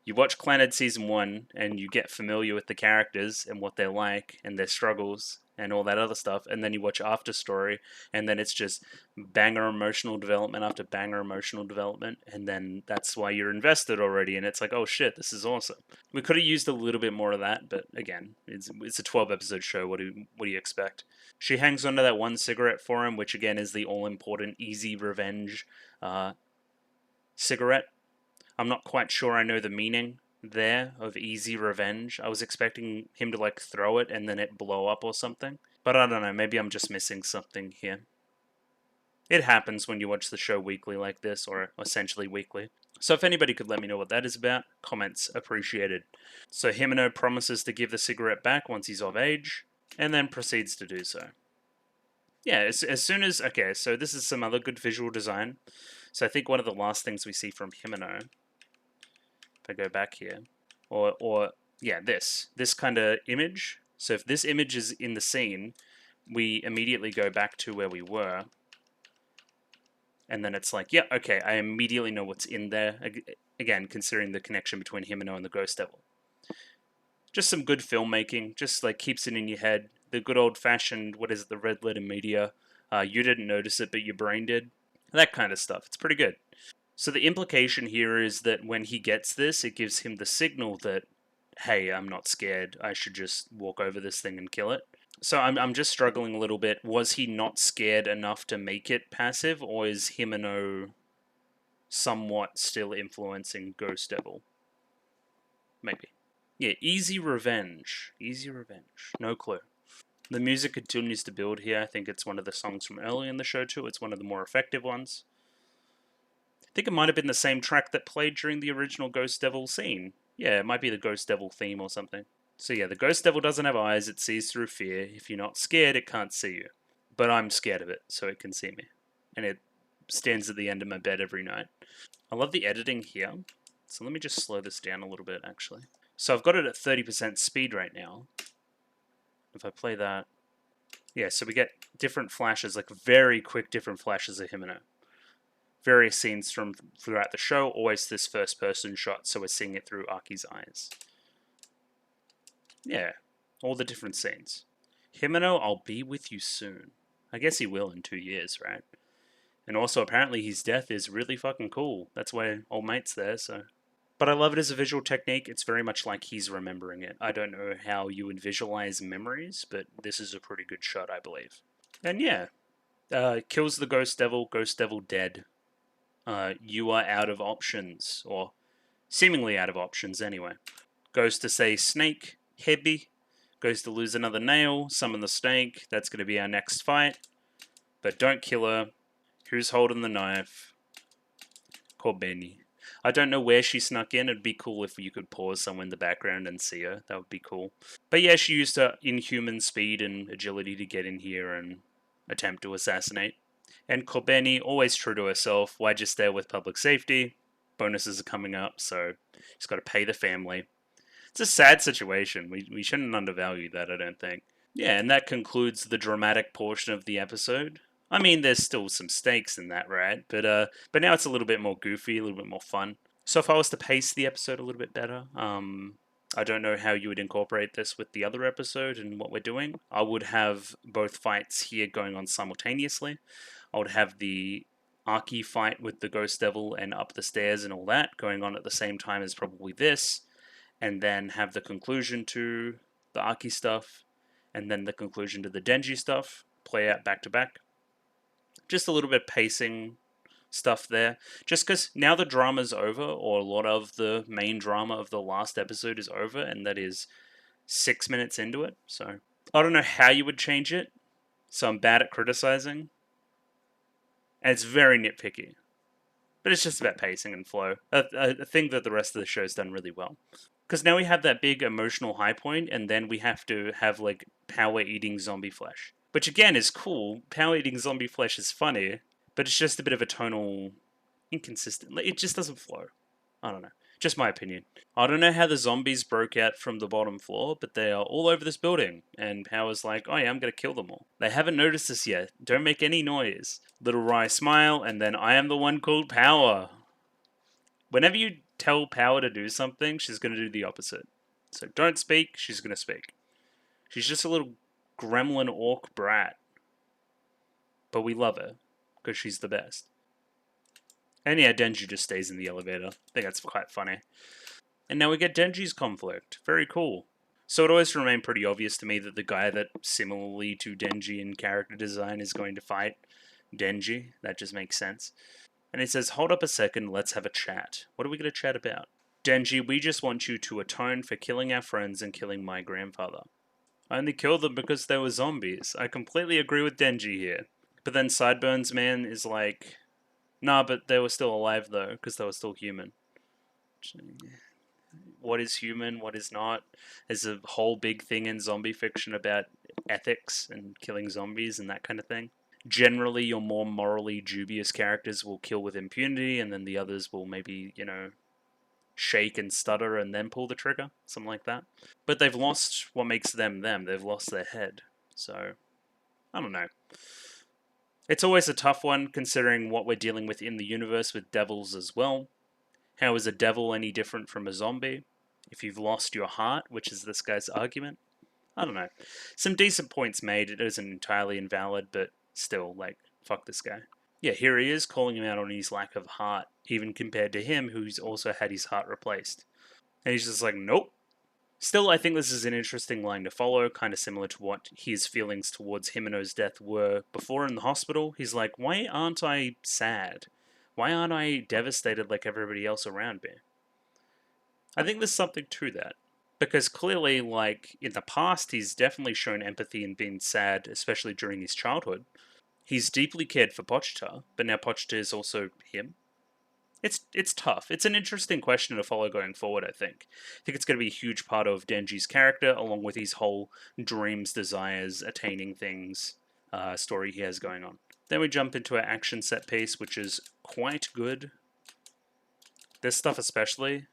You watch Clannad Season 1 and you get familiar with the characters and what they're like and their struggles and all that other stuff, and then you watch After Story and then it's just banger emotional development after banger emotional development, and then that's why you're invested already, and it's like, oh shit, this is awesome. We could have used a little bit more of that, but again, it's a 12 episode show. What do you expect? She hangs onto that one cigarette for him, which again is the all-important easy revenge cigarette. I'm not quite sure I know the meaning there of easy revenge. I was expecting him to like throw it and then it blow up or something. But I don't know, maybe I'm just missing something here. It happens when you watch the show weekly like this, or essentially weekly. So if anybody could let me know what that is about, comments appreciated. So Himeno promises to give the cigarette back once he's of age, and then proceeds to do so. Yeah, as soon as... Okay, so this is some other good visual design. So I think one of the last things we see from Himeno, if I go back here, or yeah, this kind of image. So if this image is in the scene, we immediately go back to where we were, and then it's like, yeah, okay, I immediately know what's in there. Again, considering the connection between Himeno and the Ghost Devil. Just some good filmmaking, just like keeps it in your head. The good old-fashioned, what is it, the red letter media. You didn't notice it, but your brain did. That kind of stuff. It's pretty good. So the implication here is that when he gets this, it gives him the signal that, hey, I'm not scared. I should just walk over this thing and kill it. So I'm just struggling a little bit. Was he not scared enough to make it passive, or is Himeno somewhat still influencing Ghost Devil? Maybe. Yeah, easy revenge. Easy revenge. No clue. The music continues to build here. I think it's one of the songs from early in the show too. It's one of the more effective ones. I think it might have been the same track that played during the original Ghost Devil scene. Yeah, it might be the Ghost Devil theme or something. So yeah, the Ghost Devil doesn't have eyes, it sees through fear. If you're not scared, it can't see you. But I'm scared of it, so it can see me. And it stands at the end of my bed every night. I love the editing here. So let me just slow this down a little bit, actually. So I've got it at 30% speed right now. If I play that... Yeah, so we get different flashes, like very quick different flashes of Himeno. Various scenes from throughout the show, always this first-person shot, so we're seeing it through Aki's eyes. Yeah, all the different scenes. Himeno, I'll be with you soon. I guess he will in 2 years, right? And also, apparently, his death is really fucking cool. That's why old mate's there, so. But I love it as a visual technique. It's very much like he's remembering it. I don't know how you would visualize memories, but this is a pretty good shot, I believe. And yeah, kills the Ghost Devil dead. You are out of options, or seemingly out of options anyway. Goes to say snake, heavy. Goes to lose another nail, summon the snake. That's going to be our next fight. But don't kill her. Who's holding the knife? Corbeni. I don't know where she snuck in. It'd be cool if you could pause somewhere in the background and see her. That would be cool. But yeah, she used her inhuman speed and agility to get in here and attempt to assassinate. And Corbeni, always true to herself. Why just stay with public safety? Bonuses are coming up, so she's got to pay the family. It's a sad situation. We shouldn't undervalue that, I don't think. Yeah, and that concludes the dramatic portion of the episode. I mean, there's still some stakes in that, right? But now it's a little bit more goofy, a little bit more fun. So if I was to pace the episode a little bit better, I don't know how you would incorporate this with the other episode and what we're doing. I would have both fights here going on simultaneously. I would have the Archie fight with the Ghost Devil and up the stairs and all that going on at the same time as probably this, and then have the conclusion to the Archie stuff, and then the conclusion to the Denji stuff, play out back to back. Just a little bit pacing stuff there. Just because now the drama's over, or a lot of the main drama of the last episode is over, and that is 6 minutes into it. So I don't know how you would change it. So I'm bad at criticizing. And it's very nitpicky. But it's just about pacing and flow. A thing that the rest of the show's done really well. Because now we have that big emotional high point, and then we have to have, like, power eating zombie flesh. Which, again, is cool. Power eating zombie flesh is funny, but it's just a bit of a tonal inconsistent. It just doesn't flow. I don't know. Just my opinion. I don't know how the zombies broke out from the bottom floor, but they are all over this building. And Power's like, oh yeah, I'm going to kill them all. They haven't noticed this yet. Don't make any noise. Little Rye smile, and then I am the one called Power. Whenever you tell Power to do something, she's going to do the opposite. So don't speak, she's going to speak. She's just a little gremlin orc brat. But we love her, because she's the best. And yeah, Denji just stays in the elevator. I think that's quite funny. And now we get Denji's conflict. Very cool. So it always remained pretty obvious to me that the guy that, similarly to Denji in character design, is going to fight Denji. That just makes sense. And he says, hold up a second, let's have a chat. What are we going to chat about? Denji, we just want you to atone for killing our friends and killing my grandfather. I only killed them because they were zombies. I completely agree with Denji here. But then Sideburns Man is like, nah, but they were still alive though, because they were still human. What is human, what is not? There's a whole big thing in zombie fiction about ethics and killing zombies and that kind of thing. Generally, your more morally dubious characters will kill with impunity, and then the others will maybe, shake and stutter and then pull the trigger, something like that. But they've lost what makes them them. They've lost their head. So, I don't know. It's always a tough one, considering what we're dealing with in the universe with devils as well. How is a devil any different from a zombie? If you've lost your heart, which is this guy's argument? I don't know. Some decent points made. It isn't entirely invalid, but still, like, fuck this guy. Yeah, here he is calling him out on his lack of heart, even compared to him, who's also had his heart replaced. And he's just like, nope. Still, I think this is an interesting line to follow, kind of similar to what his feelings towards Himeno's death were before in the hospital. He's like, why aren't I sad? Why aren't I devastated like everybody else around me? I think there's something to that. Because clearly, like, in the past, he's definitely shown empathy and been sad, especially during his childhood. He's deeply cared for Pochita, but now Pochita is also him. It's tough. It's an interesting question to follow going forward, I think. I think it's going to be a huge part of Denji's character, along with his whole dreams, desires, attaining things story he has going on. Then we jump into our action set piece, which is quite good. This stuff especially.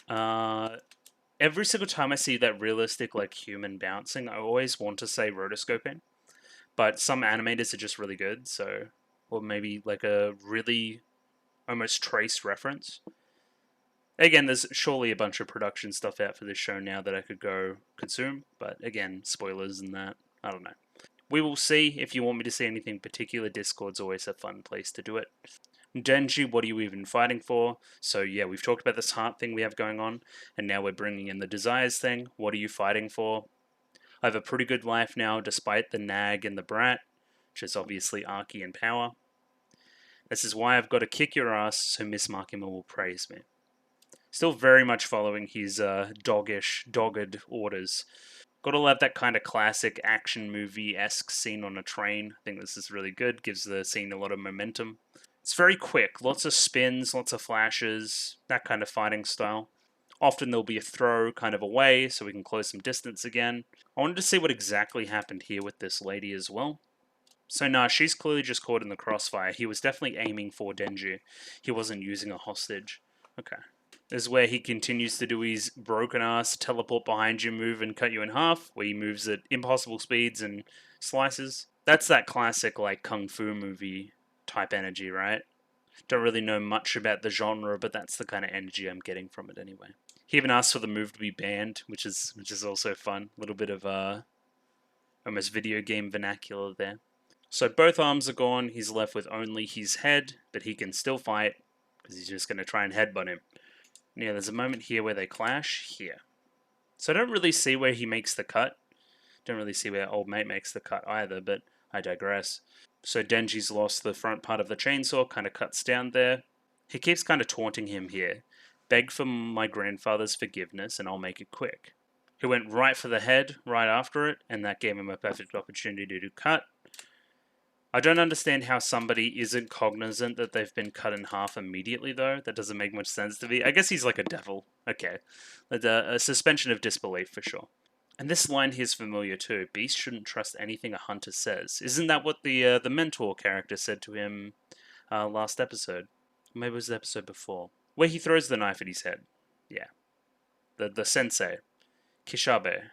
Every single time I see that realistic, like, human bouncing, I always want to say rotoscoping. But some animators are just really good, so... Or maybe, like, a really almost traced reference. Again, there's surely a bunch of production stuff out for this show now that I could go consume, but again, spoilers and that, I don't know. We will see. If you want me to see anything particular, Discord's always a fun place to do it. Denji, what are you even fighting for? So yeah, we've talked about this heart thing we have going on, and now we're bringing in the desires thing. What are you fighting for? I have a pretty good life now, despite the nag and the brat, which is obviously Arky and power. This is why I've got to kick your ass so Miss Makima will praise me. Still very much following his dogged orders. Gotta love that kind of classic action movie-esque scene on a train. I think this is really good, gives the scene a lot of momentum. It's very quick, lots of spins, lots of flashes, that kind of fighting style. Often there'll be a throw kind of away so we can close some distance again. I wanted to see what exactly happened here with this lady as well. So nah, she's clearly just caught in the crossfire. He was definitely aiming for Denji. He wasn't using a hostage. Okay. This is where he continues to do his broken ass teleport behind you move and cut you in half, where he moves at impossible speeds and slices. That's that classic like kung fu movie type energy, right? Don't really know much about the genre, but that's the kind of energy I'm getting from it anyway. He even asked for the move to be banned, which is also fun. A little bit of almost video game vernacular there. So both arms are gone. He's left with only his head, but he can still fight because he's just going to try and headbutt him. Yeah, there's a moment here where they clash here. So I don't really see where he makes the cut. Don't really see where old mate makes the cut either, but I digress. So Denji's lost the front part of the chainsaw, kind of cuts down there. He keeps kind of taunting him here. Beg for my grandfather's forgiveness and I'll make it quick. He went right for the head right after it, and that gave him a perfect opportunity to cut. I don't understand how somebody isn't cognizant that they've been cut in half immediately, though. That doesn't make much sense to me. I guess he's like a devil. Okay. A suspension of disbelief for sure. And this line here is familiar too. Beast shouldn't trust anything a hunter says. Isn't that what the mentor character said to him last episode? Maybe it was the episode before. Where he throws the knife at his head. Yeah. The sensei. Kishibe?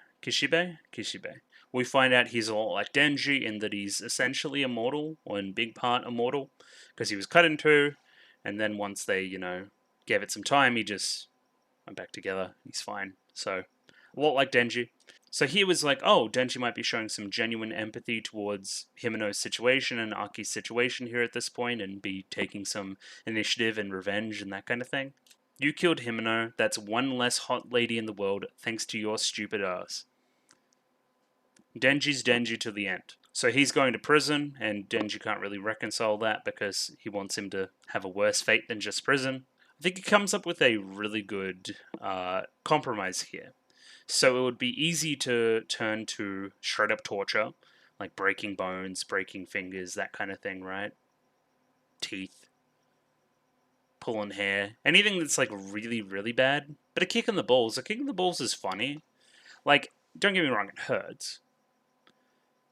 We find out he's a lot like Denji in that he's essentially immortal, or in big part immortal, because he was cut in two, and then once they, gave it some time, he just went back together. He's fine. So, a lot like Denji. So he was like, oh, Denji might be showing some genuine empathy towards Himeno's situation and Aki's situation here at this point, and be taking some initiative and revenge and that kind of thing. You killed Himeno, that's one less hot lady in the world, thanks to your stupid ass. Denji's Denji to the end. So he's going to prison, and Denji can't really reconcile that because he wants him to have a worse fate than just prison. I think he comes up with a really good compromise here. So it would be easy to turn to straight up torture, like breaking bones, breaking fingers, that kind of thing, right? Teeth, pulling hair, anything that's like really, really bad. But a kick in the balls is funny. Like, don't get me wrong, it hurts.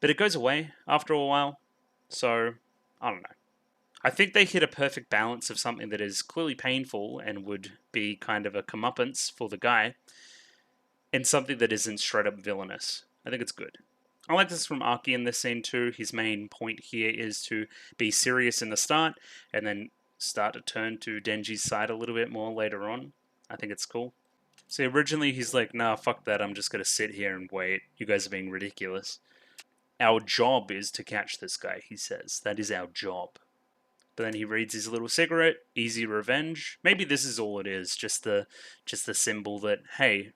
But it goes away after a while. So, I don't know. I think they hit a perfect balance of something that is clearly painful and would be kind of a comeuppance for the guy, and something that isn't straight up villainous. I think it's good. I like this from Aki in this scene too. His main point here is to be serious in the start, and then start to turn to Denji's side a little bit more later on. I think it's cool. See, originally he's like, nah, fuck that, I'm just gonna sit here and wait. You guys are being ridiculous. Our job is to catch this guy, he says. That is our job. But then he reads his little cigarette, easy revenge. Maybe this is all it is, just the symbol that, hey,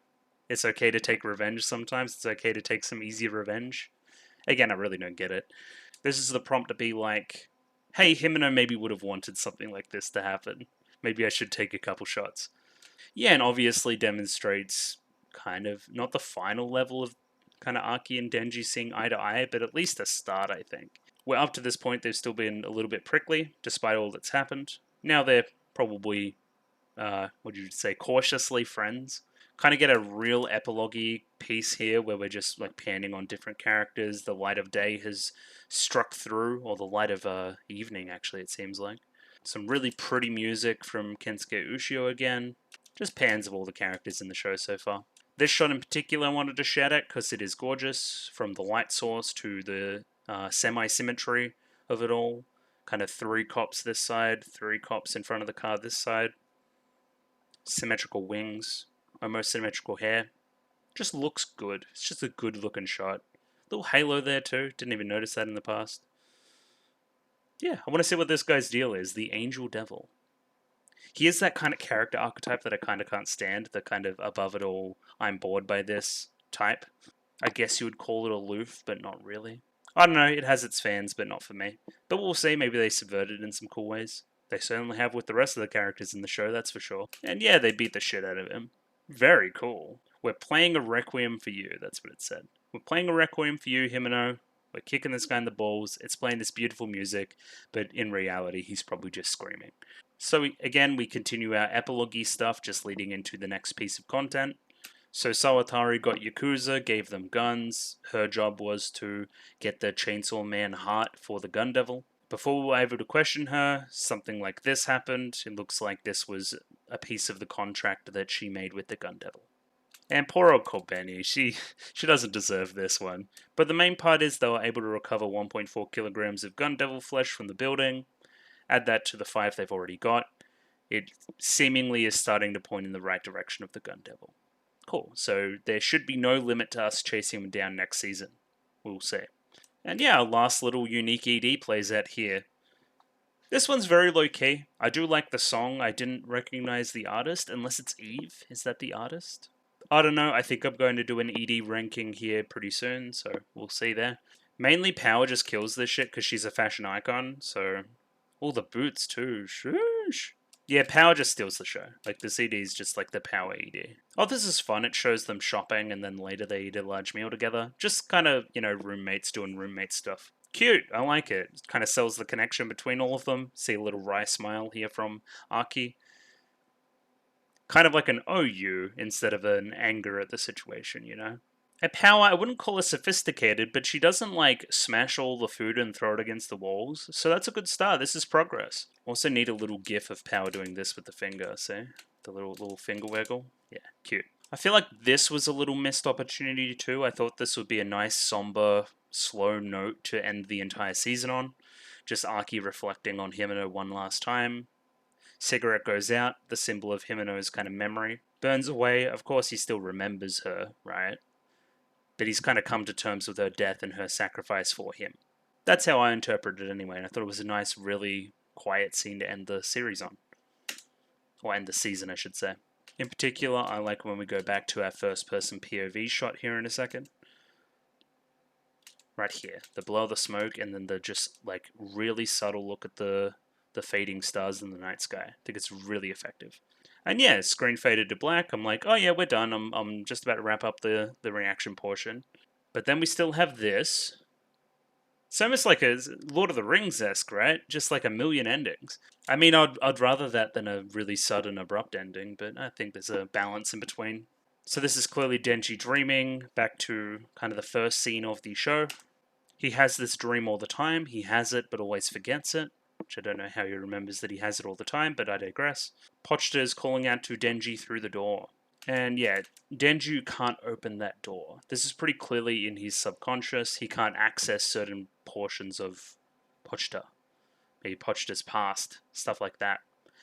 it's okay to take revenge sometimes. It's okay to take some easy revenge. Again, I really don't get it. This is the prompt to be like, hey, Himeno maybe would have wanted something like this to happen. Maybe I should take a couple shots. Yeah, and obviously demonstrates kind of, not the final level of kind of Aki and Denji seeing eye to eye, but at least a start, I think. Where up to this point they've still been a little bit prickly, despite all that's happened. Now they're probably, what you say, cautiously friends. Kind of get a real epilogue-y piece here where we're just like panning on different characters. The light of day has struck through, or the light of evening, actually, it seems like. Some really pretty music from Kensuke Ushio again. Just pans of all the characters in the show so far. This shot in particular I wanted to shout at because it is gorgeous, from the light source to the semi-symmetry of it all. Kind of 3 cops this side, 3 cops in front of the car this side. symmetrical wings, almost symmetrical hair. Just looks good. It's just a good looking shot. Little halo there too. Didn't even notice that in the past. Yeah, I want to see what this guy's deal is. The Angel Devil. He is that kind of character archetype that I kind of can't stand. The kind of above it all, I'm bored by this type. I guess you would call it aloof, but not really. I don't know, it has its fans, but not for me. But we'll see, maybe they subvert it in some cool ways. They certainly have with the rest of the characters in the show, that's for sure. And yeah, they beat the shit out of him. Very cool. We're playing a requiem for you, that's what it said. We're playing a requiem for you, Himeno. We're kicking this guy in the balls. It's playing this beautiful music, but in reality, he's probably just screaming. So again, we continue our epilogue stuff, just leading into the next piece of content. So Sawatari got Yakuza, gave them guns. Her job was to get the Chainsaw Man heart for the Gun Devil. Before we were able to question her, something like this happened. It looks like this was a piece of the contract that she made with the Gun Devil. And poor old Kobeni, she doesn't deserve this one. But the main part is they were able to recover 1.4 kilograms of Gun Devil flesh from the building. Add that to the 5 they've already got. It seemingly is starting to point in the right direction of the Gun Devil. Cool, so there should be no limit to us chasing him down next season. We'll see. And yeah, our last little unique ED plays out here. This one's very low-key. I do like the song. I didn't recognize the artist, unless it's Eve. Is that the artist? I don't know. I think I'm going to do an ED ranking here pretty soon, so we'll see there. Mainly Power just kills this shit because she's a fashion icon, so... All the boots too. Shoosh. Yeah, Power just steals the show. Like, the CD is just like the Power ED. Oh, this is fun. It shows them shopping, and then later they eat a large meal together. Just kind of, you know, roommates doing roommate stuff. Cute. I like it. It kind of sells the connection between all of them. See a little wry smile here from Aki. Kind of like an OU instead of an anger at the situation, you know? At Power, I wouldn't call her sophisticated, but she doesn't, like, smash all the food and throw it against the walls. So that's a good start. This is progress. Also need a little gif of Power doing this with the finger, see? The little finger wiggle. Yeah, cute. I feel like this was a little missed opportunity too. I thought this would be a nice, somber, slow note to end the entire season on. Just Aki reflecting on Himeno one last time. Cigarette goes out, the symbol of Himeno's kind of memory. Burns away. Of course, he still remembers her, right? But he's kind of come to terms with her death and her sacrifice for him. That's how I interpreted it anyway, and I thought it was a nice, really quiet scene to end the series on. Or end the season, I should say. In particular, I like when we go back to our first-person POV shot here in a second. Right here. The blow of the smoke, and then the just, like, really subtle look at the fading stars in the night sky. I think it's really effective. And yeah, screen faded to black. I'm like, oh yeah, we're done. I'm just about to wrap up the reaction portion. But then we still have this. It's almost like a Lord of the Rings-esque, right? Just like a million endings. I mean, I'd rather that than a really sudden, abrupt ending, but I think there's a balance in between. So this is clearly Denji dreaming, back to kind of the first scene of the show. He has this dream all the time. He has it, but always forgets it. Which I don't know how he remembers that he has it all the time, but I digress. Pochta is calling out to Denji through the door. And yeah, Denji can't open that door. This is pretty clearly in his subconscious. He can't access certain portions of Pochta. Maybe Pochta's past, stuff like that.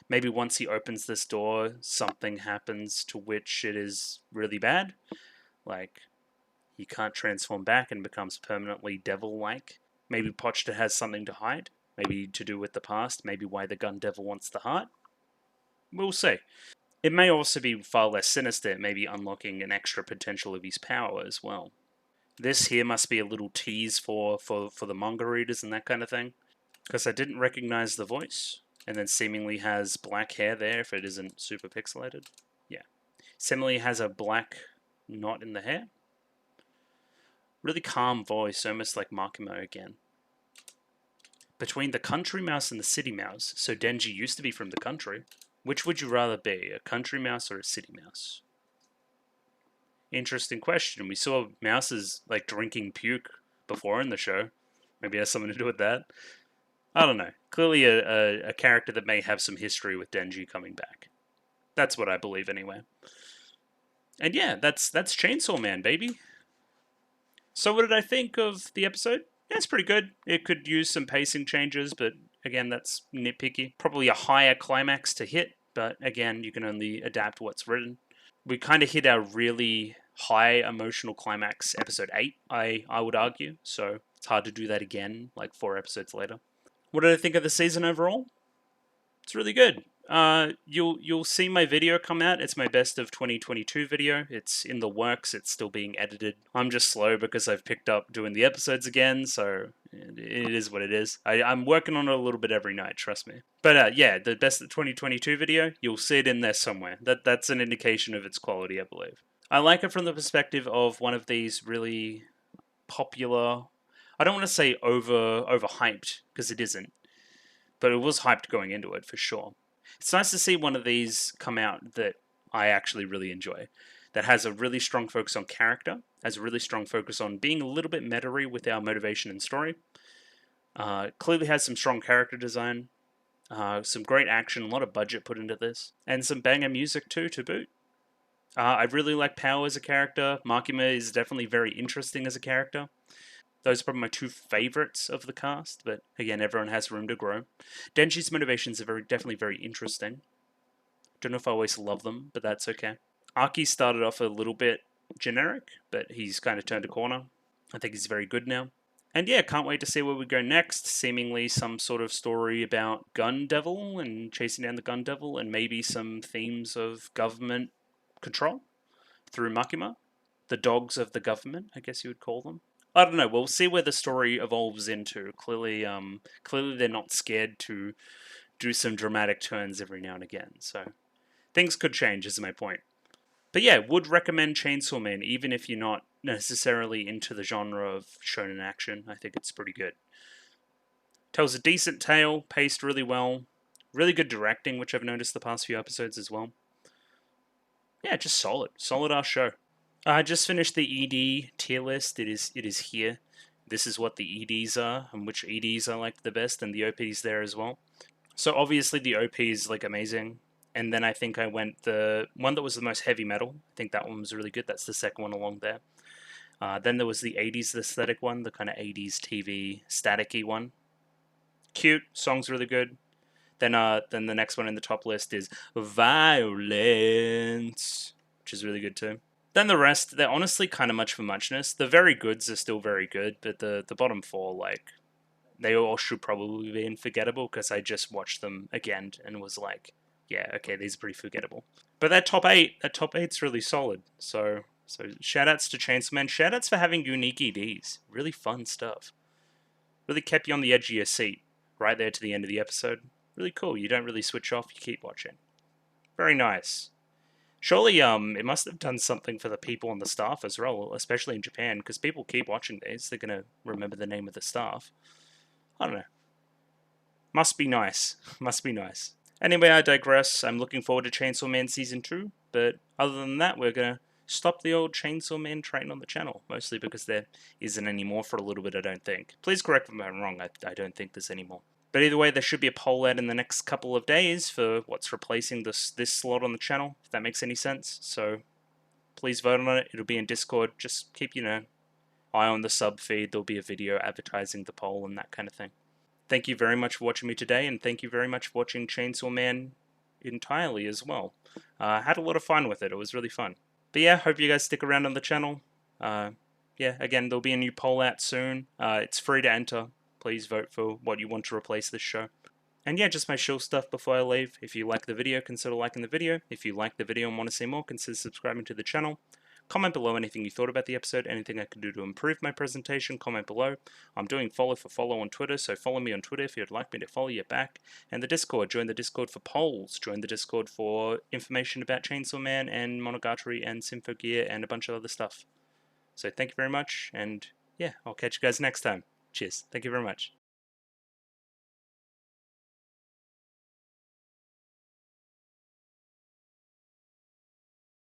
Maybe once he opens this door, something happens to which it is really bad. Like, he can't transform back and becomes permanently devil-like. Maybe Pochta has something to hide. Maybe to do with the past, maybe why the Gun Devil wants the heart. We'll see. It may also be far less sinister, maybe unlocking an extra potential of his power as well. This here must be a little tease for the manga readers and that kind of thing. Because I didn't recognize the voice, and then seemingly has black hair there if it isn't super pixelated. Yeah. Seemingly has a black knot in the hair. Really calm voice, almost like Makimo again. Between the country mouse and the city mouse, so Denji used to be from the country, which would you rather be, a country mouse or a city mouse? Interesting question. We saw mouses, like, drinking puke before in the show. Maybe it has something to do with that. I don't know. Clearly a character that may have some history with Denji coming back. That's what I believe anyway. And yeah, that's Chainsaw Man, baby. So what did I think of the episode? Yeah, it's pretty good. It could use some pacing changes, but again, that's nitpicky. Probably a higher climax to hit, but again, you can only adapt what's written. We kind of hit our really high emotional climax episode 8, I would argue, so it's hard to do that again, like 4 episodes later. What did I think of the season overall? It's really good. You'll see my video come out. It's my best of 2022 video. It's in the works. It's still being edited. I'm just slow because I've picked up doing the episodes again, so it is what it is. I'm working on it a little bit every night, trust me. But yeah, the best of 2022 video, you'll see it in there somewhere. That's an indication of its quality, I believe. I like it from the perspective of one of these really popular. I don't want to say overhyped because it isn't, but it was hyped going into it for sure. It's nice to see one of these come out that I actually really enjoy, that has a really strong focus on character, has a really strong focus on being a little bit meta-y with our motivation and story. Clearly has some strong character design, some great action, a lot of budget put into this, and some banger music too to boot. I really like Power as a character. Makima is definitely very interesting as a character. Those are probably my 2 favorites of the cast, but again, everyone has room to grow. Denji's motivations are definitely very interesting. Don't know if I always love them, but that's okay. Aki started off a little bit generic, but he's kind of turned a corner. I think he's very good now. And yeah, can't wait to see where we go next. Seemingly some sort of story about Gun Devil and chasing down the Gun Devil, and maybe some themes of government control through Makima. The dogs of the government, I guess you would call them. I don't know. We'll see where the story evolves into. Clearly, clearly they're not scared to do some dramatic turns every now and again. So things could change, is my point. But yeah, would recommend Chainsaw Man, even if you're not necessarily into the genre of shonen action. I think it's pretty good. Tells a decent tale, paced really well. Really good directing, which I've noticed the past few episodes as well. Yeah, just solid. Solid ass show. I just finished the ED tier list. It is here. This is what the EDs are, and which EDs I liked the best, and the OPs there as well. So obviously the OP is like amazing, and then I think I went the one that was the most heavy metal. I think that one was really good. That's the second one along there. Then there was the 80s aesthetic one, the kind of 80s TV staticky one. Cute, song's really good. Then the next one in the top list is Violence, which is really good too. Then the rest, they're honestly kind of much for muchness. The very goods are still very good, but the bottom 4, like, they all should probably be unforgettable because I just watched them again and was like, yeah, okay, these are pretty forgettable. But that top 8's really solid. So shoutouts to Chainsaw Man. Shoutouts for having unique EDs. Really fun stuff. Really kept you on the edge of your seat right there to the end of the episode. Really cool. You don't really switch off. You keep watching. Very nice. Surely, it must have done something for the people on the staff as well, especially in Japan, because people keep watching these. They're going to remember the name of the staff. I don't know. Must be nice. Must be nice. Anyway, I digress. I'm looking forward to Chainsaw Man Season 2, but other than that, we're going to stop the old Chainsaw Man train on the channel, mostly because there isn't any more for a little bit, I don't think. Please correct me if I'm wrong, I don't think there's any more. But either way, there should be a poll out in the next couple of days for what's replacing this slot on the channel, if that makes any sense. So please vote on it. It'll be in Discord. Just keep, eye on the sub feed. There'll be a video advertising the poll and that kind of thing. Thank you very much for watching me today, and thank you very much for watching Chainsaw Man entirely as well. I had a lot of fun with it. It was really fun. But yeah, hope you guys stick around on the channel. Yeah, again, there'll be a new poll out soon. It's free to enter. Please vote for what you want to replace this show. And yeah, just my chill stuff before I leave. If you like the video, consider liking the video. If you like the video and want to see more, consider subscribing to the channel. Comment below anything you thought about the episode, anything I can do to improve my presentation, comment below. I'm doing follow for follow on Twitter, so follow me on Twitter if you'd like me to follow you back. And the Discord, join the Discord for polls, join the Discord for information about Chainsaw Man and Monogatari and Symphogear and a bunch of other stuff. So thank you very much, and yeah, I'll catch you guys next time. Cheers. Thank you very much.